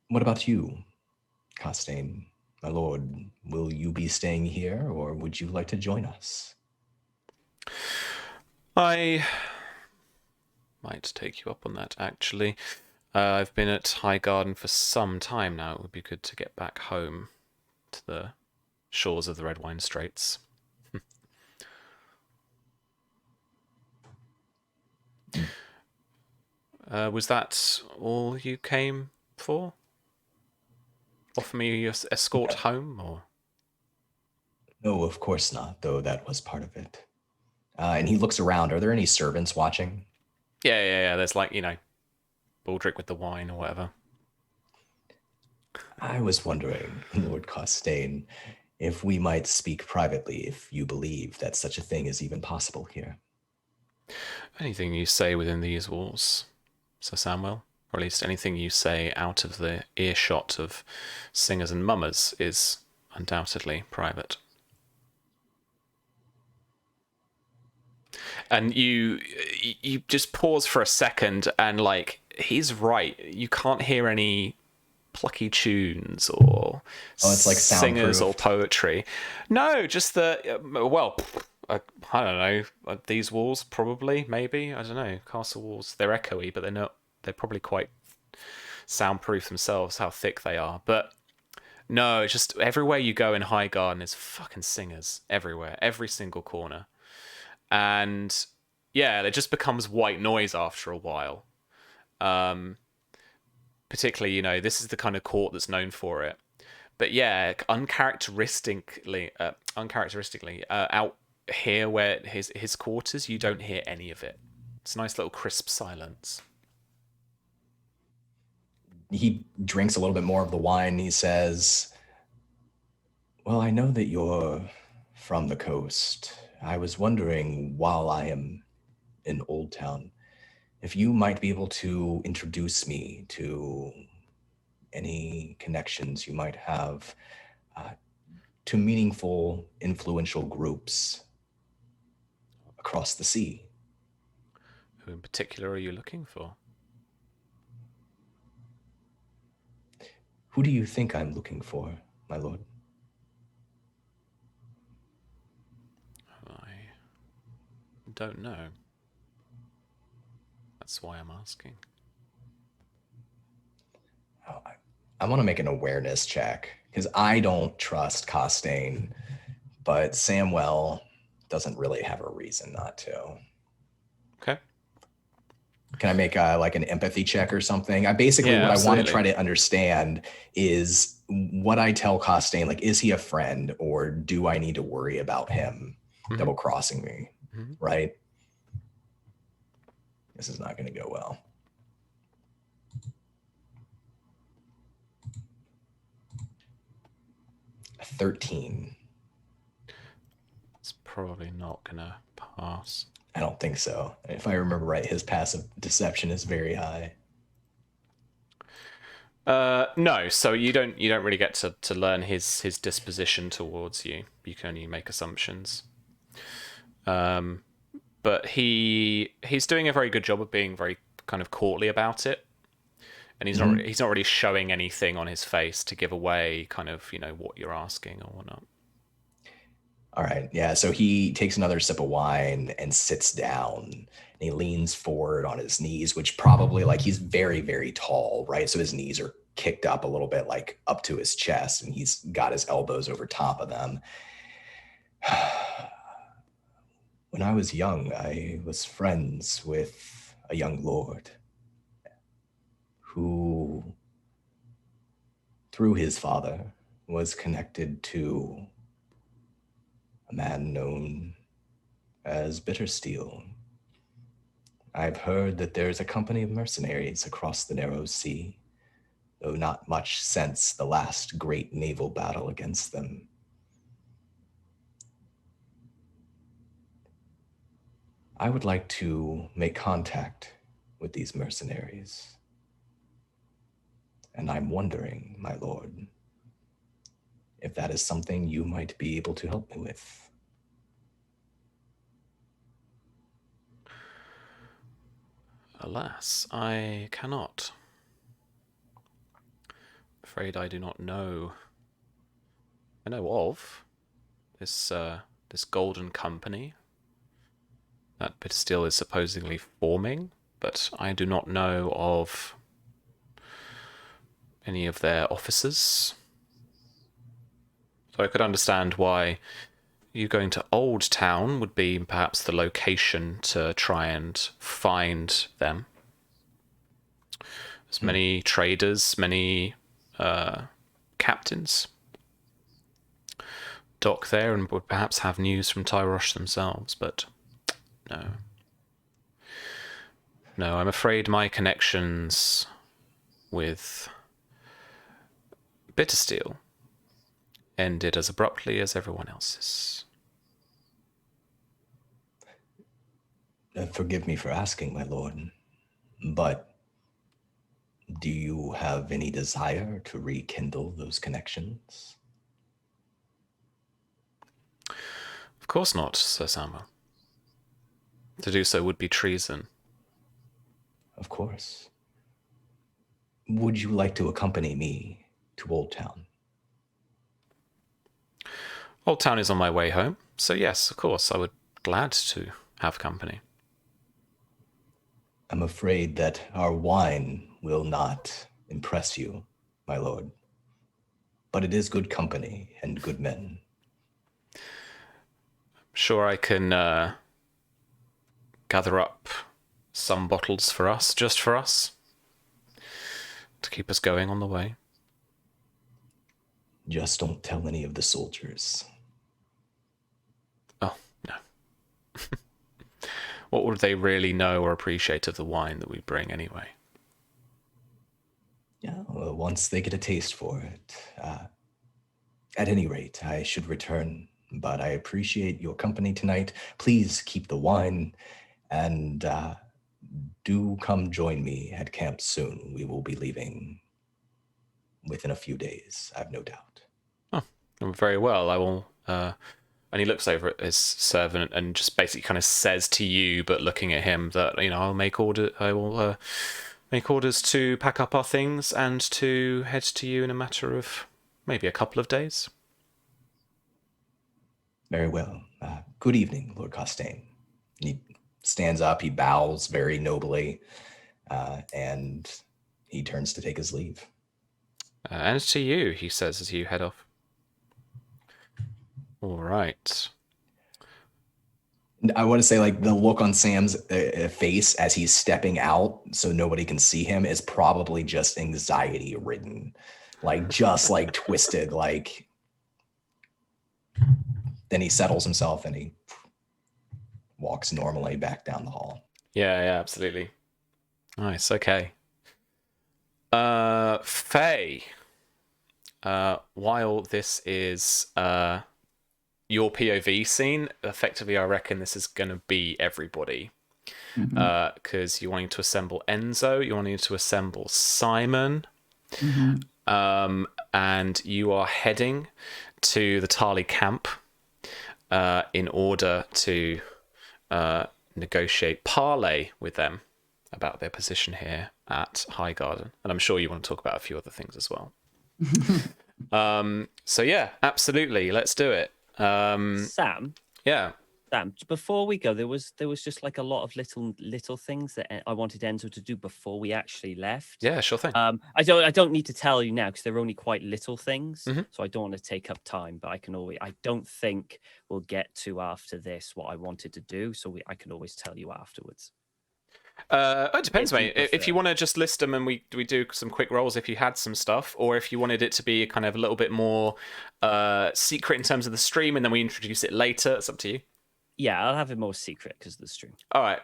What about you, Costain? My lord, will you be staying here, or would you like to join us?
I might take you up on that, actually. I've been at Highgarden for some time now. It would be good to get back home to the shores of the Red Wine Straits. Was that all you came for? Offer me your escort home, or?
No, of course not, though that was part of it. And he looks around. Are there any servants watching?
Yeah. There's like, you know, Baldric with the wine or whatever.
I was wondering, Lord Costain, if we might speak privately, if you believe that such a thing is even possible here.
Anything you say within these walls, Sir Samwell, or at least anything you say out of the earshot of singers and mummers, is undoubtedly private. And you just pause for a second, and like, he's right. You can't hear any plucky tunes or
it's like
singers or
soundproofed.
poetry. No, just the I don't know. These walls, probably, maybe, I don't know. Castle walls, they're echoey, but they're not. They're probably quite soundproof themselves, how thick they are. But no, it's just everywhere you go in Highgarden is fucking singers everywhere, every single corner. And yeah, it just becomes white noise after a while. Particularly, you know, this is the kind of court that's known for it. But yeah, uncharacteristically, out here where his quarters, you don't hear any of it. It's a nice little crisp silence.
He drinks a little bit more of the wine. He says, "Well, I know that you're from the coast. I was wondering, while I am in Old Town, if you might be able to introduce me to any connections you might have to meaningful, influential groups across the sea."
Who in particular are you looking for?
Who do you think I'm looking for, my lord?
I don't know. That's why I'm asking.
I want to make an awareness check because I don't trust Costain but Samwell doesn't really have a reason not to.
Okay.
Can I make like an empathy check or something? I basically what I want to try to understand is what I tell Costain, like, is he a friend or do I need to worry about him double crossing me? Right? This is not going to go well. A 13.
It's probably not going to pass.
I don't think so. If I remember right, his passive deception is very high.
No, so you don't really get to learn his disposition towards you. You can only make assumptions. But he's doing a very good job of being very kind of courtly about it, and he's not really showing anything on his face to give away kind of what you're asking or whatnot.
All right, yeah. So he takes another sip of wine and sits down. And he leans forward on his knees, which probably, like, he's very, very tall, right? So his knees are kicked up a little bit, like up to his chest, and he's got his elbows over top of them. When I was young, I was friends with a young lord who, through his father, was connected to a man known as Bittersteel. I've heard that there's a company of mercenaries across the narrow sea, though not much since the last great naval battle against them. I would like to make contact with these mercenaries. And I'm wondering, my lord, if that is something you might be able to help me with.
Alas, I cannot. Afraid I do not know. I know of this golden company that Bittersteel is supposedly forming, but I do not know of any of their officers. So I could understand why you going to Old Town would be perhaps the location to try and find them. There's many traders, many captains dock there and would perhaps have news from Tyrosh themselves, but no, I'm afraid my connections with Bittersteel ended as abruptly as everyone else's.
Forgive me for asking, my lord, but do you have any desire to rekindle those connections?
Of course not, Sir Samuel. To do so would be treason.
Of course. Would you like to accompany me to Old Town?
Old Town is on my way home, so yes, of course, I would glad to have company.
I'm afraid that our wine will not impress you, my lord. But it is good company and good men.
Sure, I can gather up some bottles for us, just for us, to keep us going on the way.
Just don't tell any of the soldiers.
Oh, no. What would they really know or appreciate of the wine that we bring anyway?
Yeah, well, once they get a taste for it. At any rate, I should return, but I appreciate your company tonight. Please keep the wine, and do come join me at camp soon. We will be leaving within a few days, I've no doubt.
Oh, very well. I will... And he looks over at his servant and just basically kind of says to you, but looking at him, that I will make orders to pack up our things and to head to you in a matter of maybe a couple of days.
Very well. Good evening, Lord Costain. He stands up, he bows very nobly, and he turns to take his leave.
And to you, he says as you head off. All right.
I want to say like the look on Sam's face as he's stepping out so nobody can see him is probably just anxiety ridden, like just like twisted, like then he settles himself and he walks normally back down the hall.
Yeah, absolutely. Nice. Okay. Faye, while this is your POV scene, effectively I reckon this is going to be everybody, because you're wanting to assemble Enzo, you're wanting to assemble Simon, and you are heading to the Tarly camp in order to negotiate parley with them about their position here at Highgarden. And I'm sure you want to talk about a few other things as well. So yeah, absolutely, let's do it.
Sam,
Yeah.
Sam, before we go, there was just like a lot of little things that I wanted Enzo to do before we actually left.
Yeah, sure thing.
I don't need to tell you now because they're only quite little things, so I don't want to take up time. But I don't think we'll get to after this what I wanted to do, so I can always tell you afterwards.
It depends,
If you
mate. If
prefer.
you want to just list them and we do some quick rolls if you had some stuff, or if you wanted it to be kind of a little bit more secret in terms of the stream and then we introduce it later, it's up to you.
Yeah, I'll have it more secret because of the stream.
All right.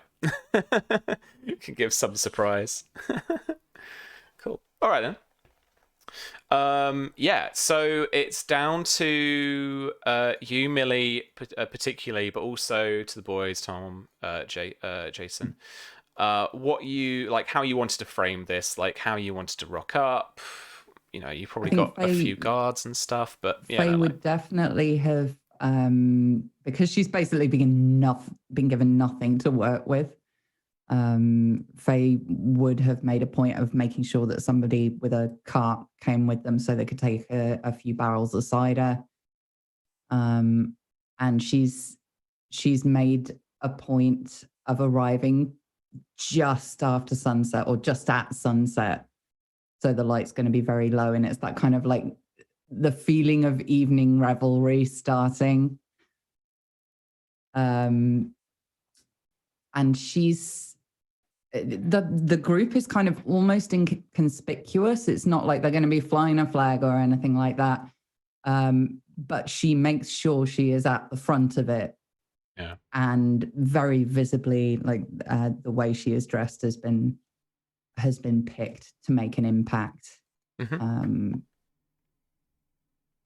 You can give some surprise. Cool. All right then. Yeah, so it's down to you, Millie, particularly, but also to the boys, Tom, Jason. What you like, how you wanted to frame this, like how you wanted to rock up. You know, you probably got a few guards and stuff, but yeah,
Faye would definitely have, because she's basically been given nothing to work with. Faye would have made a point of making sure that somebody with a cart came with them so they could take a few barrels of cider. And she's made a point of arriving just after sunset or just at sunset. So the light's going to be very low, and it's that kind of like the feeling of evening revelry starting. And she's the group is kind of almost inconspicuous. It's not like they're going to be flying a flag or anything like that. But she makes sure she is at the front of it.
Yeah.
And very visibly, like the way she is dressed has been picked to make an impact.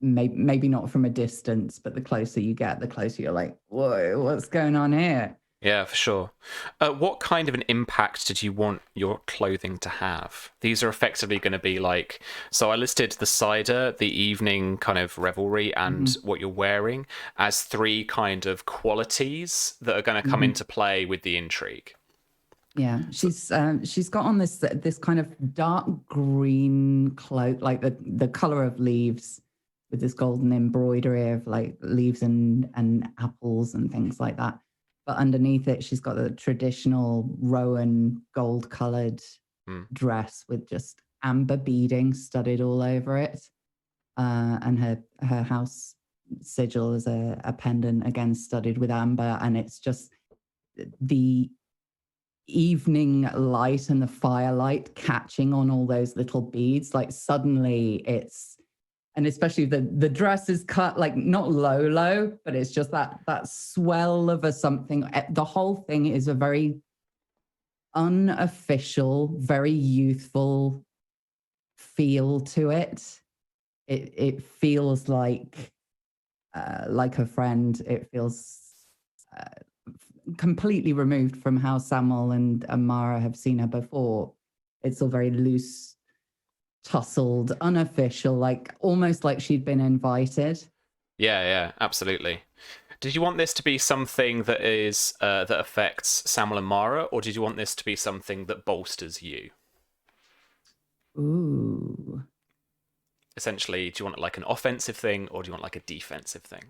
Maybe not from a distance, but the closer you get, the closer you're like, whoa, what's going on here?
Yeah, for sure. What kind of an impact did you want your clothing to have? These are effectively going to be like, so I listed the cider, the evening kind of revelry, and what you're wearing as three kind of qualities that are going to come into play with the intrigue.
Yeah, she's got on this kind of dark green cloak, like the color of leaves, with this golden embroidery of like leaves and apples and things like that. But underneath it, she's got the traditional Rowan gold-colored dress with just amber beading studded all over it. And her house sigil is a pendant, again, studded with amber. And it's just the evening light and the firelight catching on all those little beads. Like suddenly it's... And especially the dress is cut like not low, but it's just that swell of a something. The whole thing is a very unofficial, very youthful feel to it. It feels like a friend. It feels completely removed from how Samuel and Mara have seen her before. It's all very loose, tussled, unofficial, like almost like she'd been invited.
Yeah, absolutely. Did you want this to be something that is that affects Samuel and Mara, or did you want this to be something that bolsters you?
Ooh.
Essentially, do you want like an offensive thing, or do you want like a defensive thing?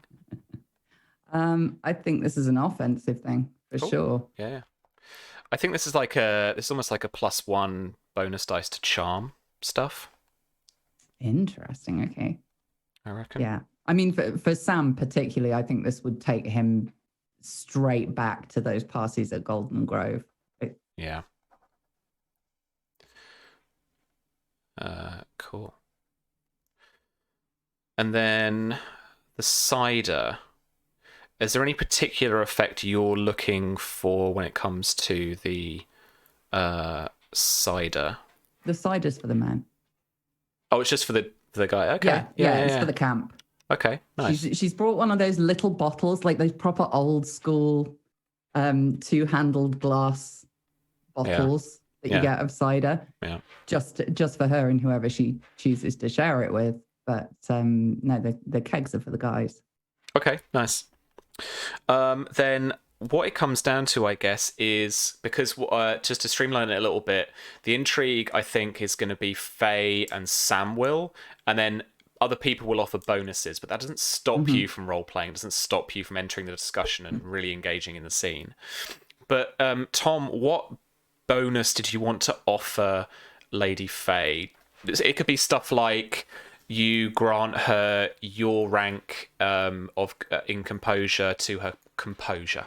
I think this is an offensive thing for sure.
Yeah. I think this is like it's almost like a +1 bonus dice to charm stuff.
Interesting. Okay.
I reckon.
Yeah. I mean, for Sam particularly, I think this would take him straight back to those parties at Golden Grove.
Yeah. Cool. And then the cider. Is there any particular effect you're looking for when it comes to the cider?
The cider's for the man.
Oh, it's just for the guy. Okay.
Yeah, it's for the camp.
Okay, nice.
She's brought one of those little bottles, like those proper old school two-handled glass bottles that you get of cider. Yeah. Just for her and whoever she chooses to share it with. But no, the kegs are for the guys.
Okay, nice. Then what it comes down to, I guess, is because just to streamline it a little bit, the intrigue, I think, is going to be Faye and Samwell, and then other people will offer bonuses, but that doesn't stop you from role-playing. It doesn't stop you from entering the discussion and really engaging in the scene. But Tom, what bonus did you want to offer Lady Faye? It could be stuff like you grant her your rank in composure to her composure.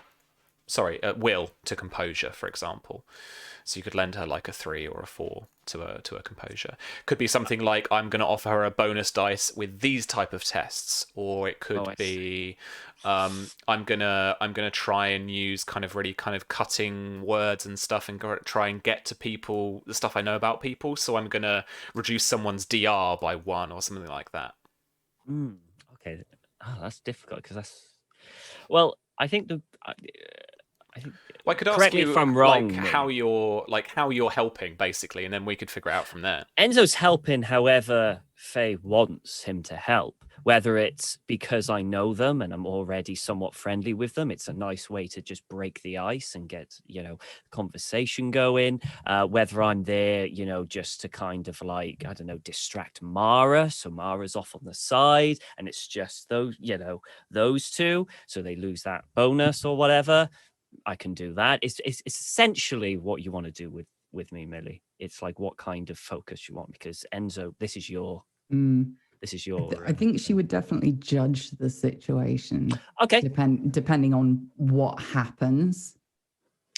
Sorry, will to composure, for example. So you could lend her like a 3 or a 4 to a composure. Could be something like, I'm going to offer her a bonus dice with these type of tests, or it could be I'm gonna try and use kind of really kind of cutting words and stuff and try and get to people the stuff I know about people. So I'm gonna reduce someone's DR by 1 or something like that.
Okay, that's difficult because that's I think
I could ask you if I'm wrong, how you're helping basically, and then we could figure it out from there.
Enzo's helping however Faye wants him to help, whether it's because I know them and I'm already somewhat friendly with them. It's a nice way to just break the ice and get, conversation going. Whether I'm there, just to kind of like, I don't know, distract Mara. So Mara's off on the side and it's just those two. So they lose that bonus or whatever. I can do that. It's essentially what you want to do with me, Millie. It's like what kind of focus you want, because Enzo, this is your.
I think she would definitely judge the situation.
Okay.
Depending on what happens.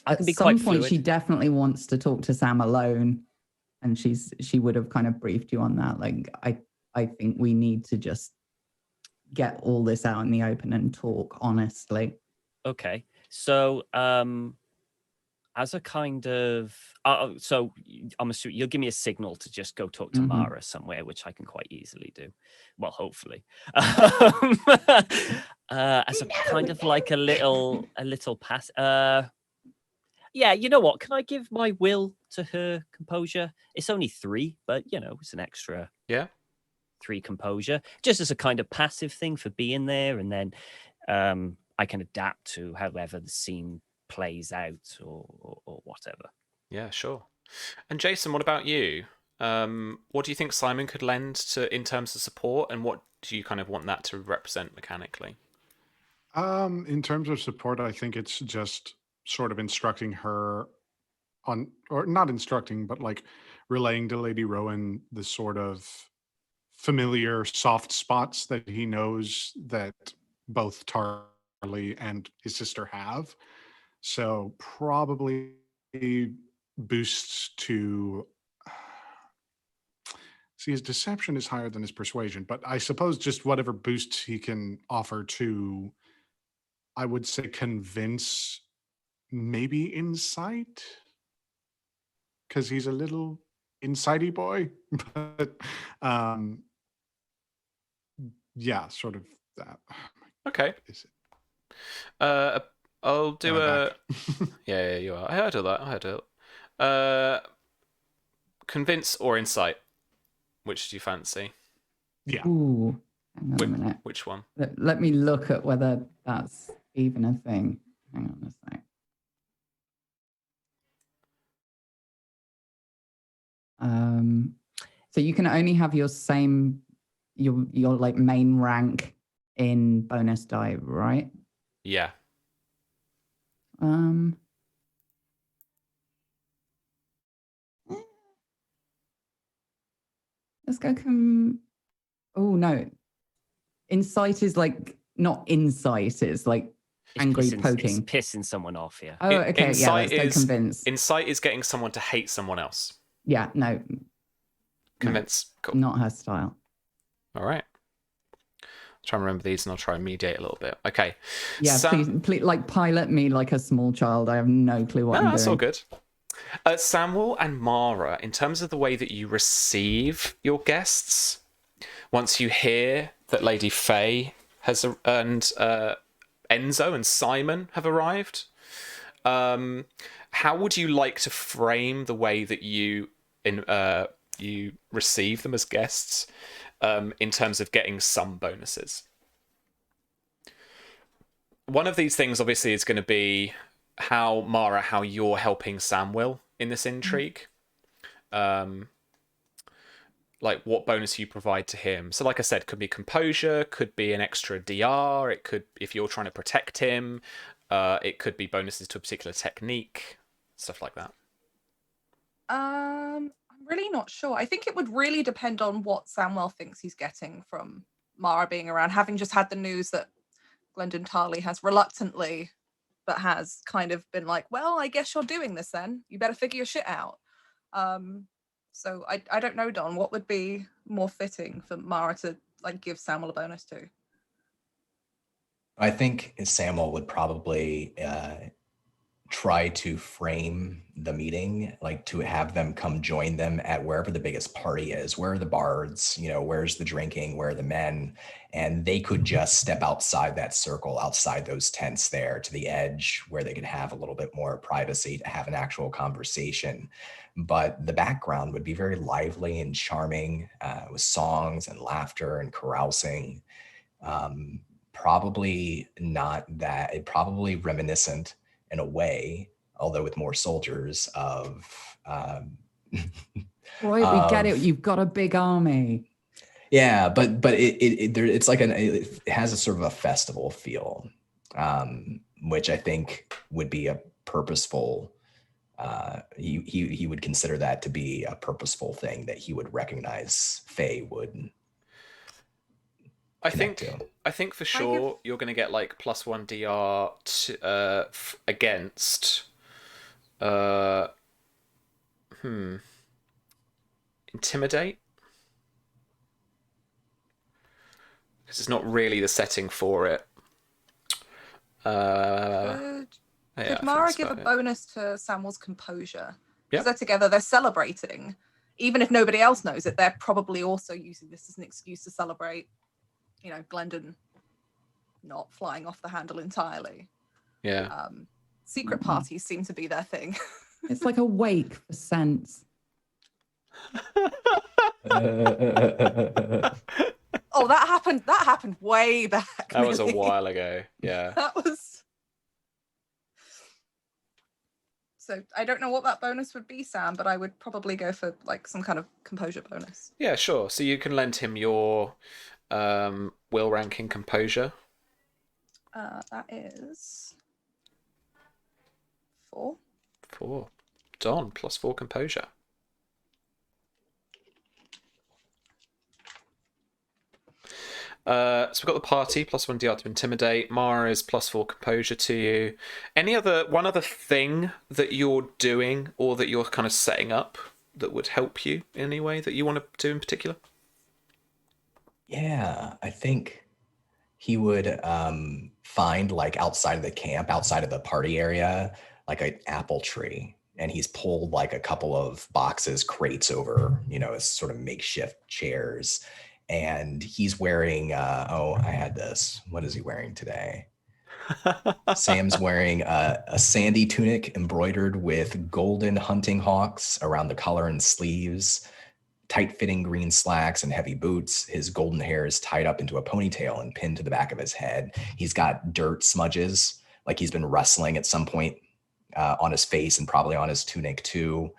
At some point, she definitely wants to talk to Sam alone, and she would have kind of briefed you on that. Like, I think we need to just get all this out in the open and talk honestly.
Okay. So, as a kind of, so I'm assuming you'll give me a signal to just go talk to Mara somewhere, which I can quite easily do. Well, hopefully, as a kind of like a little pass. Yeah, you know what? Can I give my will to her composure? It's only 3, but it's an extra.
Yeah.
3 composure, just as a kind of passive thing for being there, and then I can adapt to however the scene plays out or whatever.
Yeah, sure. And Jason, what about you? What do you think Simon could lend to in terms of support, and what do you kind of want that to represent mechanically?
In terms of support, I think it's just sort of instructing her on, or not instructing, but like relaying to Lady Rowan the sort of familiar soft spots that he knows that both Tarly and his sister have. So probably boosts to see, his deception is higher than his persuasion, but I suppose just whatever boosts he can offer to, I would say, convince, maybe insight, because he's a little insighty boy. But yeah, sort of that.
Okay. I'll do a. Yeah, you are. I heard all that. Convince or insight? Which do you fancy?
Yeah.
Ooh, hang on a minute.
Which one?
Let me look at whether that's even a thing. Hang on a sec. So you can only have your like main rank in bonus die, right?
Yeah.
Let's go oh no. Incite is like not insight. It's like angry poking.
It's pissing someone off. Yeah.
Oh, okay. Yeah, let's go convince.
Insight is getting someone to hate someone else.
Yeah, no.
Convince.
No,
Cool.
not her style.
All right. Try and remember these, and I'll try and mediate a little bit. Okay.
Yeah, please, like pilot me like a small child. I have no clue what I'm doing.
That's all good. Samuel and Mara, in terms of the way that you receive your guests, once you hear that Lady Faye has and Enzo and Simon have arrived, how would you like to frame the way that you receive them as guests, in terms of getting some bonuses? One of these things, obviously, is going to be how you're helping Samuel in this intrigue. Like what bonus you provide to him. So like I said, could be composure, could be an extra DR, it could, if you're trying to protect him, it could be bonuses to a particular technique, stuff like that.
I'm really not sure. I think it would really depend on what Samuel thinks he's getting from Mara being around, having just had the news that Glendon Tarly has reluctantly, but has kind of been like, well, I guess you're doing this then. You better figure your shit out. So I don't know, Don, what would be more fitting for Mara to like give Samuel a bonus to?
I think Samuel would probably try to frame the meeting, like to have them come join them at wherever the biggest party is. Where are the bards? You know, where's the drinking? Where are the men? And they could just step outside that circle, outside those tents there to the edge where they could have a little bit more privacy to have an actual conversation. But the background would be very lively and charming, with songs and laughter and carousing. Probably reminiscent in a way, although with more soldiers, of
right, we get it. You've got a big army.
Yeah, but it's like it has a sort of a festival feel, which I think would be a purposeful. He would consider that to be a purposeful thing that he would recognize Faye would.
I think for sure you're going to get like +1 DR against intimidate, because it's not really the setting for it.
Could Mara give a bonus to Samuel's composure? Because they're together, they're celebrating. Even if nobody else knows it, they're probably also using this as an excuse to celebrate, you know, Glendon not flying off the handle entirely.
Yeah.
Secret parties seem to be their thing.
It's like a wake for scents.
Oh, that happened way back.
That was a while ago. Yeah.
That was. So I don't know what that bonus would be, Sam, but I would probably go for like some kind of composure bonus.
Yeah, sure. So you can lend him your will ranking composure.
That is 4.
4. Don, +4 composure. So we've got the party, +1 DR to intimidate. Mara is +4 composure to you. One other thing that you're doing or that you're kind of setting up that would help you in any way that you want to do in particular?
Yeah, I think he would find like outside of the camp, outside of the party area, like an apple tree. And he's pulled like a couple of boxes, crates over, you know, as sort of makeshift chairs. And he's wearing, I had this. What is he wearing today? Sam's wearing a sandy tunic embroidered with golden hunting hawks around the collar and sleeves, tight-fitting green slacks and heavy boots. His golden hair is tied up into a ponytail and pinned to the back of his head. He's got dirt smudges, like he's been wrestling at some point on his face and probably on his tunic too.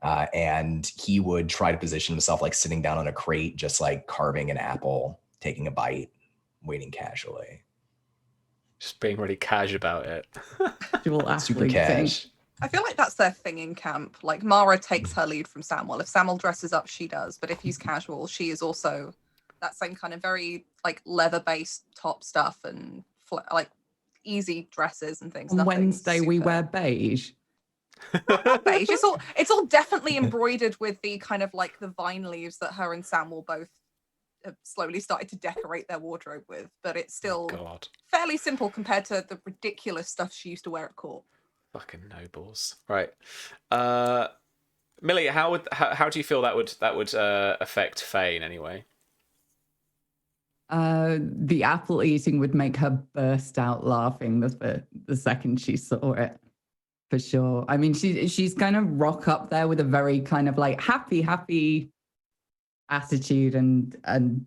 And he would try to position himself like sitting down on a crate, just like carving an apple, taking a bite, waiting casually.
Just being really cash about it.
Super cash.
I feel like that's their thing in camp. Like Mara takes her lead from Samuel. If Samuel dresses up, she does. But if he's casual, she is also that same kind of very like leather-based top stuff and like easy dresses and things.
On Wednesday we wear beige.
Not beige. It's all definitely embroidered with the kind of like the vine leaves that her and Sam will both have slowly started to decorate their wardrobe with, but it's still fairly simple compared to the ridiculous stuff she used to wear at court.
Fucking nobles, right? Millie, how do you feel that would affect Faye in any way?
The apple eating would make her burst out laughing the second she saw it, for sure. I mean, she's kind of rock up there with a very kind of like happy attitude and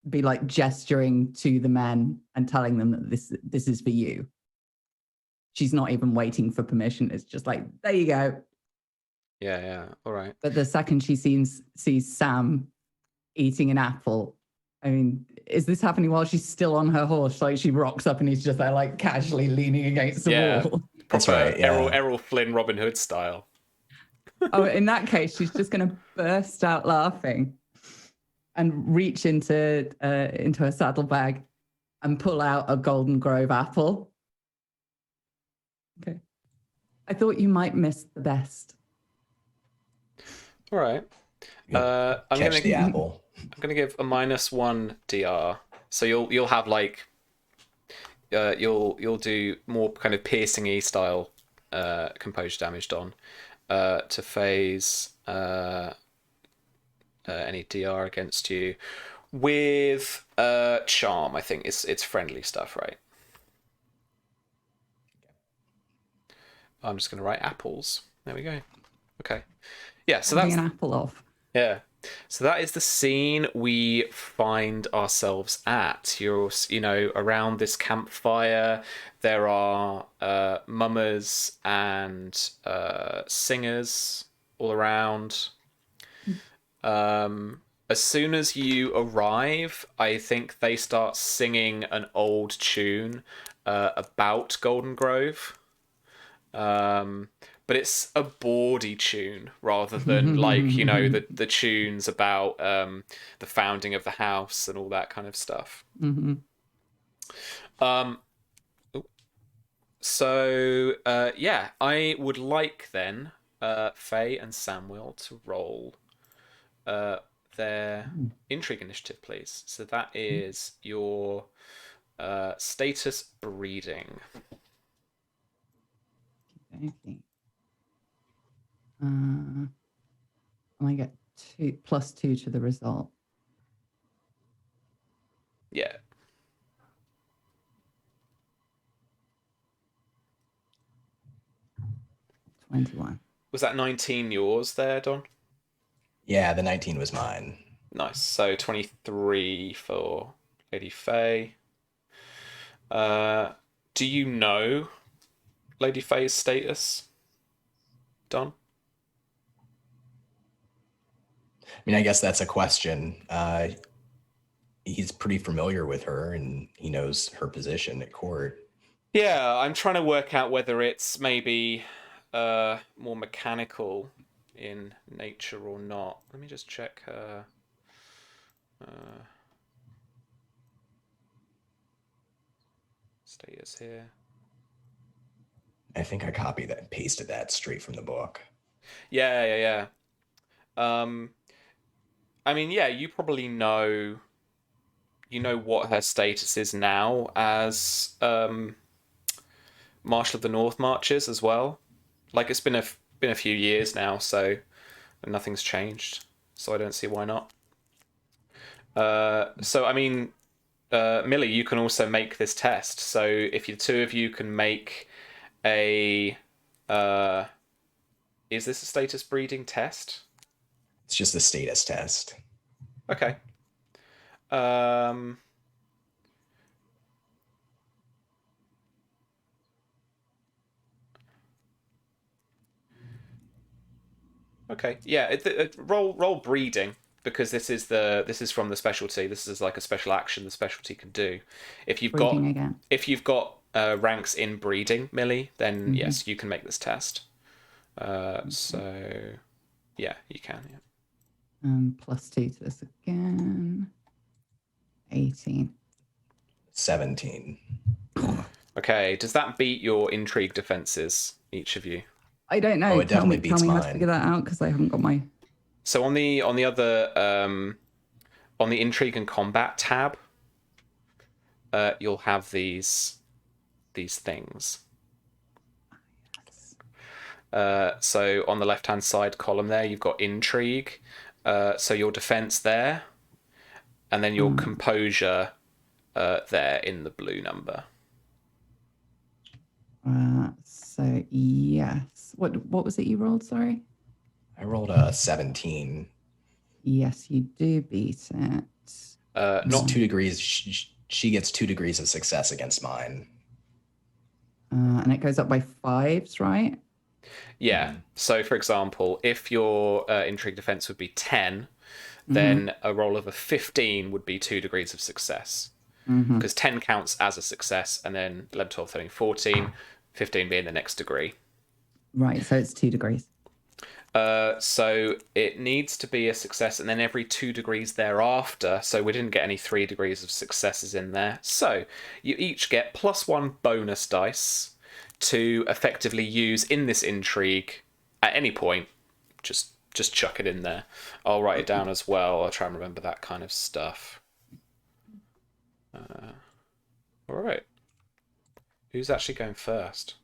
be like gesturing to the men and telling them that this is for you. She's not even waiting for permission. It's just like, there you go.
Yeah, all right.
But the second she sees Sam eating an apple, I mean, is this happening while she's still on her horse? Like she rocks up and he's just there like casually leaning against the wall.
That's right. Yeah.
Errol Flynn Robin Hood style.
Oh, in that case, she's just going to burst out laughing and reach into her saddlebag and pull out a Golden Grove apple. Okay. I thought you might miss the best.
All right.
Catch the apple.
I'm gonna give a -1 DR. So you'll have like you'll do more kind of piercing-y style composure damage, Don, to phase any DR against you with charm. I think it's friendly stuff, right? I'm just gonna write apples. There we go. Okay. Yeah, so that's
an apple off.
Yeah. So that is the scene we find ourselves at. You're, around this campfire. There are mummers and singers all around. As soon as you arrive, I think they start singing an old tune about Golden Grove. But it's a bawdy tune rather than like, the tunes about the founding of the house and all that kind of stuff.
Mm-hmm.
So I would like then Faye and Samuel to roll their intrigue initiative, please. So that is your status breeding.
Okay. I get +2 to the result.
Yeah.
21.
Was that 19 yours there, Don?
Yeah, the 19 was mine.
Nice. So 23 for Lady Faye. Do you know Lady Faye's status, Don?
I mean, I guess that's a question. He's pretty familiar with her and he knows her position at court.
Yeah, I'm trying to work out whether it's maybe more mechanical in nature or not. Let me just check her. Status here.
I think I copied that and pasted that straight from the book.
Yeah. I mean, yeah, you probably know what her status is now as Marshal of the North Marches as well. Like, it's been a few years now, so nothing's changed. So I don't see why not. So I mean, Millie, you can also make this test. So if the two of you can make a is this a status breeding test?
It's just a status test.
Okay. Okay. Yeah. Roll breeding, because this is from the specialty. This is like a special action the specialty can do. If you've got ranks in breeding, Millie, then yes, you can make this test. So yeah, you can. Yeah.
+2 to this again. 18.
17.
Okay, does that beat your intrigue defenses, each of you?
I don't know.
Oh, it
tell me
definitely beats
how to
mine.
figure that out because I haven't got my.
So on the other on the intrigue and combat tab, you'll have these things. So on the left hand side column there, you've got intrigue. So your defense there, and then your composure there in the blue number.
So yes. What was it you rolled? Sorry.
I rolled a 17.
Yes, you do beat it.
Not 2 degrees. She gets 2 degrees of success against mine.
And it goes up by 5s, right?
Yeah. So for example, if your intrigue defense would be 10, then a roll of a 15 would be 2 degrees of success. Because 10 counts as a success, and then 11, 12, 13, 14, 15 being the next degree.
Right, so it's 2 degrees.
So it needs to be a success, and then every 2 degrees thereafter. So we didn't get any 3 degrees of successes in there. So you each get +1 bonus dice to effectively use in this intrigue at any point. Just chuck it in there. I'll write it down as well. I'll try and remember that kind of stuff. All right. Who's actually going first?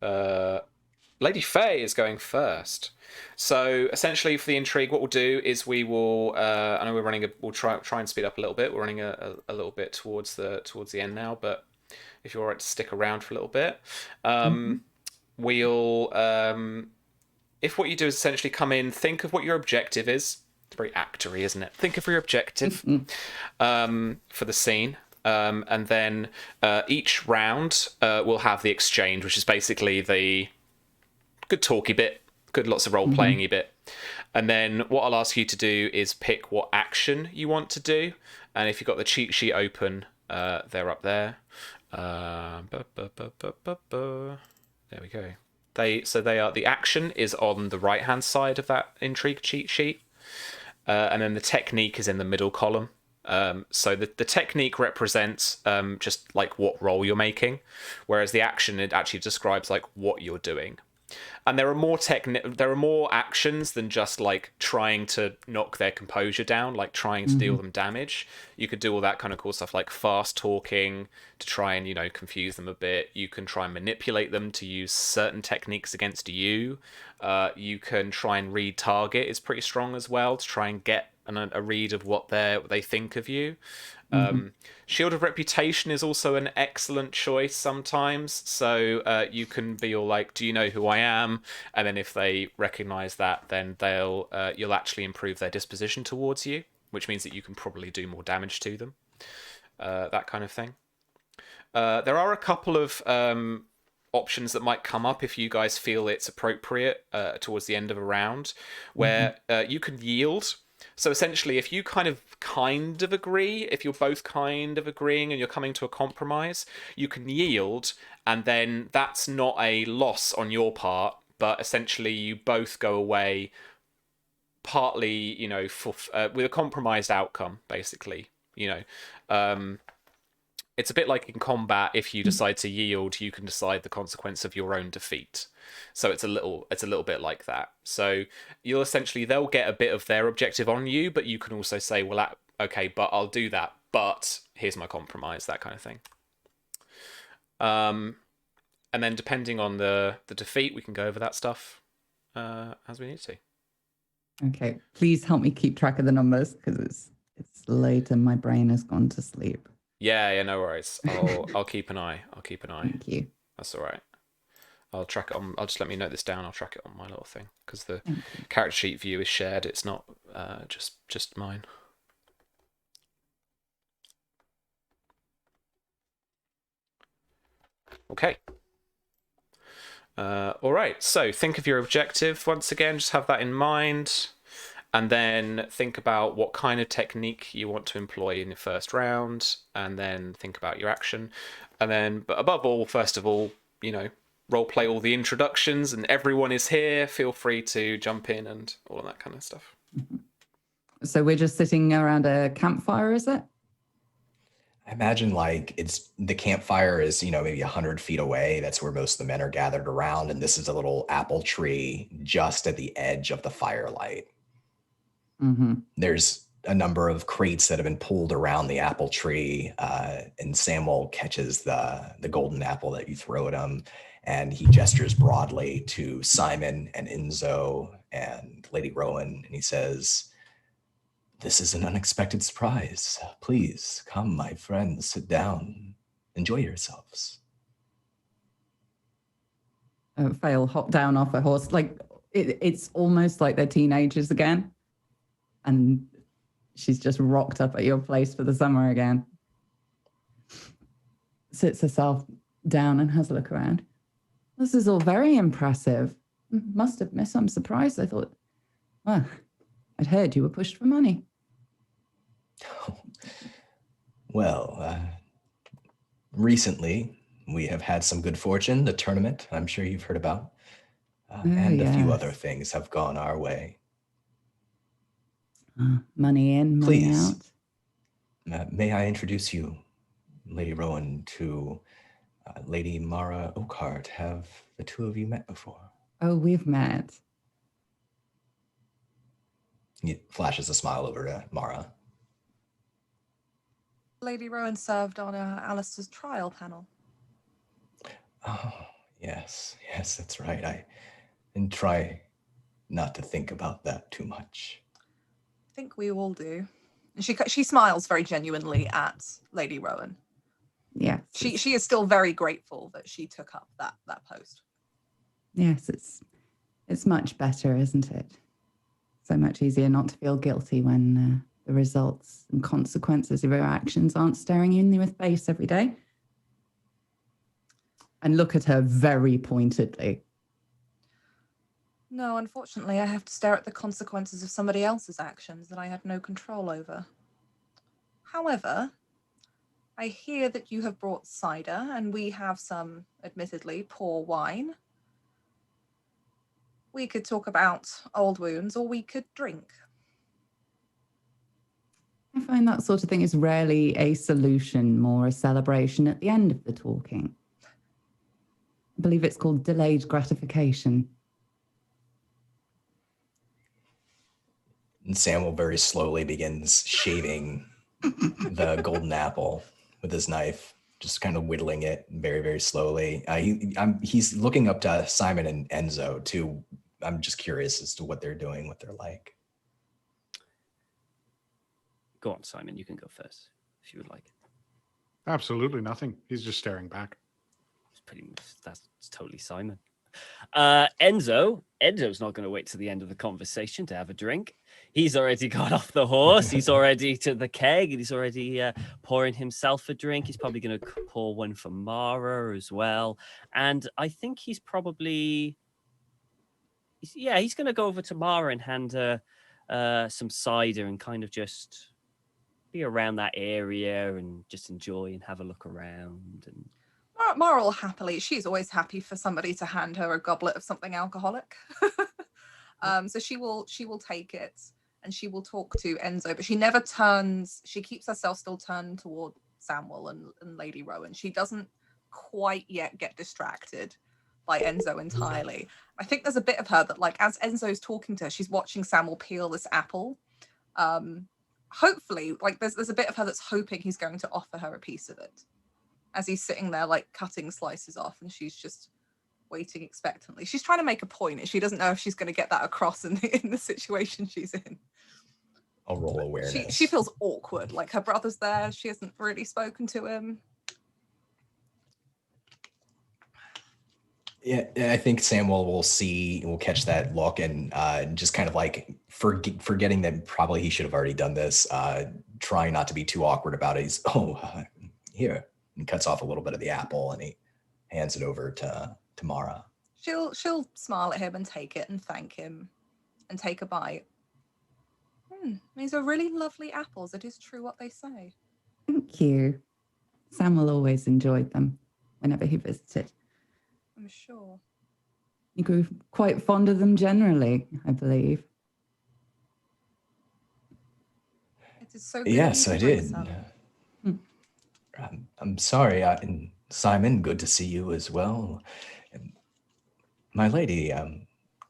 Lady Faye is going first. So essentially, for the intrigue, what we'll do is we will. I know we're running. We'll try and speed up a little bit. We're running a little bit towards the end now, but if you're all right to stick around for a little bit, we'll. If what you do is essentially come in, think of what your objective is. It's very actory, isn't it? Think of your objective for the scene. And then each round will have the exchange, which is basically the good talky bit, good lots of role-playing-y bit. And then what I'll ask you to do is pick what action you want to do. And if you've got the cheat sheet open, they're up there. There we go. They are, the action is on the right-hand side of that intrigue cheat sheet. And then the technique is in the middle column. So the technique represents just like what role you're making, whereas the action, it actually describes like what you're doing. And there are more actions than just like trying to knock their composure down, like trying to deal them damage. You could do all that kind of cool stuff like fast talking to try and, confuse them a bit. You can try and manipulate them to use certain techniques against you. You can try and read target is pretty strong as well to try and get a read of what they think of you. Shield of Reputation is also an excellent choice sometimes. So you can be all like, do you know who I am? And then if they recognize that, then you'll actually improve their disposition towards you, which means that you can probably do more damage to them. That kind of thing. There are a couple of options that might come up if you guys feel it's appropriate towards the end of a round, where you can yield. So essentially, if you kind of agree, if you're both kind of agreeing and you're coming to a compromise, you can yield, and then that's not a loss on your part, but essentially you both go away partly, with a compromised outcome, basically. It's a bit like in combat. If you decide to yield, you can decide the consequence of your own defeat. So it's a little bit like that. So they'll get a bit of their objective on you, but you can also say, well, okay, but I'll do that, but here's my compromise, that kind of thing. And then depending on the defeat, we can go over that stuff as we need to.
Okay, please help me keep track of the numbers because it's late and my brain has gone to sleep.
Yeah, no worries. I'll keep an eye.
Thank you.
That's all right. I'll track it on. I'll just let me note this down. I'll track it on my little thing because the character sheet view is shared. It's not just mine. Okay. All right. So think of your objective once again. Just have that in mind. And then think about what kind of technique you want to employ in your first round, and then think about your action. And then, but above all, first of all, role play all the introductions, and everyone is here. Feel free to jump in and all of that kind of stuff.
So we're just sitting around a campfire, is it?
I imagine like the campfire is, maybe 100 feet away. That's where most of the men are gathered around. And this is a little apple tree just at the edge of the firelight.
Mm-hmm.
There's a number of crates that have been pulled around the apple tree, and Samuel catches the golden apple that you throw at him, and he gestures broadly to Simon and Enzo and Lady Rowan, and he says, "This is an unexpected surprise. Please come, my friends, sit down, enjoy yourselves."
Fail hop down off a horse. Like it's almost like they're teenagers again, and she's just rocked up at your place for the summer again. Sits herself down and has a look around. This is all very impressive. Must admit, I'm surprised. I thought, well, I'd heard you were pushed for money.
Well, recently we have had some good fortune. The tournament, I'm sure you've heard about, and a few
yes.
other things have gone our way.
Money in, money
Please,
out.
May I introduce you, Lady Rowan, to Lady Mara Oakhart? Have the two of you met before?
Oh, we've met.
He flashes a smile over to Mara.
Lady Rowan served on Alistair's trial panel.
Oh, yes, that's right. And try not to think about that too much.
I think we all do. And she smiles very genuinely at Lady Rowan.
Yes.
She is still very grateful that she took up that post.
Yes, it's much better, isn't it? So much easier not to feel guilty when the results and consequences of your actions aren't staring you in the face every day. And look at her very pointedly.
No, unfortunately, I have to stare at the consequences of somebody else's actions that I had no control over. However, I hear that you have brought cider, and we have some, admittedly, poor wine. We could talk about old wounds, or we could drink.
I find that sort of thing is rarely a solution, more a celebration at the end of the talking. I believe it's called delayed gratification.
And Samuel very slowly begins shaving the golden apple with his knife, just kind of whittling it very, very slowly. He's looking up to Simon and Enzo too. I'm just curious as to what they're doing, what they're like.
Go on, Simon. You can go first if you would like.
Absolutely nothing. He's just staring back.
It's pretty much that's totally Simon. Enzo's not going to wait to the end of the conversation to have a drink. He's already got off the horse. He's already to the keg, and he's already pouring himself a drink. He's probably going to pour one for Mara as well. And I think he's probably, he's going to go over to Mara and hand her some cider and kind of just be around that area and just enjoy and have a look around. And
Mara will happily, she's always happy for somebody to hand her a goblet of something alcoholic. So she will take it and she will talk to Enzo, but she never turns, she keeps herself still turned toward Samuel and Lady Rowan. She doesn't quite yet get distracted by Enzo entirely. I think there's a bit of her that, like, as Enzo's talking to her, she's watching Samuel peel this apple. Hopefully, like, there's a bit of her that's hoping he's going to offer her a piece of it as he's sitting there, like, cutting slices off, and she's just waiting expectantly. She's trying to make a point, and she doesn't know if she's going to get that across in the situation she's in.
I'll roll awareness.
She feels awkward. Like, her brother's there. She hasn't really spoken to him.
Yeah, I think Samuel will catch that look and just kind of like forgetting that probably he should have already done this, trying not to be too awkward about it. He's, here, and cuts off a little bit of the apple and he hands it over to Mara.
She'll smile at him and take it and thank him and take a bite. These are really lovely apples. It is true what they say.
Thank you. Samuel always enjoyed them whenever he visited.
I'm sure.
He grew quite fond of them generally, I believe.
It is so good
Yes,
of
I
you to bring
did.
us up.
I'm sorry, and Simon, good to see you as well. My lady,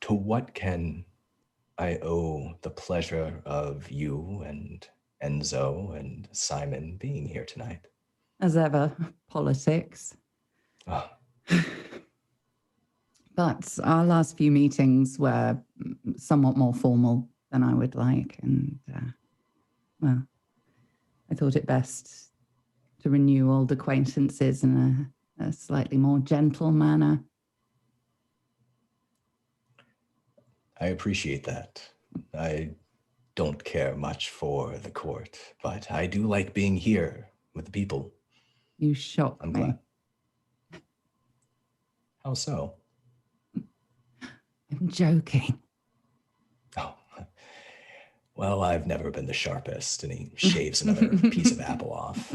to what can I owe the pleasure of you and Enzo and Simon being here tonight?
As ever, politics.
Oh,
But our last few meetings were somewhat more formal than I would like. And, well, I thought it best to renew old acquaintances in a slightly more gentle manner.
I appreciate that. I don't care much for the court, but I do like being here with the people.
You shock
I'm
me.
glad. How so?
I'm joking.
Oh, well, I've never been the sharpest, and he shaves another piece of apple off.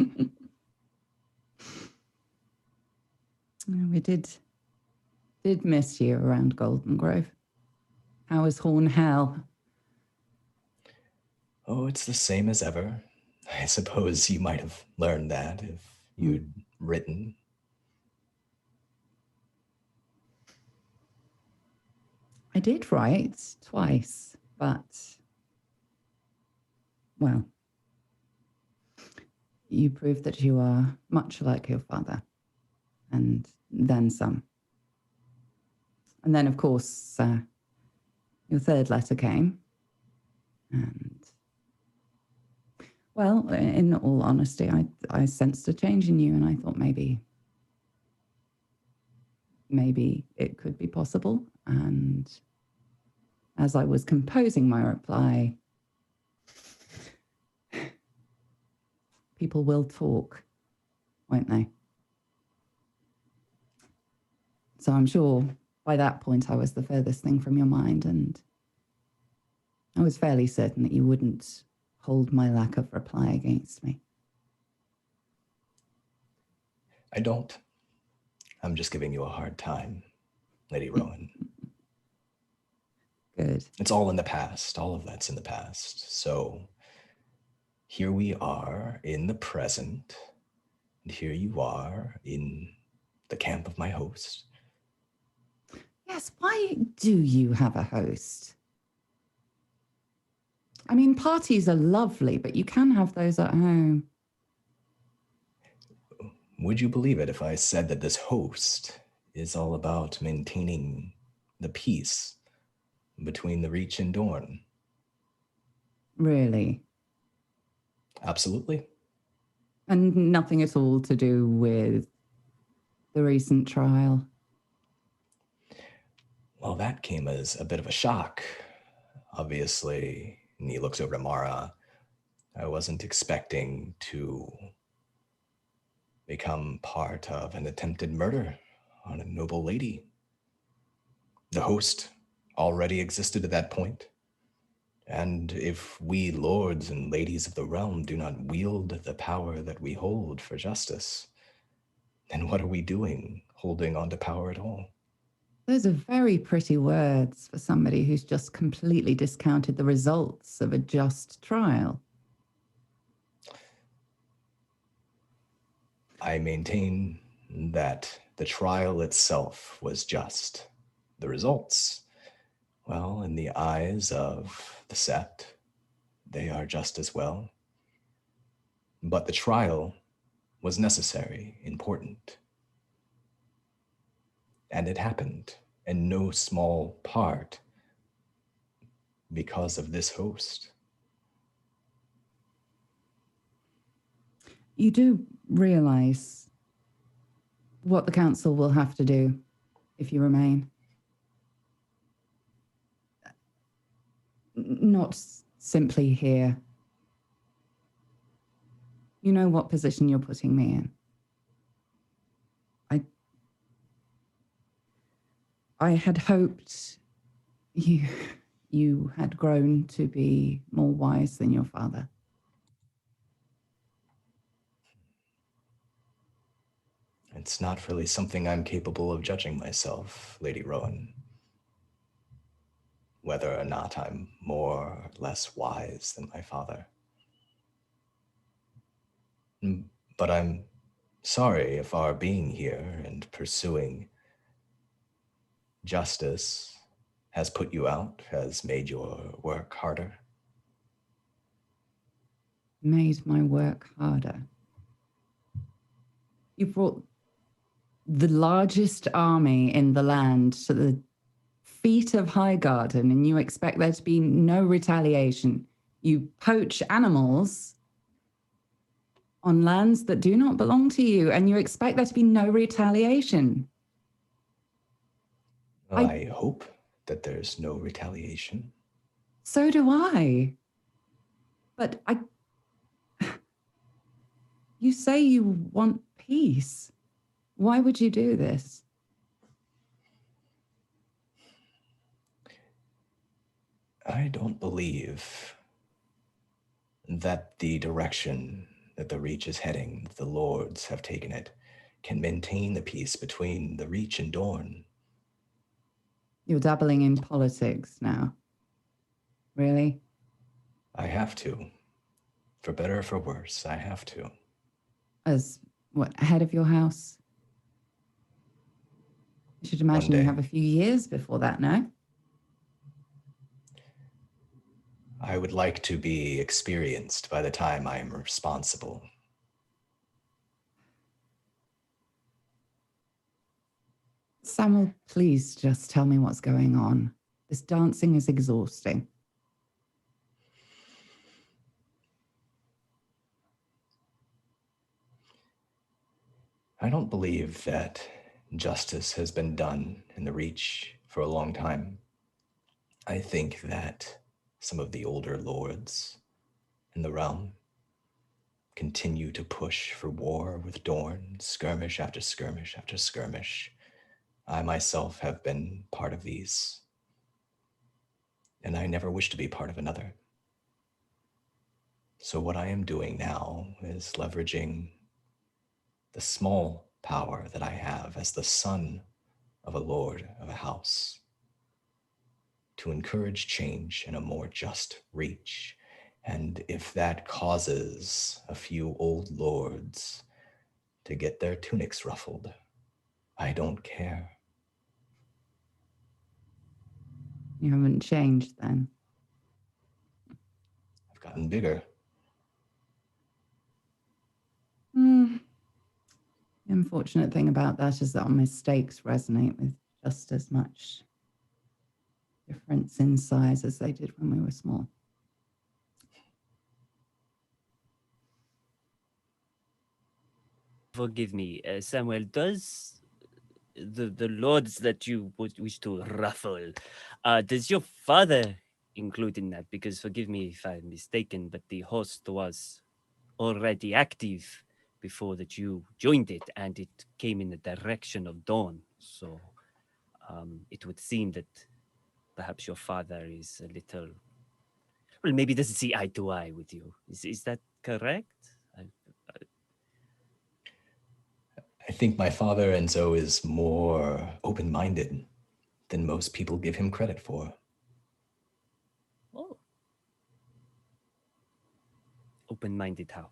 We did miss you around Golden Grove. How is Horn Hell?
Oh, it's the same as ever. I suppose you might have learned that if you'd written.
I did write twice, but, well, you proved that you are much like your father, and then some. And then, of course, your third letter came, and, well, in all honesty, I sensed a change in you, and I thought maybe it could be possible. And as I was composing my reply, people will talk, won't they? So I'm sure by that point I was the furthest thing from your mind, and I was fairly certain that you wouldn't hold my lack of reply against me.
I don't. I'm just giving you a hard time, Lady Rowan.
Good.
It's all in the past. All of that's in the past. So here we are in the present, and here you are in the camp of my host.
Yes, why do you have a host? I mean, parties are lovely, but you can have those at home.
Would you believe it if I said that this host is all about maintaining the peace between the Reach and Dorne?
Really?
Absolutely.
And nothing at all to do with the recent trial?
Well, that came as a bit of a shock. Obviously, and he looks over to Mara. I wasn't expecting to become part of an attempted murder on a noble lady. The host already existed at that point. And if we lords and ladies of the realm do not wield the power that we hold for justice, then what are we doing holding on to power at all?
Those are very pretty words for somebody who's just completely discounted the results of a just trial.
I maintain that the trial itself was just. The results, well, in the eyes of the Sept, they are just as well. But the trial was necessary, important. And it happened in no small part because of this host.
You do realize what the council will have to do if you remain. Not simply here. You know what position you're putting me in. I had hoped you had grown to be more wise than your father.
It's not really something I'm capable of judging myself, Lady Rowan. Whether or not I'm more or less wise than my father. But I'm sorry if our being here and pursuing justice has put you out, has made your work harder.
Made my work harder. You brought the largest army in the land to the feet of Highgarden, and you expect there to be no retaliation. You poach animals on lands that do not belong to you, and you expect there to be no retaliation.
I hope that there's no retaliation.
So do I. But you say you want peace. Why would you do this?
I don't believe that the direction that the Reach is heading, the Lords have taken it, can maintain the peace between the Reach and Dorne.
You're dabbling in politics now. Really?
I have to. For better or for worse, I have to.
As what, head of your house? I should imagine you have a few years before that, no?
I would like to be experienced by the time I am responsible.
Samuel, please just tell me what's going on. This dancing is exhausting.
I don't believe that justice has been done in the Reach for a long time. I think that some of the older lords in the realm continue to push for war with Dorne, skirmish after skirmish after skirmish. I myself have been part of these, and I never wish to be part of another. So what I am doing now is leveraging the small power that I have as the son of a lord of a house to encourage change in a more just Reach. And if that causes a few old lords to get their tunics ruffled, I don't care.
You haven't changed then?
I've gotten bigger.
The unfortunate thing about that is that our mistakes resonate with just as much difference in size as they did when we were small.
Forgive me, Samuel, does the lords that you would wish to ruffle, does your father include in that? Because forgive me if I'm mistaken, but the host was already active before that you joined it, and it came in the direction of Dawn. So it would seem that perhaps your father is a little, well, maybe doesn't see eye to eye with you. Is that correct?
I think my father, Enzo, is more open-minded than most people give him credit for.
Oh. Open-minded how?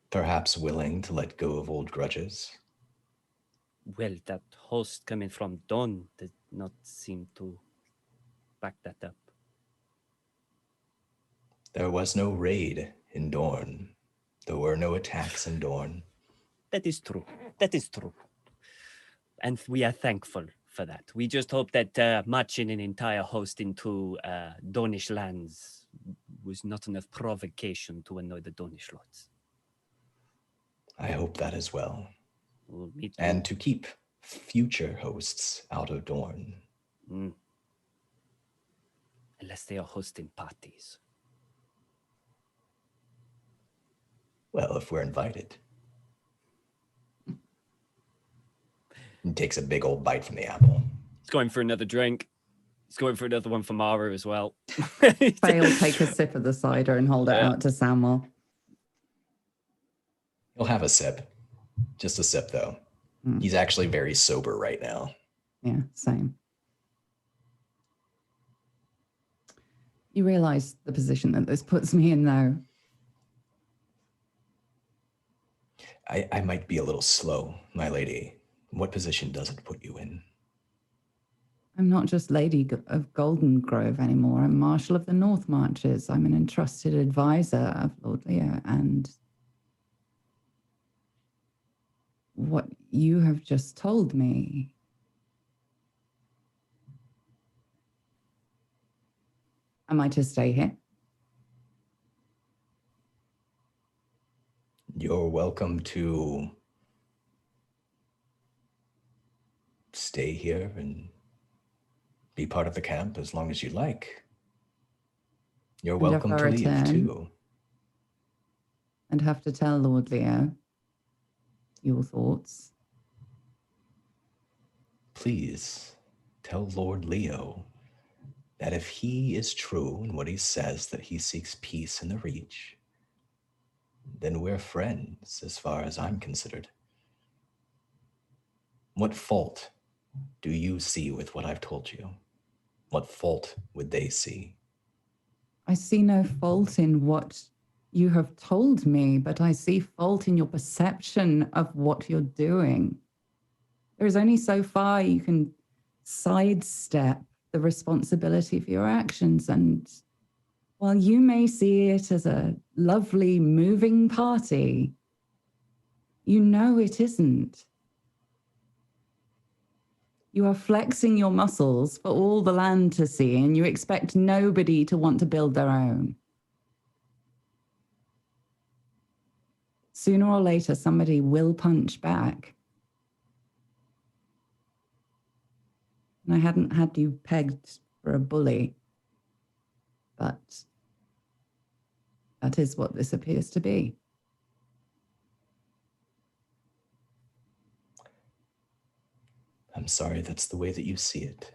Perhaps willing to let go of old grudges.
Well, that host coming from Dawn did not seem to back that up.
There was no raid in Dorne. There were no attacks in Dorne.
That is true. That is true. And we are thankful for that. We just hope that marching an entire host into Dornish lands was not enough provocation to annoy the Dornish lords.
I hope that as well.
Well, me too.
And to keep future hosts out of Dorne.
Unless they are hosting parties.
Well, if we're invited. He takes a big old bite from the apple.
He's going for another drink. He's going for another one for Mara as well.
Faye'll take a sip of the cider and hold it out to Samuel.
He'll have a sip. Just a sip, though. He's actually very sober right now.
Yeah, same. You realize the position that this puts me in, though.
I might be a little slow, my lady. What position does it put you in?
I'm not just Lady of Golden Grove anymore. I'm Marshal of the North Marches. I'm an entrusted advisor of Lord Leo, and what you have just told me. Am I to stay here?
You're welcome to stay here and be part of the camp as long as you like. You're
And if
welcome
I
to leave
return
too.
and have to tell Lord Leo your thoughts.
Please tell Lord Leo that if he is true in what he says, that he seeks peace in the Reach, then we're friends as far as I'm considered. What fault do you see with what I've told you? What fault would they see?
I see no fault in what you have told me, but I see fault in your perception of what you're doing. There is only so far you can sidestep the responsibility for your actions. And while you may see it as a lovely, moving party, you know it isn't. You are flexing your muscles for all the land to see, and you expect nobody to want to build their own. Sooner or later, somebody will punch back. And I hadn't had you pegged for a bully, but that is what this appears to be.
I'm sorry that's the way that you see it,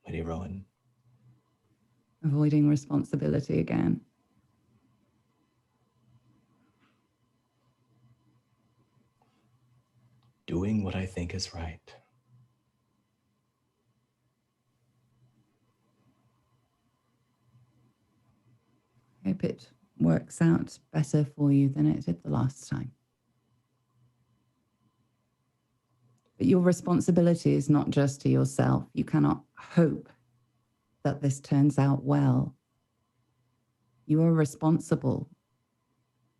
Lady Rowan.
Avoiding responsibility again.
Doing what I think is right.
I hope it works out better for you than it did the last time. But your responsibility is not just to yourself. You cannot hope that this turns out well. You are responsible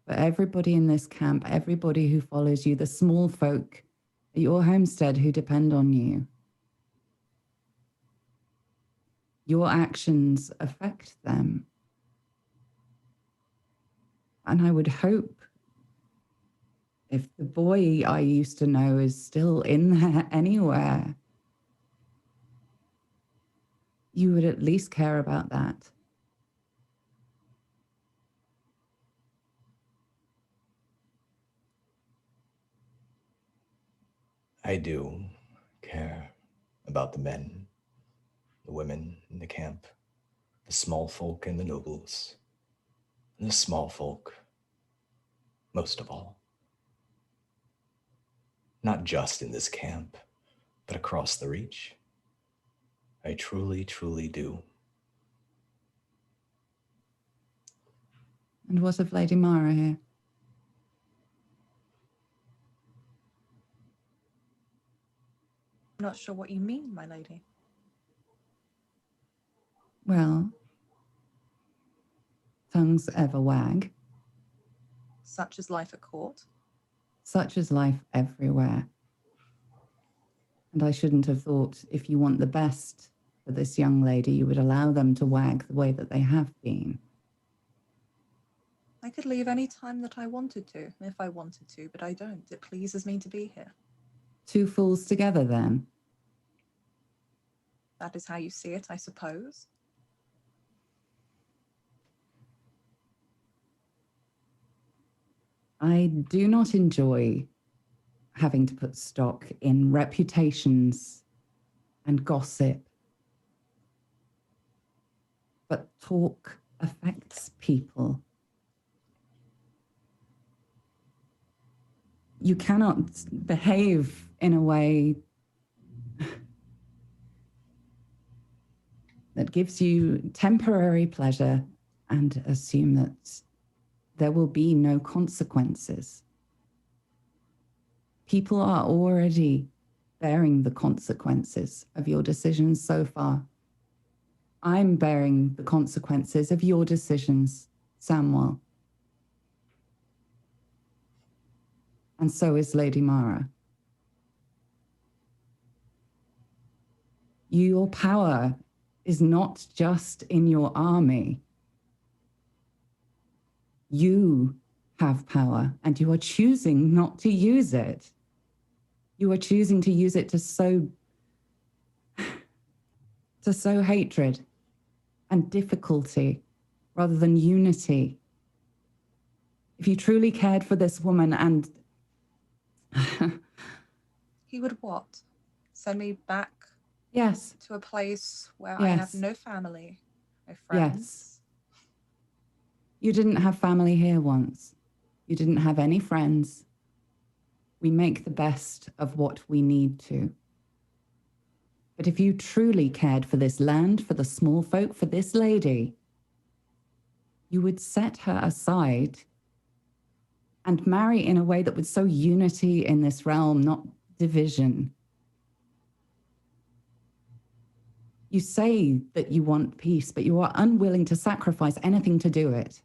for everybody in this camp, everybody who follows you, the small folk at your homestead who depend on you. Your actions affect them. And I would hope, if the boy I used to know is still in there anywhere, you would at least care about that.
I do care about the men, the women in the camp, the small folk and the nobles, and the small folk, most of all. Not just in this camp, but across the Reach. I truly, truly do.
And what of Lady Mara here?
I'm not sure what you mean, my lady.
Well, tongues ever wag.
Such is life at court.
Such is life everywhere. And I shouldn't have thought if you want the best for this young lady, you would allow them to wag the way that they have been.
I could leave any time that I wanted to, if I wanted to, but I don't. It pleases me to be here.
Two fools together, then.
That is how you see it, I suppose.
I do not enjoy having to put stock in reputations and gossip. But talk affects people. You cannot behave in a way that gives you temporary pleasure and assume that there will be no consequences. People are already bearing the consequences of your decisions so far. I'm bearing the consequences of your decisions, Samwell. And so is Lady Mara. Your power is not just in your army. You have power, and you are choosing not to use it. You are choosing to use it to sow hatred and difficulty rather than unity. If you truly cared for this woman and...
He would what? Send me back
Yes.
to a place where I have no family, no friends?
Yes. You didn't have family here once. You didn't have any friends. We make the best of what we need to. But if you truly cared for this land, for the small folk, for this lady, you would set her aside and marry in a way that would sow unity in this realm, not division. You say that you want peace, but you are unwilling to sacrifice anything to do it.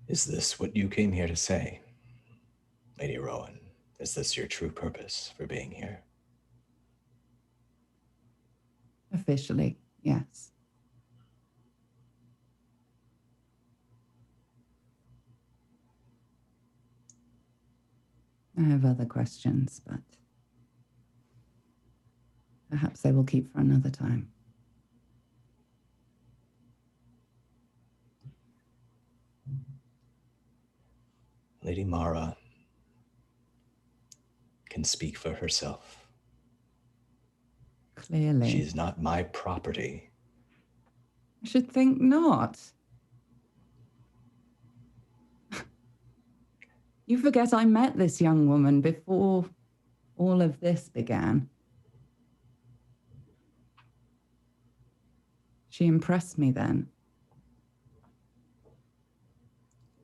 Is this what you came here to say, Lady Rowan? Is this your true purpose for being here?
Officially, yes. I have other questions, but perhaps I will keep for another time.
Lady Mara can speak for herself.
Clearly.
She's not my property.
I should think not. You forget I met this young woman before all of this began. She impressed me then.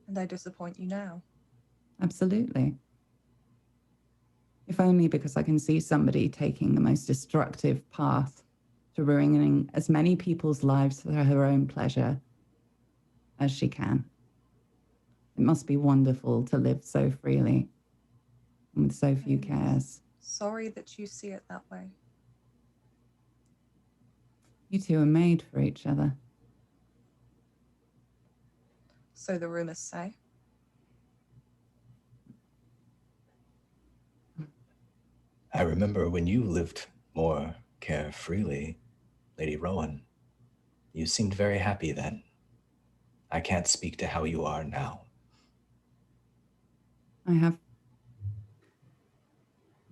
And I disappoint you now.
Absolutely. If only because I can see somebody taking the most destructive path to ruining as many people's lives for her own pleasure as she can. It must be wonderful to live so freely and with so few cares.
Sorry that you see it that way.
You two are made for each other.
So the rumors say.
I remember when you lived more carefreely, Lady Rowan. You seemed very happy then. I can't speak to how you are now.
I have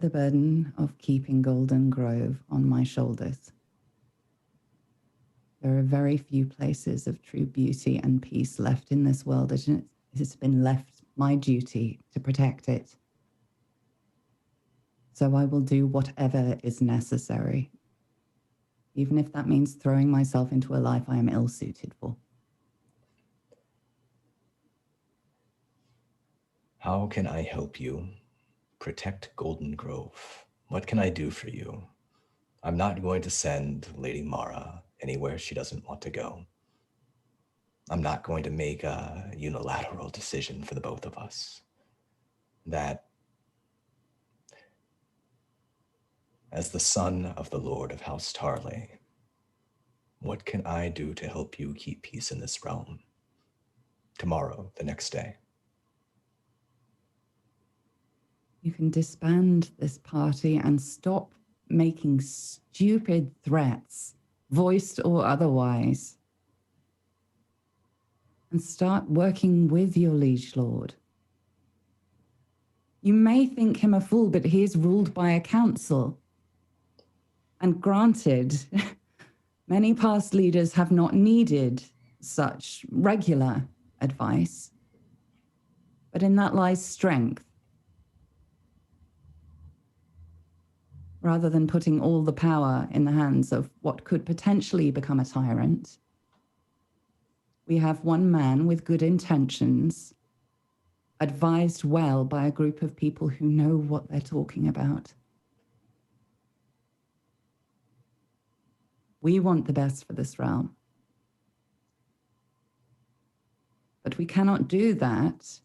the burden of keeping Golden Grove on my shoulders. There are very few places of true beauty and peace left in this world, and it has been left my duty to protect it. So I will do whatever is necessary, even if that means throwing myself into a life I am ill-suited for.
How can I help you protect Golden Grove? What can I do for you? I'm not going to send Lady Mara anywhere she doesn't want to go. I'm not going to make a unilateral decision for the both of us. That, as the son of the Lord of House Tarley, what can I do to help you keep peace in this realm? Tomorrow, the next day.
You can disband this party and stop making stupid threats, voiced or otherwise, and start working with your liege lord. You may think him a fool, but he is ruled by a council. And granted, many past leaders have not needed such regular advice, but in that lies strength. Rather than putting all the power in the hands of what could potentially become a tyrant, we have one man with good intentions, advised well by a group of people who know what they're talking about. We want the best for this realm. But we cannot do that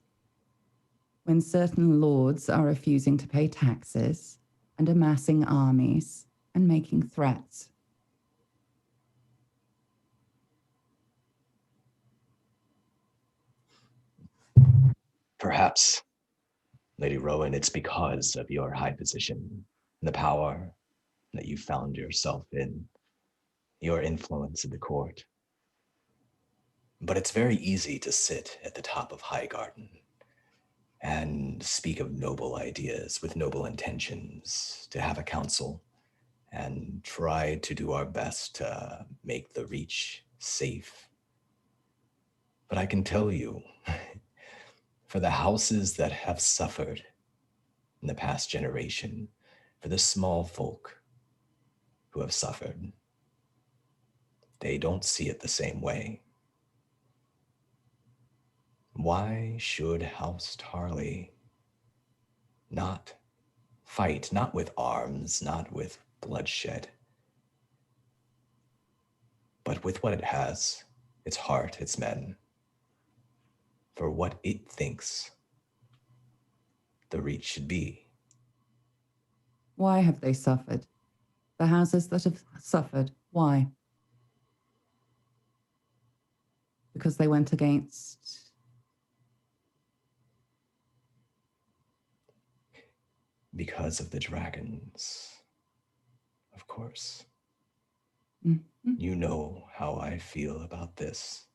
when certain lords are refusing to pay taxes and amassing armies and making threats.
Perhaps, Lady Rowan, it's because of your high position and the power that you found yourself in, your influence in the court. But it's very easy to sit at the top of Highgarden and speak of noble ideas with noble intentions, to have a council and try to do our best to make the Reach safe. But I can tell you, for the houses that have suffered in the past generation, for the small folk who have suffered, they don't see it the same way. Why should House Tarly not fight, not with arms, not with bloodshed, but with what it has, its heart, its men, for what it thinks the Reach should be?
Why have they suffered? The houses that have suffered, why? Because they went against...
Because of the dragons, of course.
Mm-hmm.
You know how I feel about this.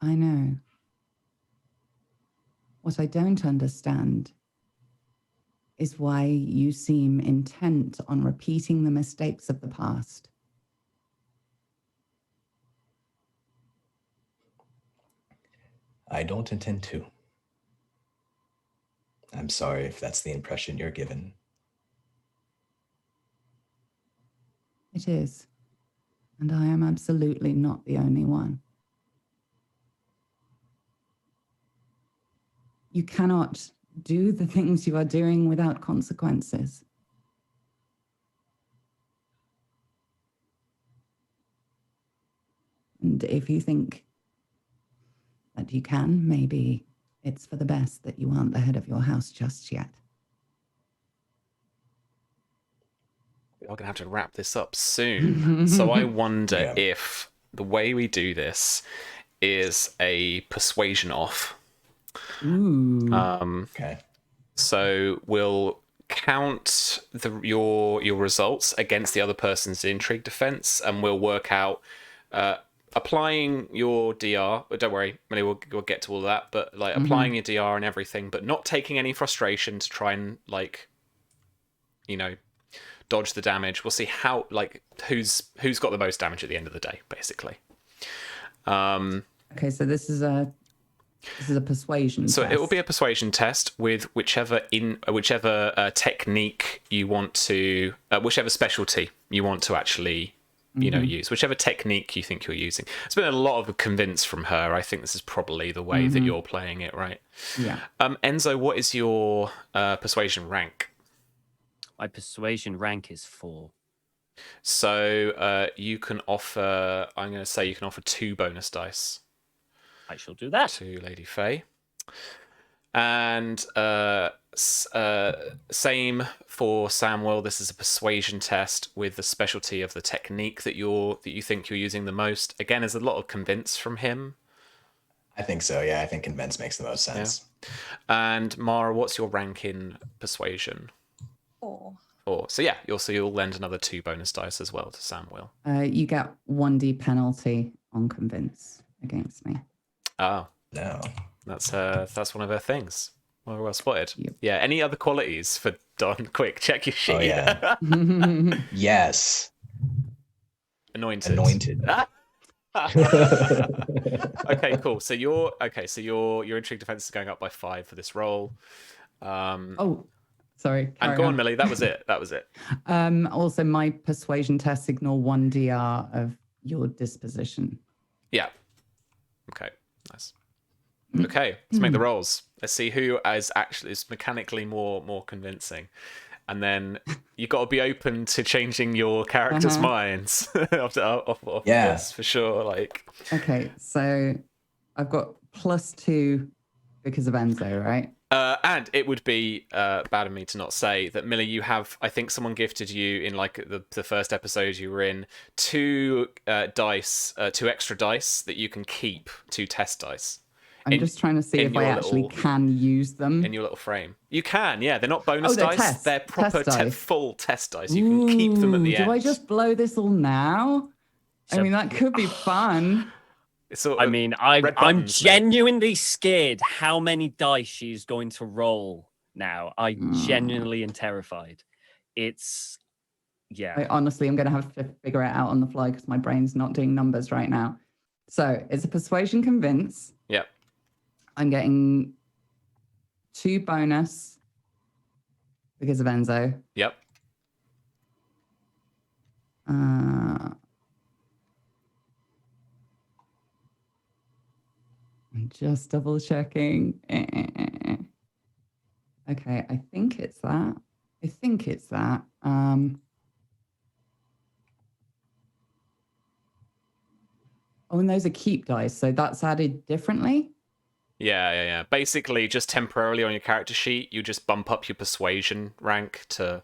I know. What I don't understand is why you seem intent on repeating the mistakes of the past.
I don't intend to. I'm sorry if that's the impression you're given.
It is. And I am absolutely not the only one. You cannot do the things you are doing without consequences. And if you think that you can, maybe it's for the best that you aren't the head of your house just yet.
We're going to have to wrap this up soon. So I wonder
Yeah.
if the way we do this is a persuasion off.
Ooh.
Okay.
So we'll count your results against the other person's intrigue defense, and we'll work out applying your DR. But don't worry, Millie, we'll get to all that. But like applying your DR and everything, but not taking any frustration to try and dodge the damage. We'll see how who's got the most damage at the end of the day, basically.
Okay, so this is a persuasion
So
test.
it will be a persuasion test with whichever technique you want to, whichever specialty you want to actually, use, whichever technique you think you're using. It's been a lot of convince from her. I think this is probably the way that you're playing it, right?
Yeah.
Enzo, what is your persuasion rank?
My persuasion rank is 4.
So you can offer, I'm going to say you can offer 2 bonus dice.
I shall do that.
To Lady Faye. And same for Samuel. This is a persuasion test with the specialty of the technique that you think you're using the most. Again, there's a lot of convince from him.
I think so, yeah. I think convince makes the most sense.
Yeah. And Mara, what's your rank in persuasion?
4.
4. So yeah, you'll lend another 2 bonus dice as well to Samuel.
You get 1d penalty on convince against me.
Oh,
No.
that's one of her things. Well spotted.
Yep.
Yeah. Any other qualities for Don? Quick, check your sheet.
Oh, yeah. Yes.
Anointed.
Anointed.
Okay, cool. So your intrigue defense is going up by 5 for this roll.
Oh, sorry.
And
carry
go on, Millie. That was it.
Also, my persuasion test ignore 1 DR of your disposition.
Yeah. Okay. Nice. Okay. Let's make the rolls. Let's see who is mechanically more convincing. And then you got to be open to changing your characters' minds off this for sure. Like,
okay, so I've got +2 because of Enzo, right?
And it would be bad of me to not say that, Millie, you have, I think someone gifted you in like the first episode you were in, 2 extra dice that you can keep, 2 test dice.
I'm just trying to see if I actually can use them.
In your little frame. You can, yeah. They're not bonus dice.
Tests.
They're proper
dice.
Full test dice. You can keep them at the end.
Do I just blow this all now? I mean, that could be fun.
I'm genuinely scared how many dice she's going to roll now. I genuinely am terrified.
I honestly am going to have to figure it out on the fly because my brain's not doing numbers right now. So it's a persuasion convince.
Yep.
I'm getting 2 bonus because of Enzo.
Yep.
I'm just double checking. Okay, I think it's that. Oh, and those are keep dice, so that's added differently?
Yeah. Basically, just temporarily on your character sheet, you just bump up your persuasion rank to,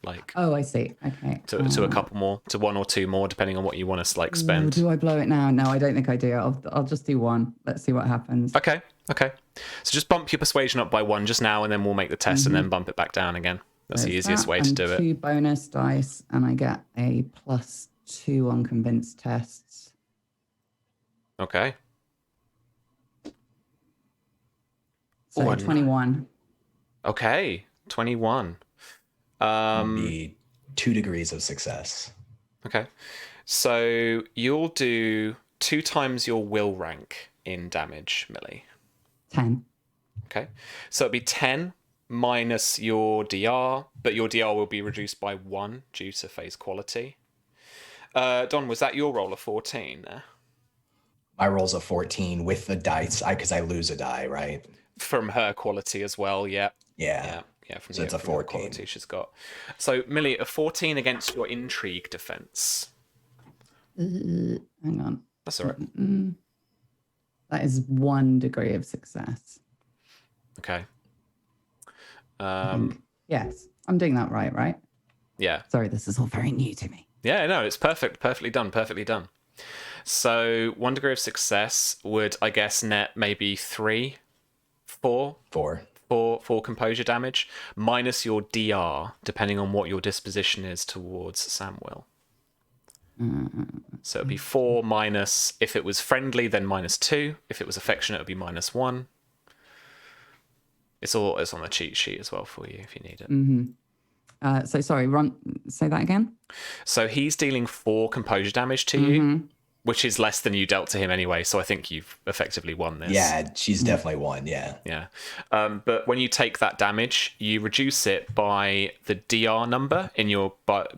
like...
Oh, I see. Okay.
To a couple more, to 1 or 2 more, depending on what you want to, like, spend.
Do I blow it now? No, I don't think I do. I'll just do 1. Let's see what happens.
Okay. So just bump your persuasion up by 1 just now, and then we'll make the test, and then bump it back down again. That's the easiest way to do it.
2 bonus dice, and I get a +2 on convinced tests.
Okay.
So 21.
Okay, 21.
Be 2 degrees of success.
Okay. So you'll do 2 times your will rank in damage, Millie.
10.
Okay. So it'll be 10 minus your DR, but your DR will be reduced by 1 due to phase quality. Don, was that your roll of 14 there?
My roll's a 14 with the dice, because I lose a die, right?
From her quality as well, yeah.
Yeah.
From
so it's a 14.
Quality she's got. So, Millie, a 14 against your intrigue defense.
Hang on.
That's all right.
That is 1 degree of success.
Okay.
Yes, I'm doing that right?
Yeah.
Sorry, this is all very new to me.
Yeah, no, it's perfect. Perfectly done. So 1 degree of success would, I guess, net maybe 3, 4 composure damage, minus your DR, depending on what your disposition is towards Samwell. So it'd be 4 minus, if it was friendly, then -2. If it was affectionate, it'd be -1. It's on the cheat sheet as well for you if you need it.
So sorry, say that again.
So he's dealing 4 composure damage to you, which is less than you dealt to him anyway. So I think you've effectively won this.
Yeah, she's definitely won. Yeah.
Yeah. But when you take that damage, you reduce it by the DR number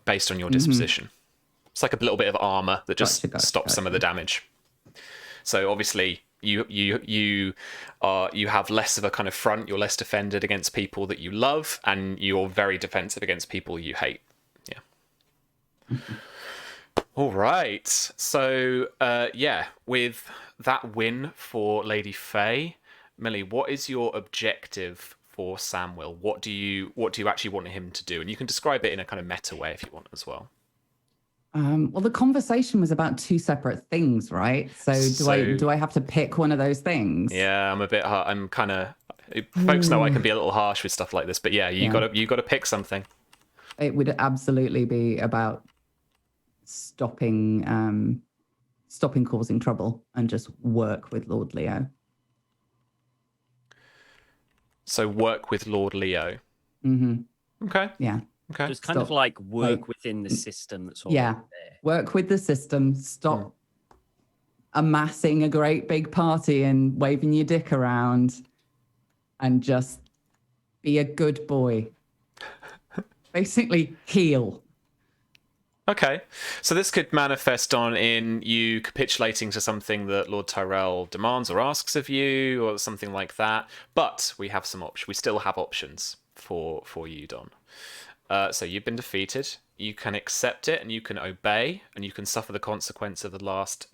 based on your disposition. It's like a little bit of armor that just stops some of the damage. So obviously you have less of a kind of front. You're less defended against people that you love, and you're very defensive against people you hate. Yeah. All right. So with that win for Lady Faye, Millie, what is your objective for Samwell? What do you actually want him to do? And you can describe it in a kind of meta way if you want as well.
Well, the conversation was about 2 separate things, right? So do I have to pick one of those things?
Yeah, I'm kind of. Folks know I can be a little harsh with stuff like this, but yeah, you got to pick something.
It would absolutely be about stopping causing trouble and just work with Lord Leo.
So work with Lord Leo. Okay.
Yeah.
Okay.
So it's kind of
Stop.
like work
Like,
within the system that's already
Yeah.
there.
Work with the system. Stop amassing a great big party and waving your dick around, and just be a good boy. Basically, heal.
Okay, so this could manifest in you capitulating to something that Lord Tyrell demands or asks of you, or something like that. But we have some options. We still have options for you, Don. So you've been defeated. You can accept it, and you can obey, and you can suffer the consequence of the last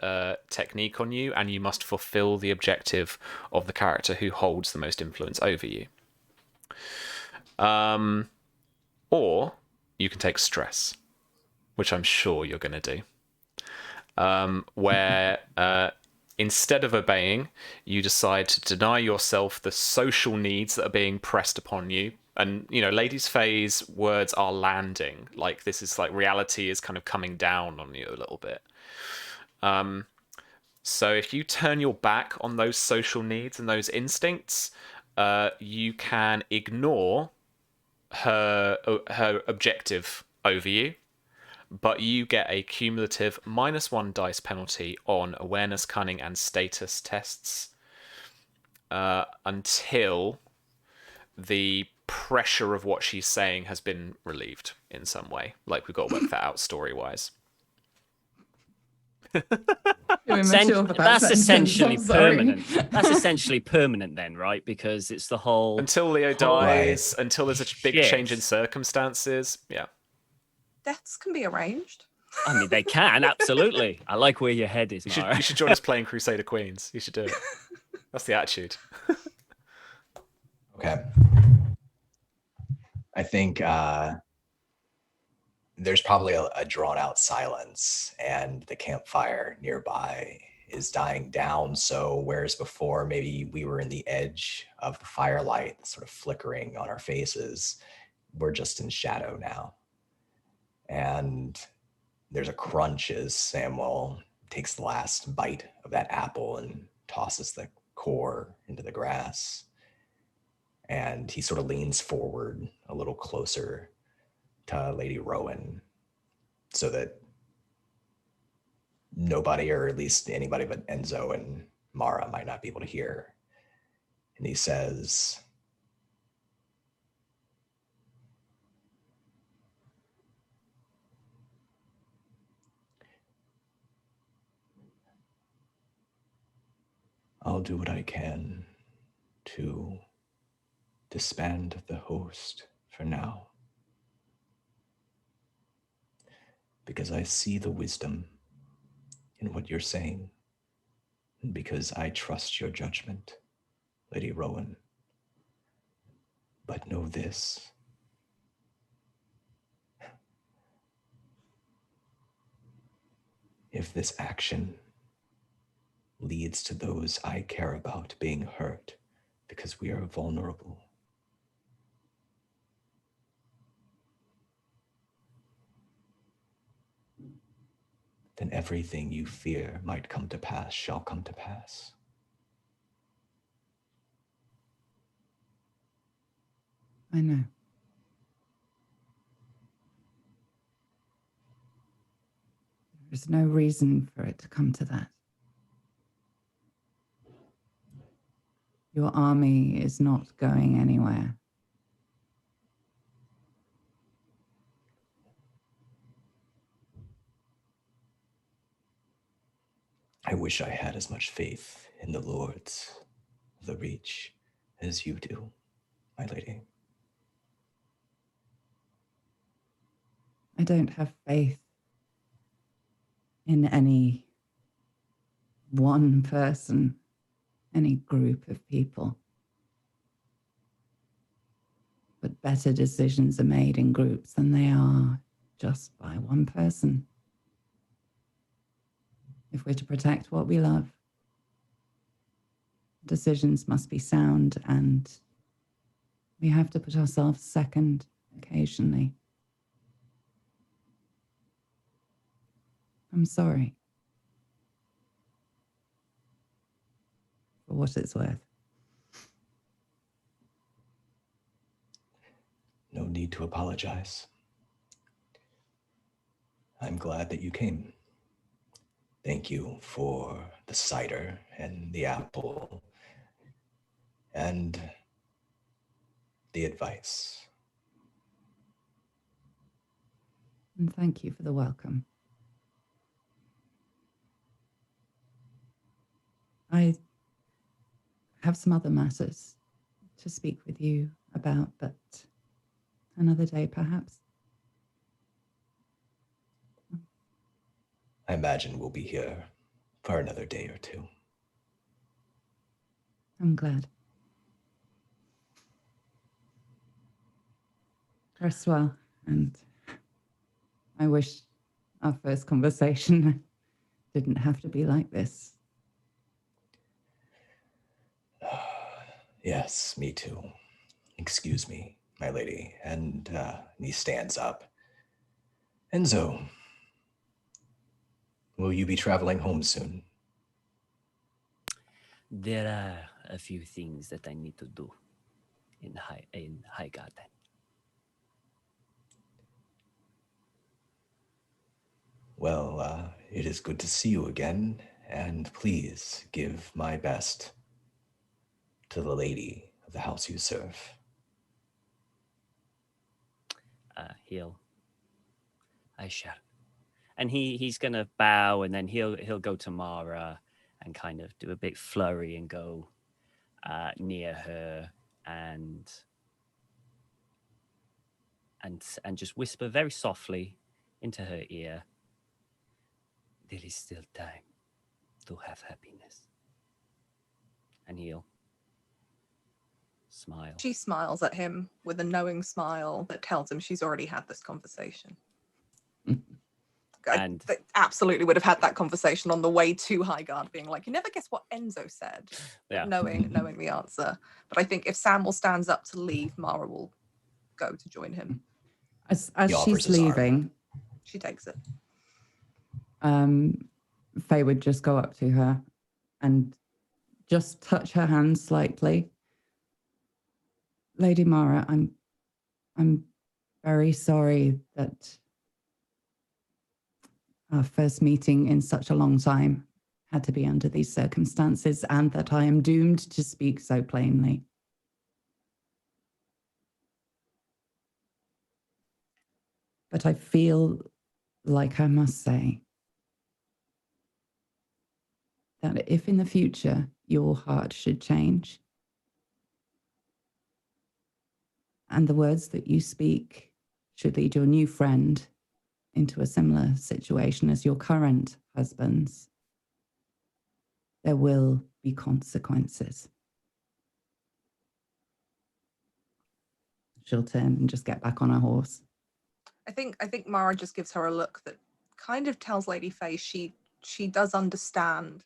technique on you, and you must fulfill the objective of the character who holds the most influence over you. Or you can take stress, which I'm sure you're going to do, where instead of obeying, you decide to deny yourself the social needs that are being pressed upon you. And, Ladies Faye's words are landing. Like, this is like reality is kind of coming down on you a little bit. So if you turn your back on those social needs and those instincts, you can ignore her objective over you. But you get a cumulative -1 dice penalty on awareness, cunning, and status tests until the pressure of what she's saying has been relieved in some way. Like, we've got to work that out story-wise.
That's essentially permanent. That's essentially permanent then, right? Because it's the whole...
Until Leo dies, until there's a big change in circumstances. Yeah.
Deaths can be arranged.
I mean, they can, absolutely. I like where your head is, Mara.
You should join us playing Crusader Queens. You should do it. That's the attitude.
Okay. I think there's probably a drawn out silence, and the campfire nearby is dying down. So whereas before maybe we were in the edge of the firelight sort of flickering on our faces, we're just in shadow now. And there's a crunch as Samuel takes the last bite of that apple and tosses the core into the grass. And he sort of leans forward a little closer to Lady Rowan so that nobody, or at least anybody but Enzo and Mara, might not be able to hear. And he says, I'll do what I can to disband the host for now, because I see the wisdom in what you're saying, and because I trust your judgment, Lady Rowan. But know this: if this action leads to those I care about being hurt because we are vulnerable, then everything you fear might come to pass shall come to pass.
I know. There's no reason for it to come to that. Your army is not going anywhere.
I wish I had as much faith in the Lords of the Reach as you do, my lady.
I don't have faith in any one person, any group of people. But better decisions are made in groups than they are just by one person. If we're to protect what we love, decisions must be sound, and we have to put ourselves second occasionally. I'm sorry. For what it's worth.
need to apologize. I'm glad that you came. Thank you for the cider and the apple and the advice.
And thank you for the welcome. I have some other matters to speak with you about, but another day perhaps.
I imagine we'll be here for another day or two.
I'm glad. Rest well, and I wish our first conversation didn't have to be like this.
Yes, me too. Excuse me, my lady. And he stands up. Enzo, will you be traveling home soon?
There are a few things that I need to do in High Garden.
Well, it is good to see you again, and please give my best to the lady of the house you serve.
I shall. And he's gonna bow, and then he'll go to Mara and kind of do a big flurry and go near her and just whisper very softly into her ear, "There is still time to have happiness." And he'll smile.
She smiles at him with a knowing smile that tells him she's already had this conversation.
And
they absolutely would have had that conversation on the way to Highgarden, being like, "You never guess what Enzo said,"
yeah.
knowing the answer. But I think if Samuel stands up to leave, Mara will go to join him.
As
He offers
she's
his arm.
leaving,
She takes it.
Faye would just go up to her and just touch her hand slightly. Lady Mara, I'm very sorry that our first meeting in such a long time had to be under these circumstances, and that I am doomed to speak so plainly. But I feel like I must say that if in the future your heart should change, and the words that you speak should lead your new friend into a similar situation as your current husband's, there will be consequences. She'll turn and just get back on her horse.
I think Mara just gives her a look that kind of tells Lady Faye she does understand.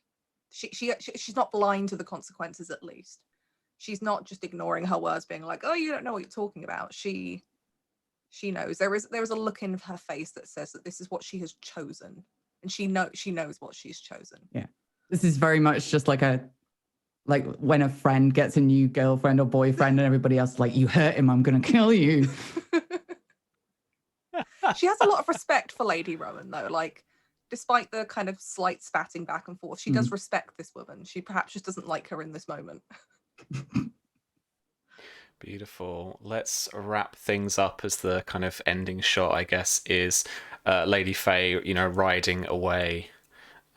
She's not blind to the consequences, at least. She's not just ignoring her words, being like, "Oh, you don't know what you're talking about." She knows. There is a look in her face that says that this is what she has chosen, and she knows what she's chosen.
Yeah, this is very much just like when a friend gets a new girlfriend or boyfriend, and everybody else is like, "You hurt him, I'm gonna kill you."
She has a lot of respect for Lady Rowan, though. Like, despite the kind of slight spatting back and forth, she does respect this woman. She perhaps just doesn't like her in this moment.
Beautiful. Let's wrap things up as the kind of ending shot, I guess, is Lady Faye, riding away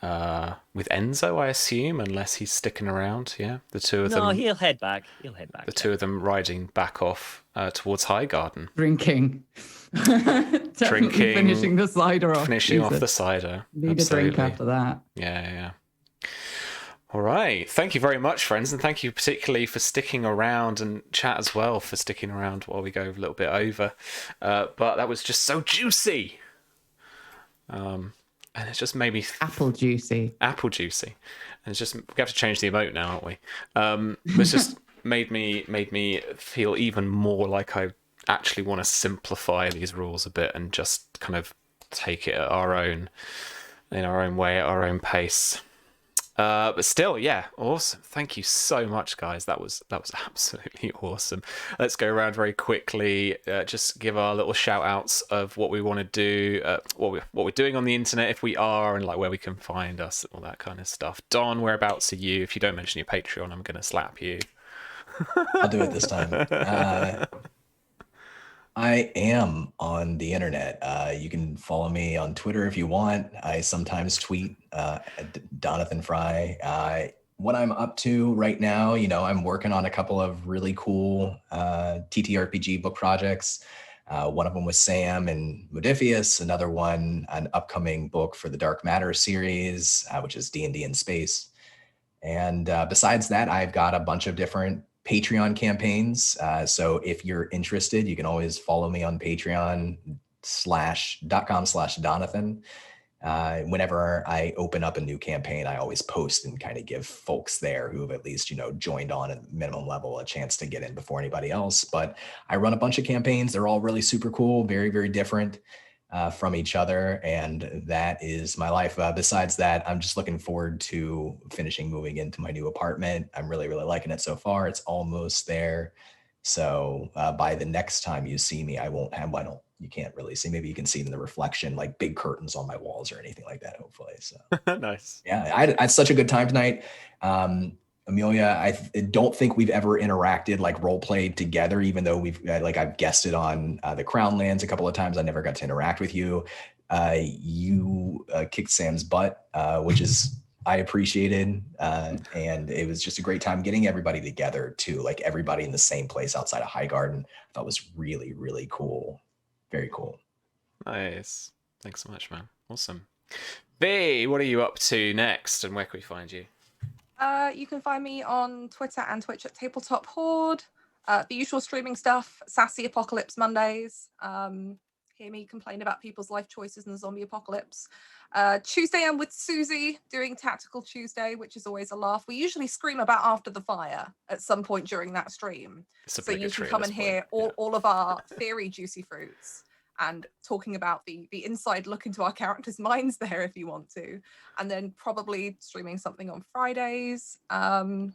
with Enzo, I assume, unless he's sticking around. Yeah, the two of them.
No, he'll head back.
The two of them riding back off towards Highgarden.
Drinking.
Drinking.
Finishing the cider off.
Finishing
Jesus.
off the cider.
Need
Absolutely.
a drink after that.
Yeah. All right. Thank you very much, friends. And thank you particularly for sticking around, and chat as well for sticking around while we go a little bit over. But that was just so juicy. And it just made me...
Apple juicy.
And it's just... We have to change the emote now, aren't we? It's just made me feel even more like I actually want to simplify these rules a bit and just kind of take it at in our own way, at our own pace. But still, yeah, awesome. Thank you so much, guys. That was absolutely awesome. Let's go around very quickly. Just give our little shout outs of what we want to do, what we're doing on the internet if we are, and like where we can find us, all that kind of stuff. Don, whereabouts are you? If you don't mention your Patreon, I'm gonna slap you.
I'll do it this time. I am on the internet. You can follow me on Twitter if you want. I sometimes tweet at Jonathan Fry. What I'm up to right now, I'm working on a couple of really cool TTRPG book projects. One of them was Sam and Modifius, another one, an upcoming book for the Dark Matter series, which is D&D in space. And besides that, I've got a bunch of different Patreon campaigns. So if you're interested, you can always follow me on patreon.com/Donathan. Whenever I open up a new campaign, I always post and kind of give folks there who have at least, joined on at minimum level a chance to get in before anybody else. But I run a bunch of campaigns. They're all really super cool, very, very different from each other. And that is my life. Besides that, I'm just looking forward to finishing moving into my new apartment. I'm really, really liking it so far. It's almost there. So by the next time you see me, I won't have, you can't really see. Maybe you can see it in the reflection, like big curtains on my walls or anything like that, hopefully. So
Nice.
Yeah, I had such a good time tonight. Amelia, I don't think we've ever interacted, like role played together, even though I've guested on the Crown Lands a couple of times. I never got to interact with you. You kicked Sam's butt, which I appreciated. And it was just a great time getting everybody together too, like everybody in the same place outside of Highgarden. I thought was really, really cool. Very cool.
Nice. Thanks so much, man. Awesome. V, what are you up to next, and where can we find you?
You can find me on Twitter and Twitch at Tabletop Horde. The usual streaming stuff, Sassy Apocalypse Mondays. Hear me complain about people's life choices in the zombie apocalypse. Tuesday I'm with Susie doing Tactical Tuesday, which is always a laugh. We usually scream about After the Fire at some point during that stream. So you can come and hear all of our theory juicy fruits and talking about the inside look into our characters' minds there if you want to. And then probably streaming something on Fridays. I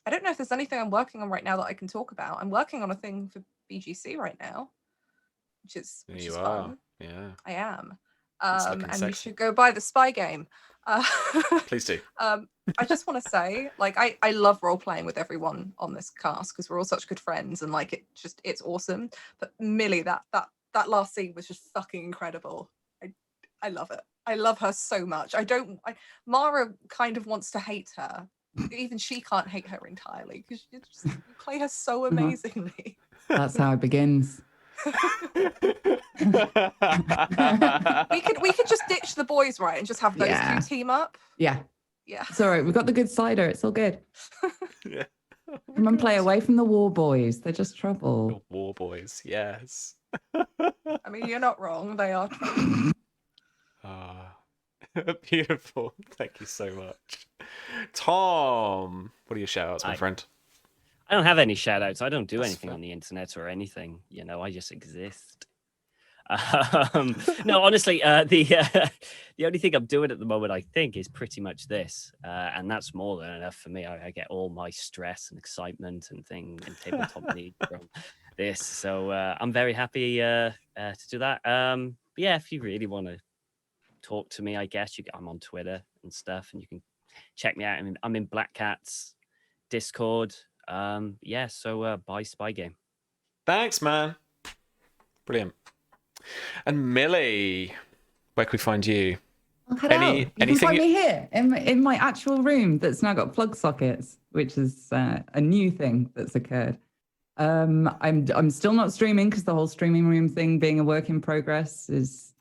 don't know if there's anything I'm working on right now that I can talk about. I'm working on a thing for BGC right now, which is fun.
Yeah,
I am.
And
sexy. You should go buy the Spy game.
Please do.
I just want to say, like, I love role playing with everyone on this cast because we're all such good friends, and like it's awesome. But Millie, that last scene was just fucking incredible. I love it. I love her so much. Mara kind of wants to hate her. Even she can't hate her entirely because you play her so amazingly.
That's how it begins.
we could just ditch the boys, right, and just have those two team up.
Yeah. It's all right. We've got the good cider. It's all good.
Yeah.
Come and play away from the war boys. They're just trouble.
War boys, yes.
I mean, you're not wrong. They are trouble.
Beautiful. Thank you so much. Tom, what are your shout outs, my friend?
I don't have any shout outs. I don't do anything on the internet or anything. I just exist. No, honestly, the only thing I'm doing at the moment, I think, is pretty much this. And that's more than enough for me. I get all my stress and excitement and tabletop need from this. So I'm very happy to do that. But yeah, if you really want to talk to me, I guess I'm on Twitter and stuff, and you can check me out. I'm in Black Cat's Discord. So buy Spy Game.
Thanks, man. Brilliant. And Millie, where can we find you?
You can find me here in my actual room that's now got plug sockets, which is a new thing that's occurred. I'm still not streaming because the whole streaming room thing being a work in progress is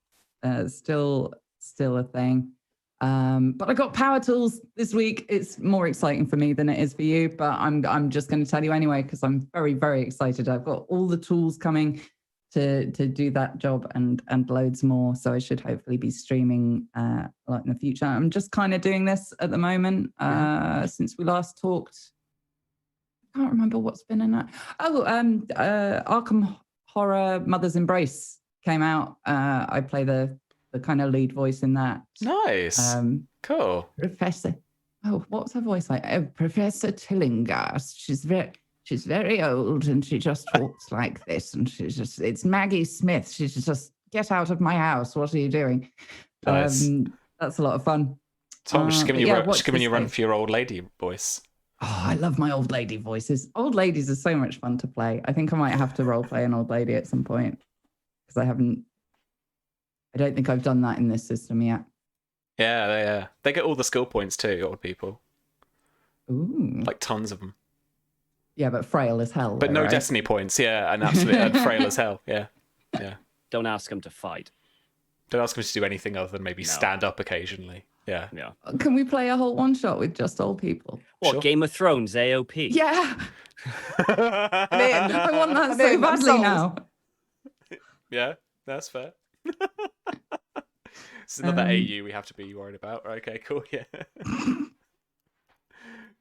still a thing. But I got power tools this week. It's more exciting for me than it is for you, but I'm just going to tell you anyway because I'm very, very excited. I've got all the tools coming to do that job and loads more. So I should hopefully be streaming like in the future. I'm just kind of doing this at the moment since we last talked. I can't remember what's been in that. Arkham Horror Mother's Embrace came out. I play the kind of lead voice in that.
Nice. Cool.
Professor. oh, what's her voice like? Professor Tillinghast. She's very old, and she just talks like this. And it's Maggie Smith. She's just, get out of my house. What are you doing?
Nice.
That's a lot of fun.
Tom, she's giving you a run
space.
for your old lady voice.
Oh, I love my old lady voices. Old ladies are so much fun to play. I think I might have to role play an old lady at some point, because I don't think I've done that in this system yet.
Yeah. They get all the skill points too, old people.
Ooh.
Like tons of them.
Yeah, but frail as hell.
But
though,
no
right?
destiny points, yeah, and absolutely and frail as hell, yeah.
Don't ask them to fight.
Don't ask them to do anything other than maybe stand up occasionally. Yeah.
Can we play a whole one shot with just old people?
What,
Sure.
Game of Thrones, AOP?
Yeah,
I'm in.
I want that
I'm
so
in, I'm
badly
sold.
now.
Yeah, that's fair. It's another AU we have to be worried about. Okay, cool, yeah.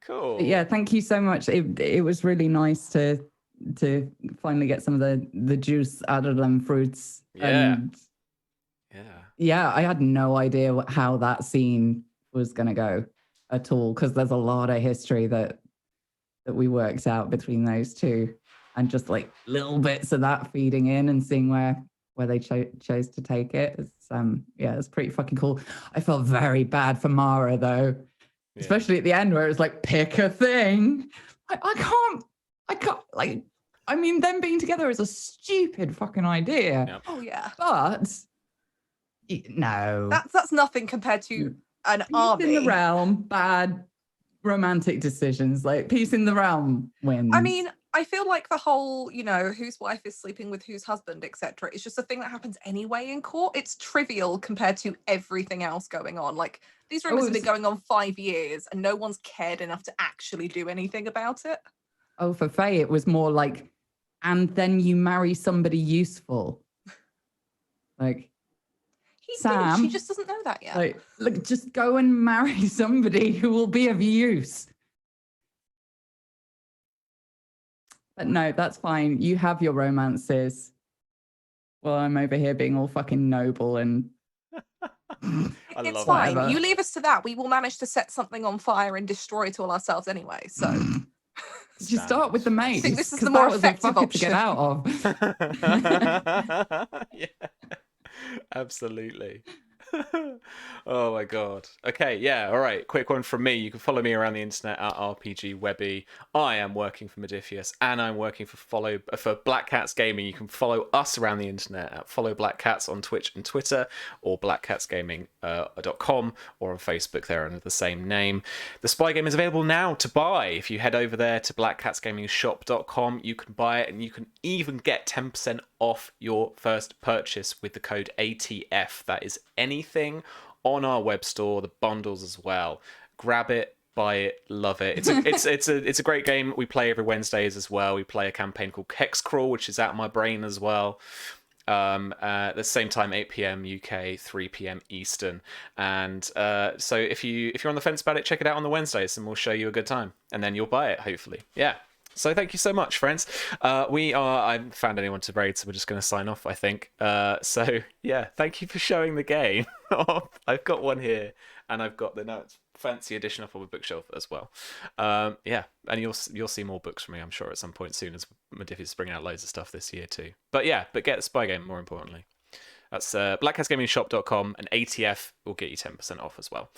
Cool.
But yeah, thank you so much. It was really nice to finally get some of the juice out of them fruits.
Yeah.
And
Yeah.
yeah, I had no idea how that scene was going to go at all, because there's a lot of history that we worked out between those two, and just like little bits of that feeding in and seeing where they chose to take it. It's pretty fucking cool. I felt very bad for Mara though, especially at the end where it was like, pick a thing. I can't, like, I mean, them being together is a stupid fucking idea.
Yep.
Oh yeah.
But no,
That's nothing compared to an
Peace
army.
in the realm, bad romantic decisions. Like Peace in the Realm wins.
I mean, I feel like the whole, whose wife is sleeping with whose husband, etc. It's just a thing that happens anyway in court. It's trivial compared to everything else going on. Like, these rumors have been going on 5 years and no one's cared enough to actually do anything about it.
Oh, for Faye, it was more like, and then you marry somebody useful. Like, Sam,
she just doesn't know that yet.
like, look, just go and marry somebody who will be of use. But no, that's fine. You have your romances. Well, I'm over here being all fucking noble and
It's
love
fine.
that.
You leave us to that. We will manage to set something on fire and destroy it all ourselves anyway. So
you start with the mace.
I think this is the
'cause
more
that was a
effective
fucker to get
option.
out of.
Yeah, absolutely. Oh my god. Okay, yeah, all right. Quick one from me. You can follow me around the internet at RPG Webby. I am working for Modifius, and I'm working for Black Cats Gaming. You can follow us around the internet at Follow Black Cats on Twitch and Twitter, or blackcatsgaming.com, or on Facebook there under the same name. The Spy Game is available now to buy. If you head over there to blackcatsgamingshop.com, you can buy it, and you can even get 10% off your first purchase with the code ATF. That is anything on our web store, the bundles as well. Grab it, buy it, love it. It's a great game. We play every Wednesdays as well. We play a campaign called Hexcrawl, which is out of my brain as well. At the same time, 8 p.m. UK, 3 p.m. Eastern. And so if you're on the fence about it, check it out on the Wednesdays, and we'll show you a good time, and then you'll buy it hopefully. Yeah. So thank you so much, friends. I haven't found anyone to raid, so we're just going to sign off, I think. So yeah, thank you for showing the game. I've got one here, and I've got the fancy edition up on my bookshelf as well. Yeah, and you'll see more books from me, I'm sure, at some point soon, as Modifius bringing out loads of stuff this year too. But get the Spy Game more importantly. That's blackcatsgamingshop.com, and ATF will get you 10% off as well.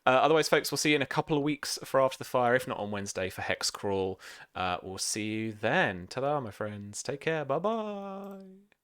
Otherwise, folks, we'll see you in a couple of weeks for After the Fire, if not on Wednesday for Hexcrawl. We'll see you then. Ta-da, my friends. Take care. Bye-bye.